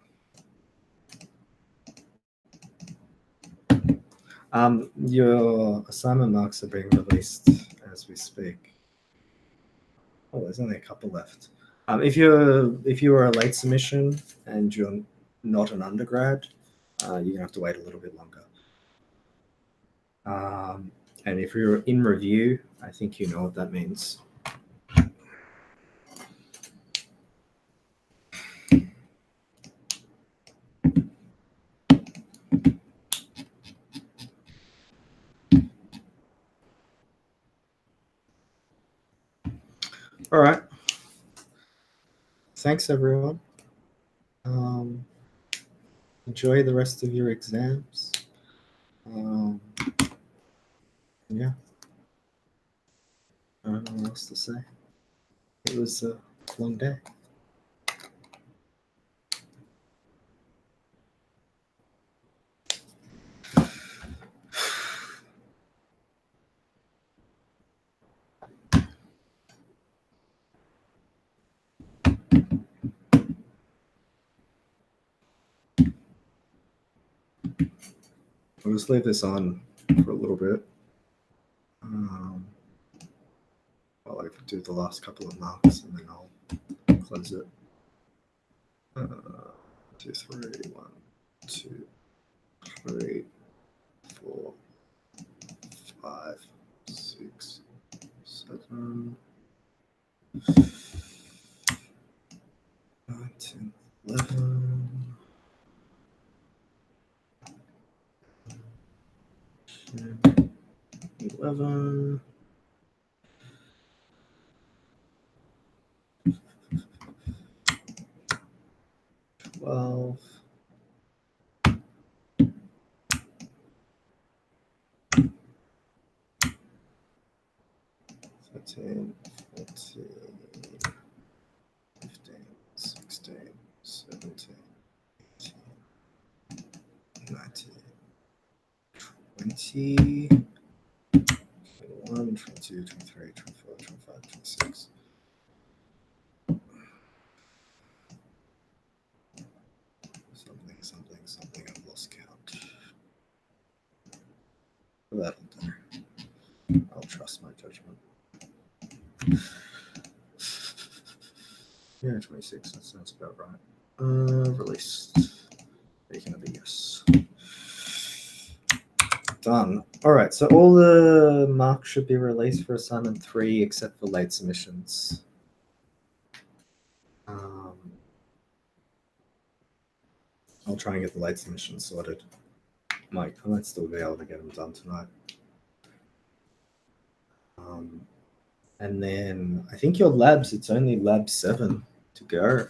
Your assignment marks are being released as we speak. Oh, there's only a couple left. If you are a late submission and you're not an undergrad, you're gonna have to wait a little bit longer. And if you're in review, I think you know what that means. All right. Thanks, everyone. Enjoy the rest of your exams. Yeah. I don't know what else to say. It was a long day. I'll just leave this on for a little bit. While I do the last couple of marks, and then I'll close it. 2, 3, 1, 2, 3, 4, 5, 6, 7, 9, 10, 11. 11, 12, 13, 14, 15, 16, 17, 18, 19, 20, 21, 22, 23, 24, 25, 26. Something, I've lost count. That'll do. I'll trust my judgment. Yeah, 26, that sounds about right. Released. Making of a yes. Done. All right, so all the marks should be released for assignment 3 except for late submissions. I'll try and get the late submissions sorted. I might still be able to get them done tonight. And then I think your labs, it's only lab 7 to go.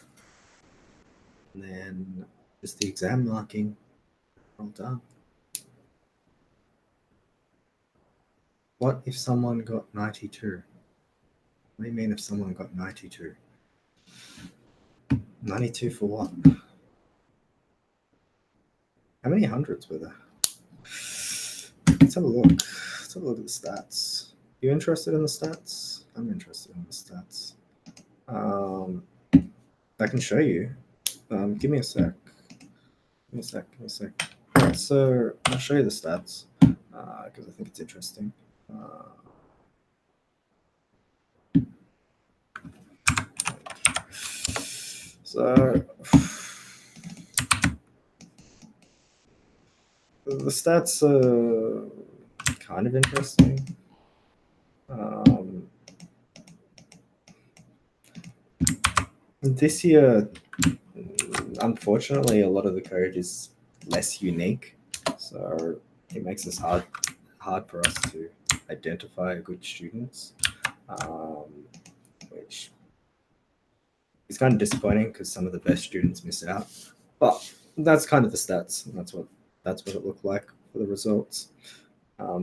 And then just the exam marking. All done. What if someone got 92? What do you mean if someone got 92? 92 for what? How many hundreds were there? Let's have a look. Let's have a look at the stats. You interested in the stats? I'm interested in the stats. I can show you. Give me a sec. Give me a sec. All right, so I'll show you the stats because I think it's interesting. So the stats are kind of interesting. This year, unfortunately, a lot of the code is less unique, so it makes it hard for us to identify good students, which is kind of disappointing because some of the best students miss out. But that's kind of the stats, and that's what it looked like for the results.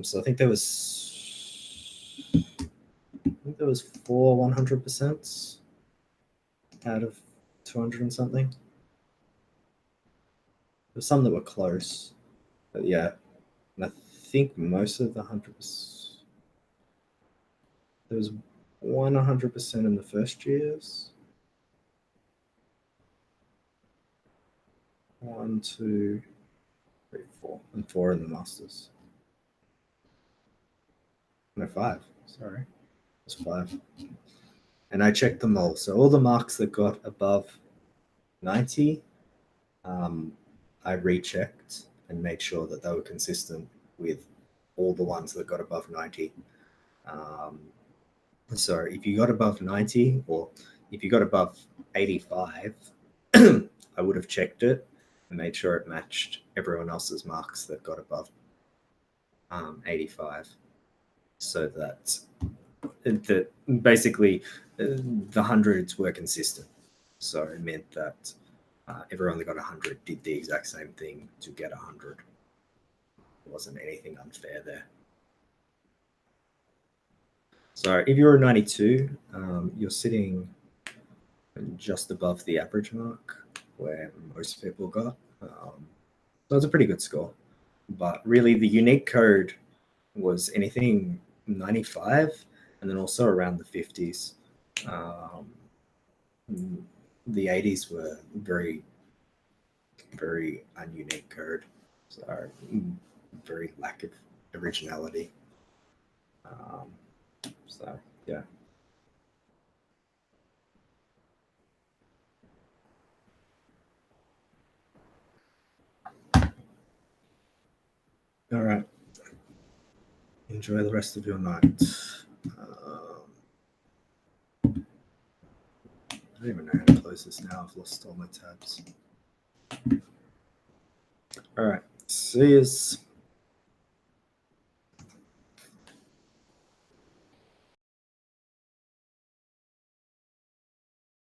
So I think there was 4 100% out of 200 and something. There's some that were close, but yeah, and I think most of the 100%. There was 100% in the first years. 1, 2, 3, 4, and 4 in the masters. No, 5. Sorry, it was 5. And I checked them all. So all the marks that got above 90, I rechecked and made sure that they were consistent with all the ones that got above 90. So if you got above 90 or if you got above 85, I would have checked it and made sure it matched everyone else's marks that got above 85. So that basically the hundreds were consistent. So it meant that everyone that got 100 did the exact same thing to get 100. There wasn't anything unfair there. So if you're a 92, you're sitting just above the average mark where most people got. So it's a pretty good score. But really, the unique code was anything 95 and then also around the 50s. The 80s were very, very ununique code. So very lack of originality. So yeah. All right. Enjoy the rest of your night. I don't even know how to close this now. I've lost all my tabs. All right. See yous.